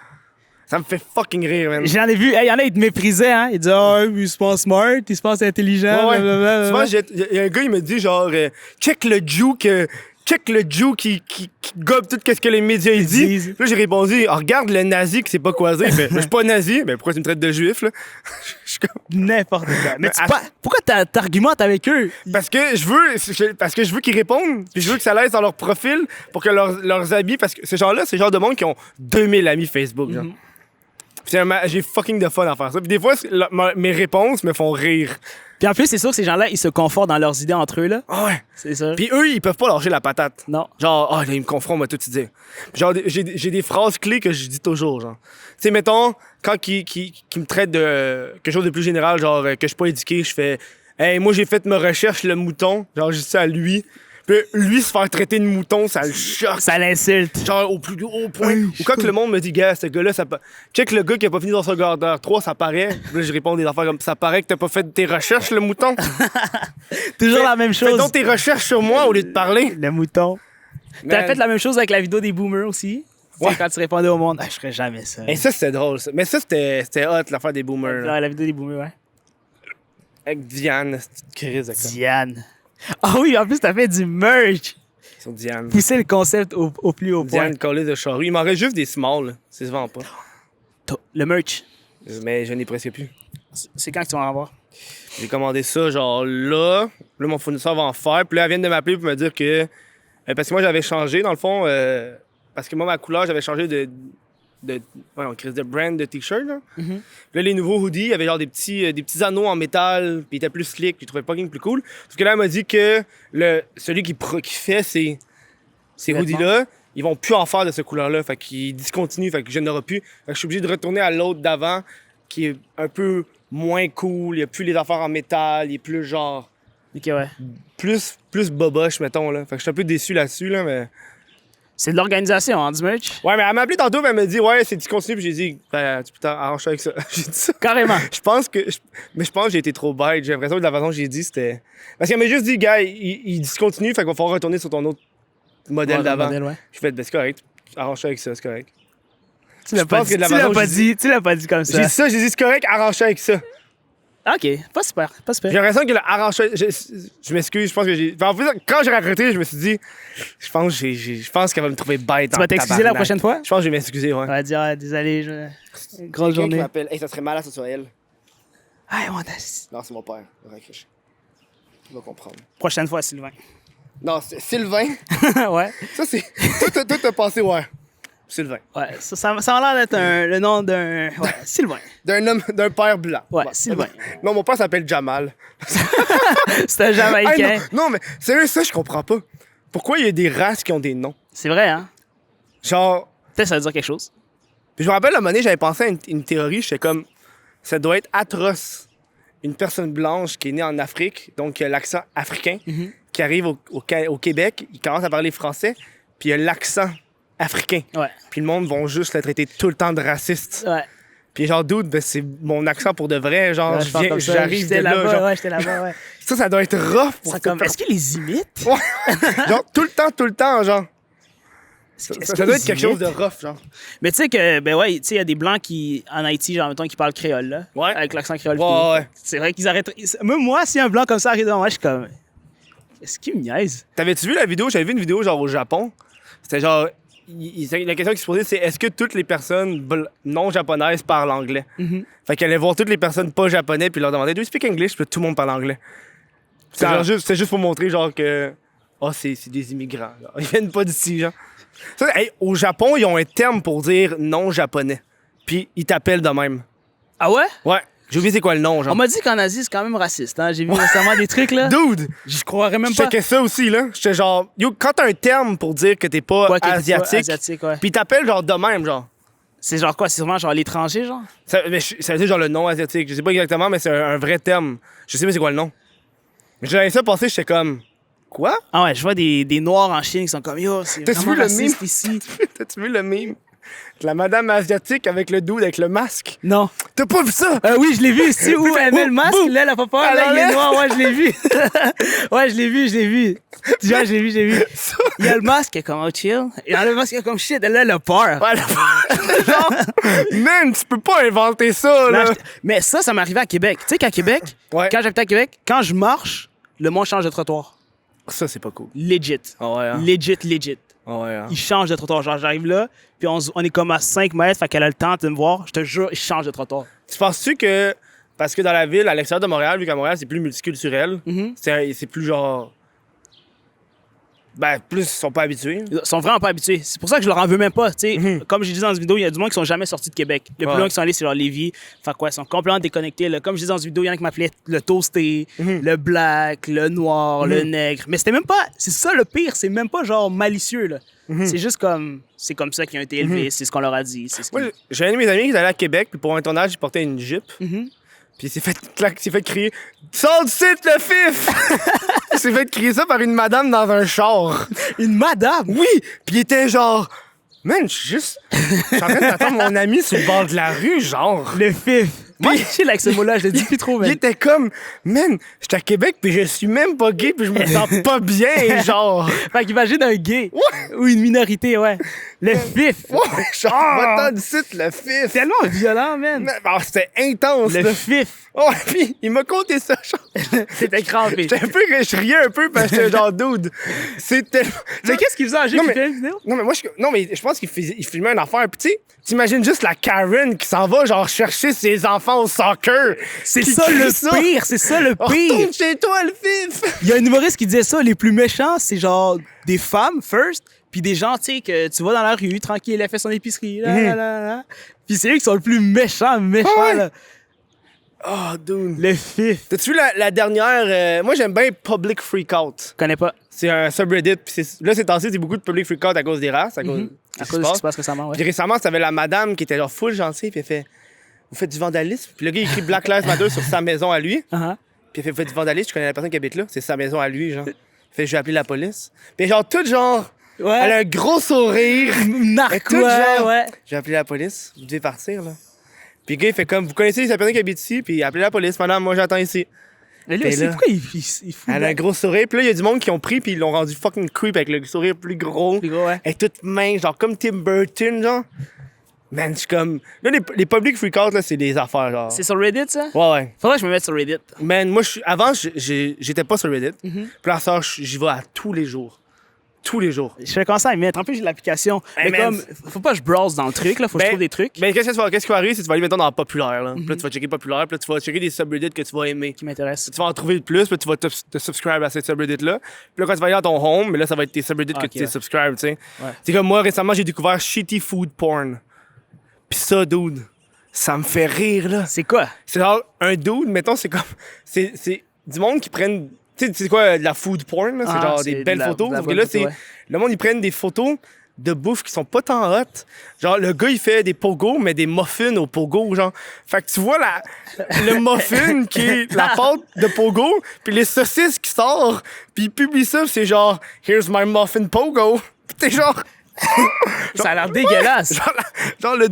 Ça me fait fucking rire, man. J'en ai vu, il y en a, ils te méprisaient, hein. Ils disaient, oh, il se pense smart, il se pense intelligent, Ouais, ouais. blablabla. Souvent, il y a un gars, il me dit genre, check le juke check le Jew qui gobe tout ce que les médias ils disent. Puis là, j'ai répondu, regarde le nazi qui sait pas quoi dire. Mais je suis pas nazi. Mais pourquoi tu me traites de juif, là? Je suis comme... N'importe quoi. Mais pourquoi t'argumentes avec eux? Parce que je veux qu'ils répondent. Puis je veux que ça laisse dans leur profil pour que leurs amis... Parce que ces gens-là, c'est le genre de monde qui ont 2000 amis Facebook, genre. J'ai fucking de fun à faire ça. Puis des fois, mes réponses me font rire. Puis en plus, c'est sûr que ces gens-là, ils se confortent dans leurs idées entre eux, là. Ah ouais. C'est ça. Puis eux, ils peuvent pas lâcher la patate. Non. Genre, là, ils me confrontent, on va tout te dire. Genre, j'ai des phrases clés que je dis toujours, genre. Tu sais, mettons, quand qui me traite de quelque chose de plus général, genre, que je suis pas éduqué, je fais « Hey, moi, j'ai fait mes recherches, le mouton. » Genre, je dis ça à lui. Puis lui, se faire traiter de mouton, ça le choque. Ça l'insulte. Genre, au plus haut point. Ou quand que le monde me dit « Gars, ce gars-là, ça check le gars qui a pas fini dans son secondaire 3, ça paraît. » Là, je réponds des affaires comme « Ça paraît que t'as pas fait tes recherches, le mouton. » Toujours la même chose. Fais donc tes recherches sur moi au lieu de parler. Le mouton. T'as fait la même chose avec la vidéo des boomers aussi? Ouais. Quand tu répondais au monde, je ferais jamais ça. Et ça, c'était drôle, ça. Mais ça, c'était hot, l'affaire des boomers. Là. La vidéo des boomers, ouais. Avec Diane, cette crise de con. Diane. Ah oui, en plus, t'as fait du merch. Sur Diane. Pousser le concept au plus haut point. Diane collée de charrue. Il m'en reste juste des small, là. C'est souvent pas. Le merch. Mais je n'ai presque plus. C'est quand que tu vas en avoir? J'ai commandé ça, genre là. Là, mon fournisseur va en faire. Puis là, elle vient de m'appeler pour me dire que... parce que moi, j'avais changé, dans le fond. Parce que moi, ma couleur, j'avais changé de brand de t-shirt, là. Mm-hmm. Là, les nouveaux hoodies, il y avait genre des petits anneaux en métal, puis ils étaient plus slick, puis je trouvais fucking plus cool. Parce que là, elle m'a dit que celui qui fait ces hoodies-là, ils vont plus en faire de cette couleur-là. Fait qu'ils discontinuent, fait que je n'aurai plus. Fait que je suis obligé de retourner à l'autre d'avant, qui est un peu moins cool. Il n'y a plus les affaires en métal, il est plus genre... Ok, ouais. Plus boboche, mettons, là. Fait que je suis un peu déçu là-dessus, là, mais... C'est de l'organisation, hein, du merch? Ouais, mais elle m'a appelé tantôt, mais elle m'a dit, ouais, c'est discontinu, puis j'ai dit, ben, tu peux t'arranger avec ça. J'ai dit ça. Carrément. Je pense que j'ai été trop bête. J'ai l'impression que la façon que j'ai dit, c'était. Parce qu'elle m'a juste dit, gars, il discontinue, fait qu'il va falloir retourner sur ton autre modèle d'avant. Ouais. Je fais, ben, c'est correct. Arrange avec ça, c'est correct. Tu l'as pas dit comme ça. J'ai dit ça, j'ai dit, c'est correct, arrange avec ça. OK, pas super. J'ai l'impression que le arraché. Je m'excuse, je pense que j'ai. En fait, quand j'ai raconté, je me suis dit, je pense qu'elle va me trouver bête. Tu vas t'excuser la prochaine fois? Je pense que je vais m'excuser, ouais. On va dire, désolé, grosse Quelqu'un qui journée. m'appelle. Hey, ça serait malade, ça soit elle. Ah, mon Non, c'est mon père. Raccroche. Tu vas comprendre. Prochaine fois, Sylvain. Non, c'est Sylvain. Ouais. Ça, c'est. Toi, t'as pensé, ouais. Sylvain. Ouais, ça a l'air d'être le nom d'un. Ouais, Sylvain. D'un père blanc. Ouais, Bon. Sylvain. Non, mon père s'appelle Jamal. C'est un Jamaïcain. Hey, non, mais sérieux, ça, je comprends pas. Pourquoi il y a des races qui ont des noms? C'est vrai, hein? Genre. Peut-être ça veut dire quelque chose. Puis je me rappelle, à un moment donné, j'avais pensé à une théorie. J'étais comme. Ça doit être atroce. Une personne blanche qui est née en Afrique, donc qui a l'accent africain, qui arrive au Québec, il commence à parler français, puis il a l'accent africain. Ouais. Puis le monde va juste le traiter tout le temps de raciste. Ouais. Puis genre, dude, ben, c'est mon accent pour de vrai. Genre, Ouais, j'arrive de là. là-bas, Genre, ouais, j'étais là-bas, ouais. ça doit être rough pour Ça comme, est-ce qu'ils les imitent? Ouais. Genre, tout le temps, genre. Ça doit être quelque chose de rough, genre. Mais tu sais que, ben ouais, tu sais, il y a des Blancs qui, en Haïti, genre, mettons, qui parlent créole, là. Ouais. Avec l'accent créole. Ouais. C'est vrai qu'ils arrêtent. Même moi, si un Blanc comme ça arrive devant moi, je suis comme. Est-ce qu'il me niaise? T'avais-tu vu la vidéo? J'avais vu une vidéo, genre, au Japon. C'était genre. La question qui se posait, c'est est-ce que toutes les personnes non japonaises parlent anglais? Fait qu'elle allait voir toutes les personnes pas japonais puis leur demandait Do you speak English? Puis tout le monde parle anglais. C'est juste pour montrer, genre, que. Oh, c'est des immigrants. Genre. Ils viennent pas d'ici, genre. Ça, hey, au Japon, ils ont un terme pour dire non japonais. Puis ils t'appellent de même. Ah ouais? Ouais. J'ai oublié c'est quoi le nom, genre. On m'a dit qu'en Asie, c'est quand même raciste, hein. J'ai vu récemment des trucs, là. Dude! Je croirais même Je pas. checkais ça aussi, là. J'étais genre, yo, quand t'as un terme pour dire que t'es pas Quoi, asiatique, ouais. puis ils t'appellent genre de même, genre. C'est genre quoi? C'est sûrement genre l'étranger, genre? Ça veut dire genre le nom asiatique. Je sais pas exactement, mais c'est un vrai terme. Je sais pas c'est quoi le nom. Mais j'avais ça passer, j'étais comme. Quoi? Ah ouais, je vois des Noirs en Chine qui sont comme yo, c'est T'as-tu vraiment vu le raciste meme? ici. T'as-tu vu le meme? De la madame asiatique avec le dude avec le masque. Non. T'as pas vu ça? Oui, je l'ai vu ici où elle met le masque, là, elle a pas peur, Elle là, il est enlève. noir, ouais, je l'ai vu. Ouais, je l'ai vu. Tu vois, je l'ai vu. Il y a le masque, elle est comme oh, chill. Et dans le masque, elle est comme shit, là, elle a peur. Ouais, genre, man, tu peux pas inventer ça, là. Non, mais ça m'est arrivé à Québec. Tu sais qu'à Québec, Ouais. quand j'habitais à Québec, quand je marche, le monde change de trottoir. Ça, c'est pas cool. Legit. Ah ouais, hein? Legit. Ah ouais, hein? Il change de trottoir. Genre, j'arrive là, puis on est comme à 5 mètres, fait qu'elle a le temps de me voir. Je te jure, il change de trottoir. Tu penses-tu que... Parce que dans la ville, à l'extérieur de Montréal, vu qu'à Montréal, c'est plus multiculturel, c'est plus genre... Ben, plus ils sont pas habitués. Ils sont vraiment pas habitués. C'est pour ça que je leur en veux même pas. Tu sais, comme j'ai dit dans cette vidéo, il y a du monde qui sont jamais sortis de Québec. Le plus loin qu'ils sont allés, c'est genre Lévis. Fait quoi, ils sont complètement déconnectés. Là. Comme je disais dans cette vidéo, il y en a qui m'appelaient le toasté, le black, le noir, le nègre. Mais c'était même pas. C'est ça le pire, c'est même pas genre malicieux. Là. C'est juste comme. C'est comme ça qu'ils ont été élevés, c'est ce qu'on leur a dit. C'est ce Moi, j'ai un de mes amis qui est allé à Québec, puis pour un tournage, il portait une Jeep. Puis il s'est fait crier « Sors du site, le fif! » Il s'est fait crier ça par une madame dans un char. Une madame? Oui! Puis il était genre... Man, je suis en train d'attendre mon ami sur le bord de la rue, genre. Le fif. Moi, je chill avec ce mot-là, je le dis plus trop, Il man. était comme... Man, j'étais à Québec, puis je suis même pas gay, puis je me sens pas bien, genre. Fait qu'imagine un gay. Ou une minorité, ouais. Le fif. Ouais, genre, va-t'en du site, le fif! Tellement violent, man. Man, alors, c'était intense, Le là. fif. Ouais, puis il m'a conté ça, genre. C'était crampé. Je riais un peu parce que j'étais genre dude. C'était. Mais qu'est-ce qu'il faisait en jeu Non, qui mais- fait la vidéo? Non, mais moi, je pense qu'il filmait une affaire. Puis, tu sais, t'imagines juste la Karen qui s'en va, genre, chercher ses enfants au soccer. C'est Qui ça crie le pire, c'est ça le pire. Retourne chez toi, le fif! Il y a un humoriste qui disait ça, les plus méchants, c'est genre des femmes, first, puis des gens, tu sais, que tu vas dans la rue, tranquille, elle fait son épicerie, là. Puis c'est eux qui sont le plus méchants, Ouais. là. Oh, dude. Le fif. T'as-tu vu la dernière. Moi, j'aime bien Public Freakout. Je connais pas. C'est un subreddit. Puis là, ces temps-ci, c'est beaucoup de Public Freakout à cause des races. À cause, À cause de ce qui se passe récemment, ouais. Puis récemment, t'avais la madame qui était genre full gentille. Puis elle fait Vous faites du vandalisme? Puis le gars, il écrit Black Lives Matter sur sa maison à lui. Uh-huh. Puis il fait, vous faites du vandalisme, je connais la personne qui habite là. C'est sa maison à lui, genre. Il fait, je vais appeler la police. Puis genre, tout genre, elle a Ouais. un gros sourire. Narc, Écoute, ouais, genre, ouais. Je vais appeler la police, vous devez partir, là. Puis le gars, il fait comme, vous connaissez la personne qui habite ici, puis appelez la police, madame, moi j'attends ici. Mais lui T'es aussi, là. pourquoi il fout Elle a un gros sourire, puis là, il y a du monde qui ont pris, puis ils l'ont rendu fucking creep avec le sourire plus gros. plus gros, ouais. Elle est toute mince, genre comme Tim Burton, genre. Man, je suis comme. Là, les public freakouts, là, c'est des affaires, genre. C'est sur Reddit, ça? Ouais, ouais. Faudrait que je me mette sur Reddit. Man, moi, avant, j'étais pas sur Reddit. Puis là, ça, j'y vais à tous les jours. Tous les jours. Je vais commencer à y mettre. En plus, j'ai l'application. Hey, Mais man. comme, faut pas que je browse dans le truc, là. Faut que je trouve des trucs Ben, qu'est-ce qui va arriver, c'est que tu vas aller, mettons, dans populaire, là. Puis là, tu vas checker populaire, puis là, tu vas checker des subreddits que tu vas aimer. qui m'intéressent. Tu vas en trouver le plus, puis tu vas te subscribe à ces subreddits-là. Puis là, quand tu vas aller dans ton home, mais là, ça va être tes subreddits Ah, que ok, tu t'es ouais. subscribe, tu sais. Ouais. C'est comme moi, récemment, j'ai découvert shitty food porn. Puis ça, dude, ça me fait rire, là. C'est quoi? C'est genre un dude, mettons, c'est comme. C'est du monde qui prennent. Tu sais, c'est quoi, de la food porn, là? C'est Ah, genre c'est des de belles la- photos. de la Sauf que bonne là, photo, c'est. ouais. Le monde, ils prennent des photos de bouffe qui sont pas tant hot. Genre, le gars, il fait des pogos, mais des muffins au pogo, genre. Fait que tu vois le muffin qui est la pâte de pogo, puis les saucisses qui sortent, puis il publie ça, puis c'est genre, here's my muffin pogo. Puis t'es genre. Ça a l'air dégueulasse. Genre le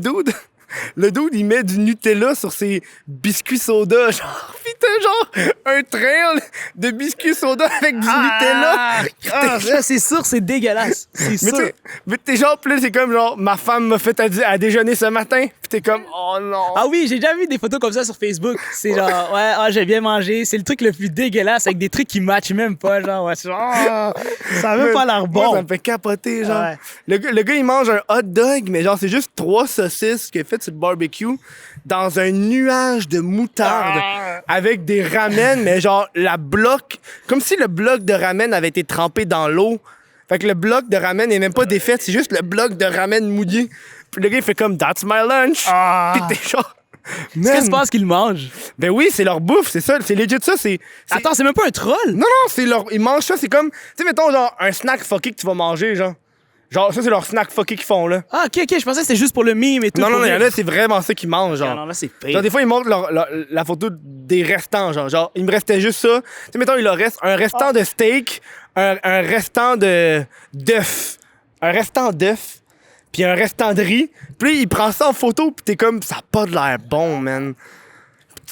dude, il met du Nutella sur ses biscuits soda. Genre, pis t'as genre un trail de biscuits soda avec du Nutella. Là, c'est sûr, c'est dégueulasse. C'est Mais sûr. t'es genre, pis là, c'est comme genre, ma femme m'a fait à déjeuner ce matin. Pis t'es comme, oh non. Ah oui, j'ai déjà vu des photos comme ça sur Facebook. C'est genre, ouais, ah, j'ai bien mangé. C'est le truc le plus dégueulasse avec des trucs qui matchent même pas. Genre, ouais, c'est genre, ah, ça a même pas l'air Moi, bon. ça me fait capoter, genre. Ouais. Le gars, il mange un hot dog, mais genre, c'est juste 3 saucisses qu'il a faites sur le barbecue dans un nuage de moutarde avec des ramen, mais genre, comme si le bloc de ramen avait été trempé dans l'eau. Fait que le bloc de ramen n'est même pas défait, c'est juste le bloc de ramen mouillé. Puis le gars, il fait comme, that's my lunch. Puis t'es genre. Qu'est-ce que tu Man. penses qu'ils mangent? Ben oui, c'est leur bouffe, c'est ça, c'est legit ça, c'est. Attends, c'est même pas un troll? Non, c'est leur. Ils mangent ça, c'est comme. Tu sais, mettons, genre, un snack fucké que tu vas manger, genre. Genre, ça, c'est leur snack fucké qu'ils font, là. Ah, ok, je pensais que c'était juste pour le meme et tout. Non, pour il y en rire. a, c'est vraiment ça qu'ils mangent, genre. Non, là, c'est Genre, pire. des fois, ils montrent la photo des restants, genre. Genre, il me restait juste ça. Tu sais, mettons, il leur reste un restant de steak, un restant d'œuf. Un restant d'œuf, puis un restant de riz. Puis il prend ça en photo, puis t'es comme, ça a pas de l'air bon, man.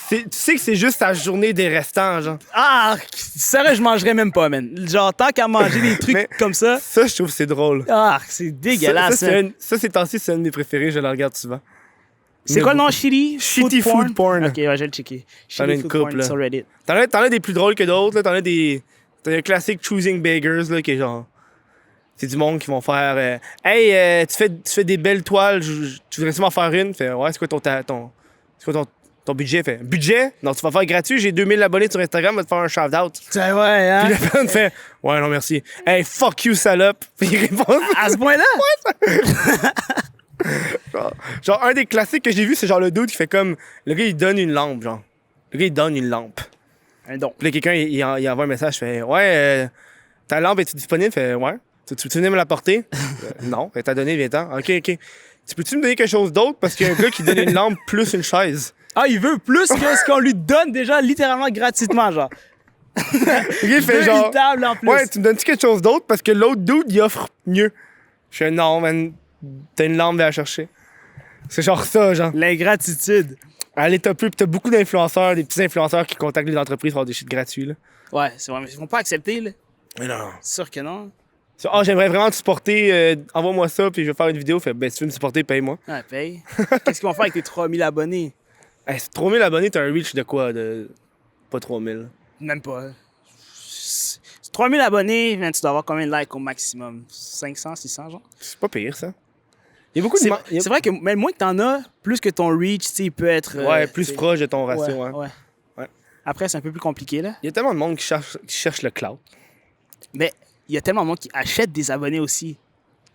Tu sais que c'est juste sa journée des restants, genre. Ah, sérieux, je mangerais même pas, man. Genre, tant qu'à manger des trucs Mais- comme ça. Ça, je trouve que c'est drôle. Ah, c'est dégueulasse. Ça, man. ces temps-ci, c'est un de mes préférés, je le regarde souvent. C'est quoi le nom? Shitty? Shitty food porn. Ok, ouais, je vais le checker. T'en as Shitty une food couple, porn là. sur Reddit. T'en as des plus drôles que d'autres, là. T'en as des T'as un classique Choosing Beggars, là, qui est genre... C'est du monde qui vont faire Hey, tu fais des belles toiles, tu voudrais sûrement faire une? Fait, ouais, c'est quoi ton budget? Fait, budget? Non, tu vas faire gratuit, j'ai 2000 abonnés sur Instagram, va te faire un shout-out. C'est ouais, hein? Puis la personne fait, ouais, non, merci. Hey, fuck you, salope. Puis il répond, À ce point-là? genre, un des classiques que j'ai vu, c'est genre le dude qui fait comme, le gars, il donne une lampe, genre. Le gars, il donne une lampe. Un don. Puis là, quelqu'un, il envoie un message, fait, ouais, ta lampe est-tu disponible? Fait, ouais. Tu venir me l'apporter? Non. Elle t'a donné 20 ans. OK. Tu peux-tu me donner quelque chose d'autre? Parce qu'il y a un gars qui donne une lampe plus une chaise. Ah, il veut plus que ce qu'on lui donne déjà littéralement gratuitement, genre. Le gars, il fait Deux genre. tables en plus. Ouais, tu me donnes-tu quelque chose d'autre? Parce que l'autre dude, il offre mieux. Je fais, non, man, t'as une lampe à chercher. C'est genre ça, genre. L'ingratitude. Allez, t'as beaucoup d'influenceurs, des petits influenceurs qui contactent les entreprises pour avoir des shit gratuits, là. Ouais, c'est vrai, mais ils vont pas accepter, là. Mais non. C'est sûr que non. Ah, j'aimerais vraiment te supporter, envoie-moi ça, puis je vais faire une vidéo. Fait, ben, si tu veux me supporter, paye-moi. Ouais, paye. Qu'est-ce qu'ils vont faire avec tes 3000 abonnés? Hey, 3000 abonnés, t'as un reach de quoi? Pas 3000. Même pas. 3000 abonnés, tu dois avoir combien de likes au maximum? 500, 600, genre? C'est pas pire, ça. Il y a beaucoup de... C'est vrai que même moins que t'en as, plus que ton reach, tu sais, il peut être... Ouais, plus proche de ton ouais, ratio, hein. ouais. Après, c'est un peu plus compliqué, là. Il y a tellement de monde qui cherche le cloud. Mais il y a tellement de monde qui achète des abonnés aussi.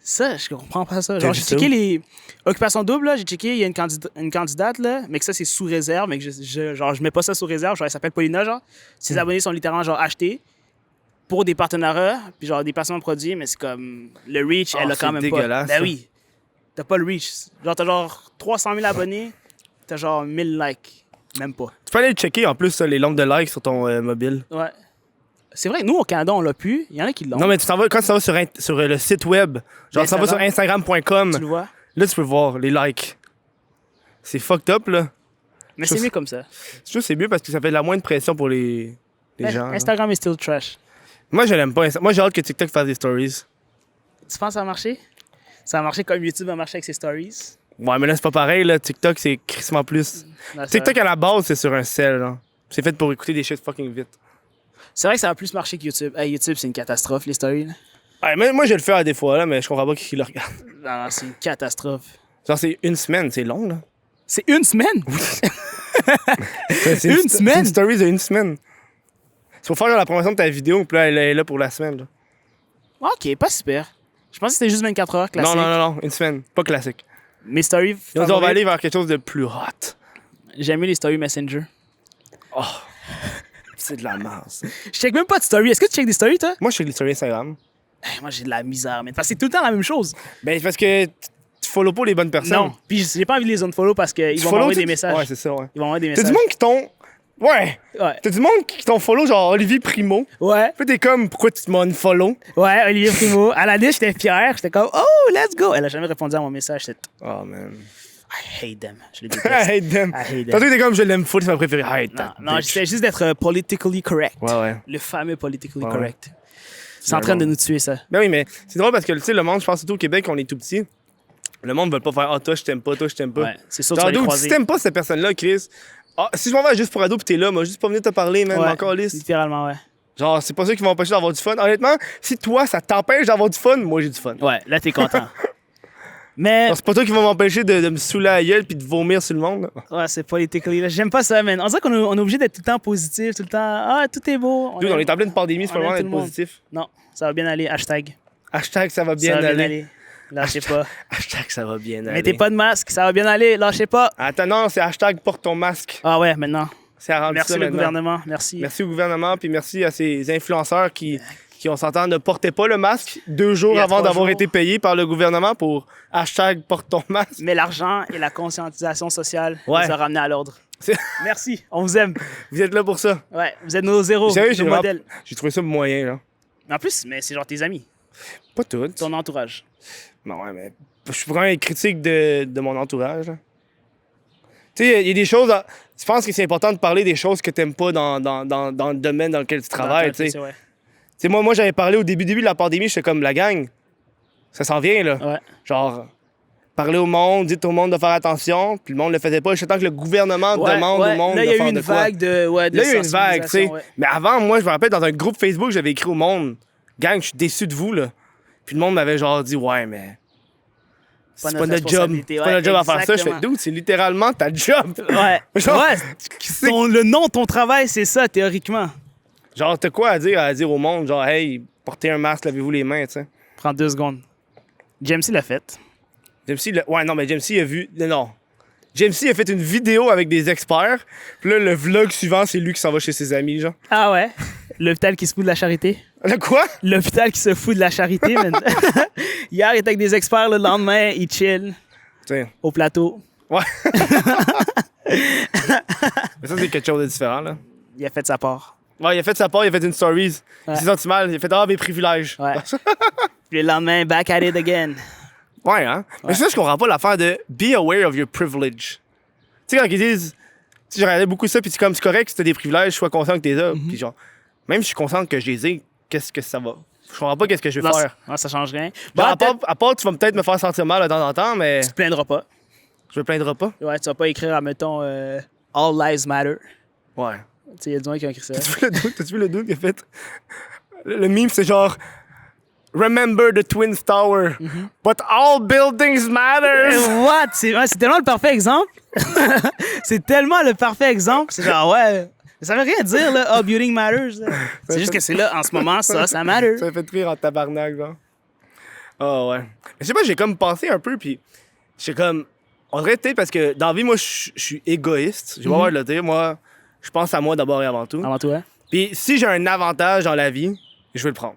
Ça, je comprends pas ça. T'as Genre, vu j'ai ça checké les occupations doubles, là. J'ai checké, il y a une candidate, là, mais que ça, c'est sous réserve, mais que je mets pas ça sous réserve. Genre, elle s'appelle Paulina, genre. Ses abonnés sont littéralement, genre, achetés pour des partenariats, puis genre, des placements de produits, mais c'est comme... Le reach, elle a quand même pas. Dégueulasse, Ben ça. oui. T'as pas le reach. Genre, t'as genre 300 000 abonnés, t'as genre 1000 likes. Même pas. Tu peux aller checker, en plus, ça, les nombres de likes sur ton mobile. Ouais. C'est vrai, nous, au Canada, on l'a plus. Il y en a qui l'ont. Non, mais quand tu t'en vas sur le site web, genre, Ben, tu t'en vas ça sur va. Instagram.com, Tu le vois. là, tu peux voir les likes. C'est fucked up, là. Mais Je- c'est mieux comme ça. Je trouve que c'est mieux parce que ça fait de la moins de pression pour les gens. là. Instagram est still trash. Moi, je l'aime pas. Moi, j'ai hâte que TikTok fasse des stories. Tu penses que ça a marché? Ça a marché comme YouTube a marché avec ses stories? Ouais, mais là, c'est pas pareil, là. TikTok, c'est crissement plus. Non, c'est TikTok, vrai. à la base, c'est sur un cell, là. C'est fait pour écouter des shit fucking vite. C'est vrai que ça a plus marché que YouTube. Hey, YouTube, c'est une catastrophe, les stories. Là. Ouais, mais moi, je le fais à des fois, là, mais je comprends pas qui le regarde. Non, c'est une catastrophe. Genre, c'est une semaine, c'est long, là. C'est une semaine? C'est Une C'est semaine? une story de une semaine. Il faut faire genre, la promotion de ta vidéo, puis là, elle est là pour la semaine, là. Ok, pas super. Je pensais que c'était juste 24 heures classique. Non, une semaine. Pas classique. Mes stories. Ils ont dit, on va favorites, aller vers quelque chose de plus hot. J'aime mieux les stories Messenger. C'est de la merde, ça. Je check même pas de stories. Est-ce que tu check des stories, toi? Moi, je fais des stories Instagram. Hey, moi, j'ai de la misère, mais parce que c'est tout le temps la même chose. Ben, c'est parce que tu follow pas les bonnes personnes. Non. Puis j'ai pas envie de les unfollow parce qu'ils Tu vont follow, m'envoyer tu- des messages. Ouais, c'est ça, ouais. Ils vont m'envoyer des T'as messages. du monde qui t'ont. Ouais! Ouais. T'as du monde qui t'ont follow, genre Olivier Primo. Ouais. Puis t'es comme, pourquoi tu m'as unfollow? Ouais, Olivier Primo. À la liste, j'étais fier. J'étais comme, oh, let's go. Elle a jamais répondu à mon message. J'étais, Oh, man. I hate them. Je les I déteste. hate them. I hate them. Tantôt, t'es comme, je l'aime full, c'est ma préférée. I hate Non, that non, bitch. j'essaie juste d'être politically correct. Ouais. Le fameux politically Ouais, correct. C'est en train de nous tuer, ça. Ben oui, mais c'est drôle parce que, tu sais, le monde, je pense surtout au Québec, on est tout petit. Le monde ne veut pas faire, ah, toi, je t'aime pas, toi, je t'aime pas. Ouais, c'est sûr que tu Genre, vas les dude, croiser. si t'aimes pas cette personne-là, Chris, si je m'en vais à juste pour ado pis t'es là, moi, juste pas venir te parler, man, Ouais, encore lisse. littéralement, ouais. Genre, c'est pas ça qui va m'empêcher d'avoir du fun. Honnêtement, si toi, ça t'empêche d'avoir du fun, moi, j'ai du fun. Ouais, là, t'es content. Mais, Alors, c'est pas toi qui va m'empêcher de me saouler à la gueule pis de vomir sur le monde. là. ouais, c'est politically. J'aime pas ça, man. On dirait qu'on est obligé d'être tout le temps positif, tout le temps. Ah, tout est beau. Dude, on est en pleine pandémie, c'est pas on aime vraiment tout d'être le monde. positif. Non, ça va bien aller. Hashtag. Hashtag, ça va bien Ça va aller. bien aller. Lâchez pas. Hashtag, ça va bien aller. Mettez pas de masque, ça va bien aller. Lâchez pas. Attends, non, c'est hashtag porte ton masque. Ah ouais, maintenant. C'est arrangé Merci ça le maintenant. gouvernement. Merci. Merci au gouvernement, puis merci à ces influenceurs qui on s'entend, ne portaient pas le masque 2 jours Il y a avant 3 d'avoir jours. été payés par le gouvernement pour hashtag porte ton masque. Mais l'argent et la conscientisation sociale Ouais. nous a ramenés à l'ordre. C'est- Merci, on vous aime. Vous êtes là pour ça. Ouais, vous êtes nos zéros, Sérieux, nos modèles. j'ai trouvé ça moyen, là. En plus, mais c'est genre tes amis, Pas tout. ton entourage. Non, ouais, mais je suis vraiment critique de mon entourage. là. Tu sais, il y a des choses. Je pense que c'est important de parler des choses que t'aimes pas dans le domaine dans lequel tu travailles. Tu sais, Ouais. Tu sais, moi j'avais parlé au début de la pandémie, j'étais comme la gang. Ça s'en vient, là. Ouais. Genre, parlez au monde, dites au monde de faire attention, puis le monde le faisait pas. J'attends que le gouvernement demande au monde là, de il y a faire eu une de quoi. vague de. Ouais, de Là, il y a eu une vague, tu sais. sensibilisation, ouais. Mais avant, moi, je me rappelle, dans un groupe Facebook, j'avais écrit au monde, gang, je suis déçu de vous, là. Puis le monde m'avait genre dit, ouais, mais. C'est pas notre job. C'est pas notre job à faire ça. Je fais, exactement. dude, c'est littéralement ta job. Ouais. Genre, Ouais. c'est- Le nom de ton travail, c'est ça, théoriquement. Genre, t'as quoi à dire au monde? Genre, hey, portez un masque, lavez-vous les mains, tu sais. Prends 2 secondes. Jamesy l'a fait. Ouais, non, mais Jamesy a vu. Non. Jamesy a fait une vidéo avec des experts. Puis là, le vlog suivant, c'est lui qui s'en va chez ses amis, genre. Ah ouais? L'hôpital qui se fout de la charité. Le quoi? L'hôpital qui se fout de la charité, man. Hier, il était avec des experts, le lendemain, il chill Tiens. au plateau. Ouais. Mais ça, c'est quelque chose de différent, là. Il a fait sa part. Ouais, il a fait sa part, il a fait une stories. Ouais. Il s'est senti mal. Il a fait, ah, mes privilèges. Ouais. Puis le lendemain, back at it again. Ouais, hein? Mais ça, je comprends pas l'affaire de be aware of your privilege. Tu sais, quand ils disent, tu sais, je regardais beaucoup ça, puis c'est comme, c'est correct si t'as des privilèges, sois conscient que t'es là. Puis genre, même si je suis conscient que je les ai, qu'est-ce que ça va? Je comprends pas qu'est-ce que je vais Non, faire. ça change rien. Genre, Bon, à part, tu vas peut-être me faire sentir mal de temps en temps, mais tu te plaindras pas. je me plaindrai pas. Ouais, tu vas pas écrire, mettons, All Lives Matter. Ouais. Tu sais, il y a des gens qui ont écrit ça. T'as-tu vu le doute qu'il a fait? Le meme, c'est genre, remember the Twin Tower, but all buildings matter. What? C'est tellement le parfait exemple. C'est tellement le parfait exemple. C'est genre, ouais, ça veut rien dire, là, oh, building matters. Là. C'est juste que c'est là, en ce moment, ça matter. Ça me fait rire en tabarnak, genre. Oh, ouais. Mais je sais pas, j'ai comme pensé un peu, puis j'ai comme. On dirait peut-être parce que dans la vie, moi, je suis égoïste. Je vais avoir de le dire. Moi, je pense à moi d'abord et avant tout. Avant tout, hein? Puis si j'ai un avantage dans la vie, je vais le prendre.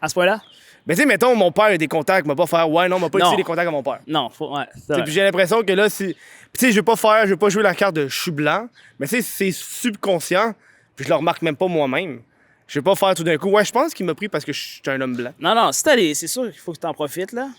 À ce point-là? Mais tu sais, mettons, mon père a des contacts, m'a pas faire, ouais, non, m'a pas Non. utilisé les contacts à mon père. Non, ouais. c'est T'sais, vrai. puis j'ai l'impression que là, si. Puis tu sais, je vais pas jouer la carte de je suis blanc, mais tu sais, c'est subconscient, puis je le remarque même pas moi-même. Je vais pas faire tout d'un coup, ouais, je pense qu'il m'a pris parce que je suis un homme blanc. Non, si t'as les... c'est sûr qu'il faut que t'en profites, là.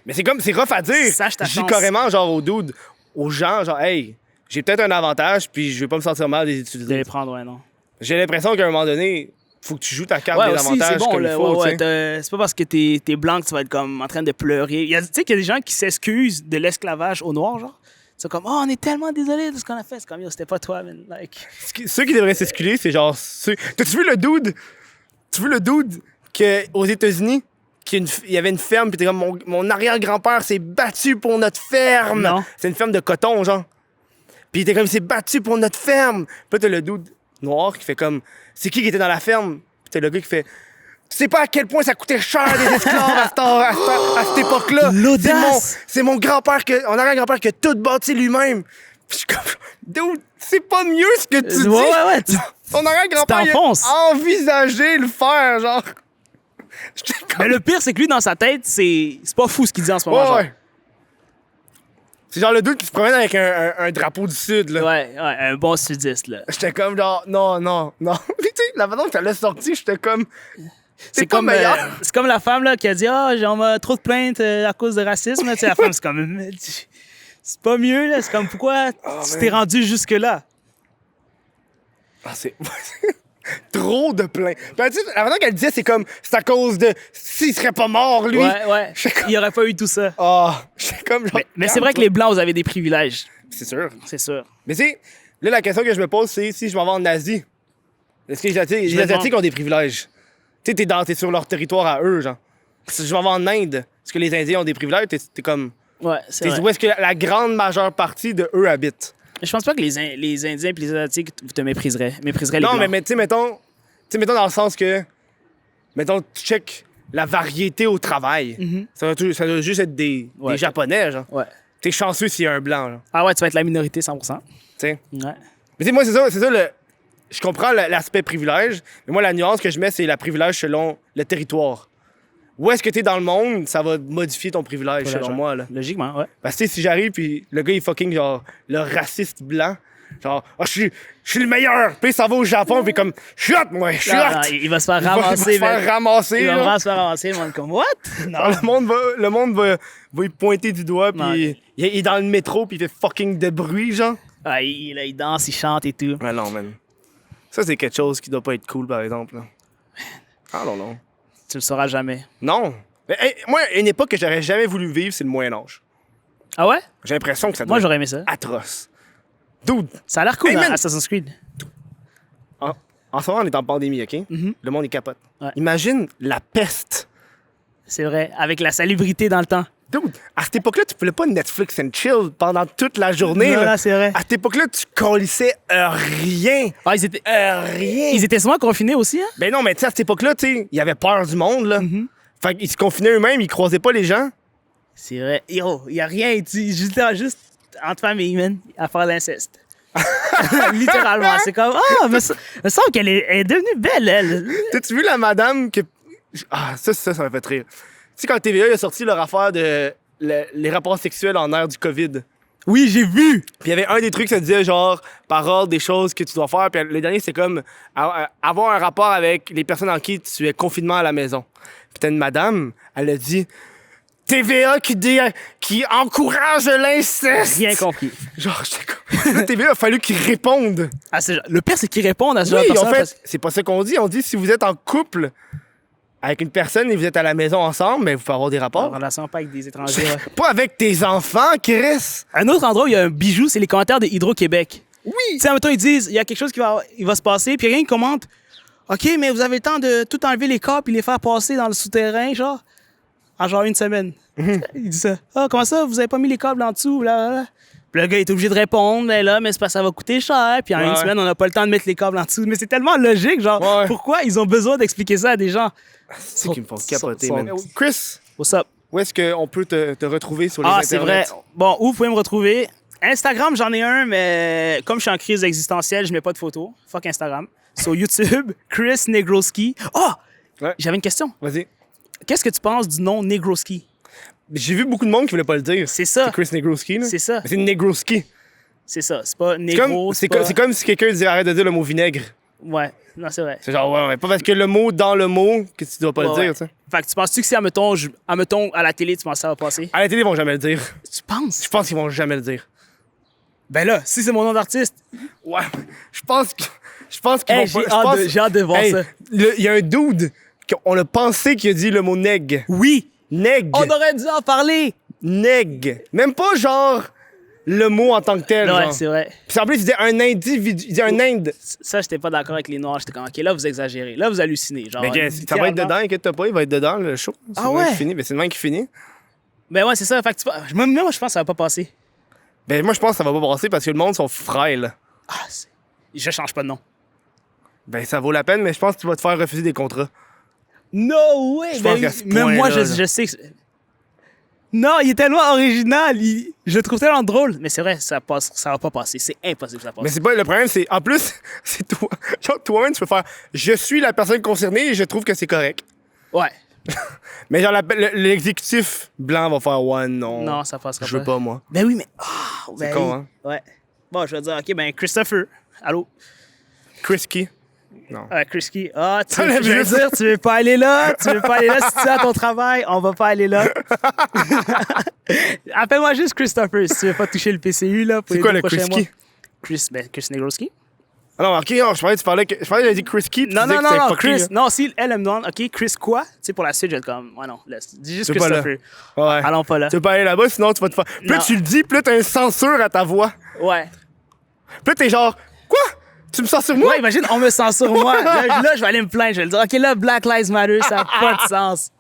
Mais c'est comme, c'est rough à dire. Sache ta Je dis chance. carrément, genre, aux dudes, aux gens, genre, hey, j'ai peut-être un avantage, puis je vais pas me sentir mal de les De utiliser. les prendre, ouais, non. J'ai l'impression qu'à un moment donné, faut que tu joues ta carte Ouais, des aussi, avantages c'est bon, comme là. il faut, Ouais, tu sais. c'est pas parce que t'es blanc que tu vas être comme en train de pleurer. Tu sais qu'il y a des gens qui s'excusent de l'esclavage au noir, genre. C'est comme, oh, on est tellement désolé de ce qu'on a fait. C'est comme, yo, c'était pas toi, man. Like... Ceux qui devraient s'excuser, c'est genre ceux. T'as-tu vu le dude? Tu vu le dude qu'aux États-Unis, il y avait une ferme, puis t'es comme mon arrière-grand-père s'est battu pour notre ferme. Non. C'est une ferme de coton, genre. Puis il était comme, il s'est battu pour notre ferme. Puis là, t'as le dude noir qui fait comme, c'est qui était dans la ferme? Puis t'as le gars qui fait, tu sais pas à quel point ça coûtait cher des esclaves à cette époque-là. L'audace! C'est mon grand-père, mon arrière-grand-père qui a tout bâti lui-même. Puis je suis comme, dude, c'est pas mieux ce que tu dis. Ouais. Ton arrière-grand-père Tu il t'enfonces. a envisagé le faire, genre. J'étais comme, Mais le pire, c'est que lui, dans sa tête, c'est pas fou ce qu'il dit en ce moment. genre. ouais. C'est genre le dude qui se promène avec un drapeau du Sud, là. Ouais, un bon sudiste, là. J'étais comme genre, non. tu sais, la façon que ça l'a sorti, j'étais comme. C'est pas comme, meilleur. c'est comme la femme là, qui a dit ah, on m'a trop de plaintes à cause de racisme. Tu sais, la femme, c'est comme. C'est pas mieux, là. C'est comme pourquoi tu t'es rendu jusque-là. Ah, c'est. Trop de plaintes. Puis, tu sais, la façon qu'elle disait, c'est comme, c'est à cause de. S'il serait pas mort, lui. Ouais. J'étais comme. Il n'y aurait pas eu tout ça. Ah, j'étais comme genre. Mais c'est vrai que les Blancs, vous avez des privilèges. C'est sûr. C'est sûr. Mais tu sais, là, la question que je me pose, c'est si je m'en vais en Asie, est-ce que les me Asiatiques ont des privilèges? Tu sais, t'es sur leur territoire à eux, genre. Si je m'en vais en Inde, est-ce que les Indiens ont des privilèges? T'es comme. Ouais, c'est vrai. Où est-ce que la grande majeure partie de eux habitent? Je pense pas que les Indiens et les Asiatiques te mépriseraient les Non, Blancs. mais tu sais, mettons dans le sens que. Mettons, tu check la variété au travail. Ça doit juste être des Ouais. Japonais, genre. Ouais. T'es chanceux s'il y a un blanc, genre. Ah ouais, tu vas être la minorité 100%. Tu sais. Ouais. Mais tu sais, moi, c'est ça je comprends l'aspect privilège, mais moi, la nuance que je mets, c'est la privilège selon le territoire. Où est-ce que t'es dans le monde, ça va modifier ton privilège, selon moi, là. Logiquement, ouais. Parce que tu sais, si j'arrive, puis le gars, il est fucking, genre, le raciste blanc, genre, ah, je suis le meilleur! Puis il s'en va au Japon, puis comme, je suis hot, moi, je suis Non, hot! non, il va se faire Il va ramasser. se faire ramasser, Il va là. vraiment se faire ramasser. Le monde comme, what? Non. Alors, le monde va y pointer du doigt, Non. puis il est dans le métro, puis il fait fucking de bruit, genre. Ah, il danse, il chante et tout. Mais non, man. Ça, c'est quelque chose qui doit pas être cool, par exemple, là. Ah non. Tu le sauras jamais. Non. Mais, hey, moi, une époque que j'aurais jamais voulu vivre, c'est le Moyen-Âge. Ah ouais? J'ai l'impression que ça doit Moi, être j'aurais aimé ça. atroce. Dude, Ça a l'air cool, Hey, dans man! Assassin's Creed. en ce moment, on est en pandémie, OK? Mhm. Le monde est capote. Ouais. Imagine la peste. C'est vrai, avec la salubrité dans le temps. Dude, à cette époque-là, tu voulais pas Netflix and chill pendant toute la journée. Non, là. non, c'est vrai. À cette époque-là, tu colissais rien. Ah, ils Rien. étaient souvent confinés aussi, hein? Ben non, mais tu sais, à cette époque-là, tu sais, il y avait peur du monde, là. Fait qu'ils se confinaient eux-mêmes, ils croisaient pas les gens. C'est vrai. Yo, il y a rien. Juste entre familles, man, à faire l'inceste. Littéralement. C'est comme, me semble qu'elle est devenue belle, elle. T'as-tu vu la madame que. Ah, ça m'a fait rire. Tu sais, quand TVA a sorti leur affaire de les rapports sexuels en ère du COVID. Oui, j'ai vu. Puis il y avait un des trucs, ça disait genre, par ordre, des choses que tu dois faire. Puis le dernier, c'est comme avoir un rapport avec les personnes en qui tu es confinement à la maison. Puis t'as une madame, elle a dit TVA qui encourage l'inceste. Rien compris. Genre, j'étais comme. Là, TVA a fallu qu'ils répondent. Ah, le pire, c'est qu'ils répondent à ce genre Oui, de en personnes. fait, c'est pas ça qu'on dit. On dit si vous êtes en couple avec une personne et vous êtes à la maison ensemble, ben vous pouvez avoir des En rapports. relation pas avec des étrangers. Ouais. Pas avec tes enfants, Chris. Un autre endroit où il y a un bijou, c'est les commentaires de Hydro-Québec. Oui. Tu sais, mettons, ils disent, il y a quelque chose qui va se passer, puis rien qui commente. OK, mais vous avez le temps de tout enlever les câbles et les faire passer dans le souterrain, genre, en genre une semaine. Il dit ça. Ah, comment ça, vous avez pas mis les câbles en dessous, là? Puis le gars est obligé de répondre, mais là, mais c'est parce que ça va coûter cher. Puis en une semaine, on n'a pas le temps de mettre les câbles en dessous. Mais c'est tellement logique, genre, pourquoi ils ont besoin d'expliquer ça à des gens? C'est qu'ils me font capoter, man. Chris, What's up? où est-ce qu'on peut te retrouver sur les Ah, internets? c'est vrai. Bon, où vous pouvez me retrouver? Instagram, j'en ai un, mais comme je suis en crise existentielle, je mets pas de photos. Fuck Instagram. Sur YouTube, Chris Negroski. Oh! Ouais. J'avais une question. Vas-y. Qu'est-ce que tu penses du nom Negroski? J'ai vu beaucoup de monde qui voulait pas le dire. C'est ça. C'est Chris Negroski, là. C'est ça. Mais c'est Negroski. C'est ça. C'est pas C'est négro. comme, c'est comme si quelqu'un disait arrête de dire le mot vinaigre. Ouais. Non, c'est vrai. C'est genre, ouais, pas parce que le mot dans le mot que tu dois pas Ouais, le dire, ouais. tu sais. Fait que tu penses-tu que si, admettons, à la télé, tu penses que ça va passer? À la télé, ils vont jamais le dire. Tu penses? Je pense qu'ils vont jamais le dire. Ben là, si c'est mon nom d'artiste, Ouais. Je pense qu'ils hey, vont pas. j'ai hâte de voir Hey, ça. il y a un dude qu'on a pensé qu'il a dit le mot neg. Oui! Neg. On aurait dû en parler! Neg. Même pas genre le mot en tant que tel. Ouais, genre. c'est vrai. Puis en plus, il disait un individu. Il disait un Inde. Ça, j'étais pas d'accord avec les Noirs. J'étais comme, OK, là, vous exagérez. Là, vous hallucinez. Genre, Mais ça va être littéralement. dedans, inquiète-toi pas, il va être dedans le show. C'est Ah le même ouais? qui finit. Ben, c'est le même qui finit. Ben ouais, c'est ça. Fait que moi, je pense que ça va pas passer. Ben moi, je pense que ça va pas passer parce que le monde sont frêles. Ah, je change pas de nom. Ben ça vaut la peine, mais je pense que tu vas te faire refuser des contrats. No way! Je pense qu'à ce Même moi, point-là, je sais que... Non, il est tellement original. Je le trouve tellement drôle. Mais c'est vrai, ça va pas passer. C'est impossible que ça passe. Mais c'est pas le problème, c'est en plus, c'est toi. Genre, toi-même, tu peux faire je suis la personne concernée et je trouve que c'est correct. Ouais. Mais genre, l'exécutif blanc va faire ouais, non. Non, ça passera Je veux pas, moi. Ben oui, mais... C'est con, hein? Ouais. Bon, je vais dire, OK, ben Christopher. Allô? Chris Key. Non. Chris Key. Ah, Ça lève je veux ça. dire, tu veux pas aller là? Tu veux pas aller là? Si tu es à ton travail, on va pas aller là. Appelle-moi juste Christopher si tu veux pas toucher le PCU, là. Pour C'est les quoi deux le prochains Chris mois. Key? Chris Negroski. Ah non, ok, non, je parlais que j'avais dit Chris Key. puis Non, tu disais non, que c'était non, fucké, Chris. là. Non, si elle me demande, OK, Chris quoi? Tu sais, pour la suite, je vais être comme, ouais, non, laisse. Dis juste C'est pas là. Christopher. Ouais. Allons pas là. Tu veux pas aller là-bas, sinon tu vas te faire. Plus Non. tu le dis, plus t'as une censure à ta voix. Ouais. Plus t'es genre, quoi? Tu me censures moi? Ouais, imagine, on me censure moi. Là, je vais aller me plaindre. Je vais le dire, OK, là, Black Lives Matter, ça n'a pas de sens.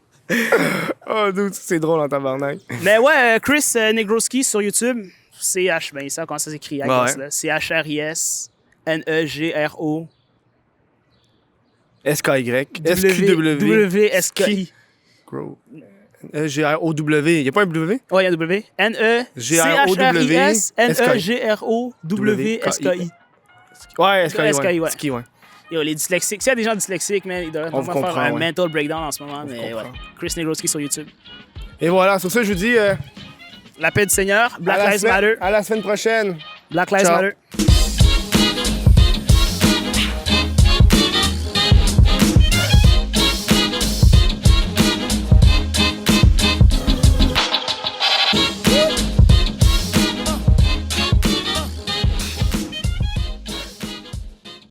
Oh, dude, c'est drôle en tabarnak. Mais ouais, Chris Negroski sur YouTube, CH, ben ça, comment ça s'écrit, I guess, Ouais. là. CHRIS-NEGRO. SKY. SQW. WSKI. Grow. G-R-O-W. Y'a pas un W? Ouais, il y a W. N-E-C-H-R-I-S-N-E-G-R-O-W-S-K-I. Ouais, SKY. SKI, ouais. Ski, ouais. Yo, les dyslexiques, s'il y a des gens dyslexiques, man, ils doivent On vous vraiment faire un comprend, ouais. mental breakdown en ce moment, mais ouais. comprend. Chris Negroski sur YouTube. Et voilà, sur ça, je vous dis La paix du Seigneur, Black Lives Matter. à la semaine prochaine. Black Lives Ciao. Matter.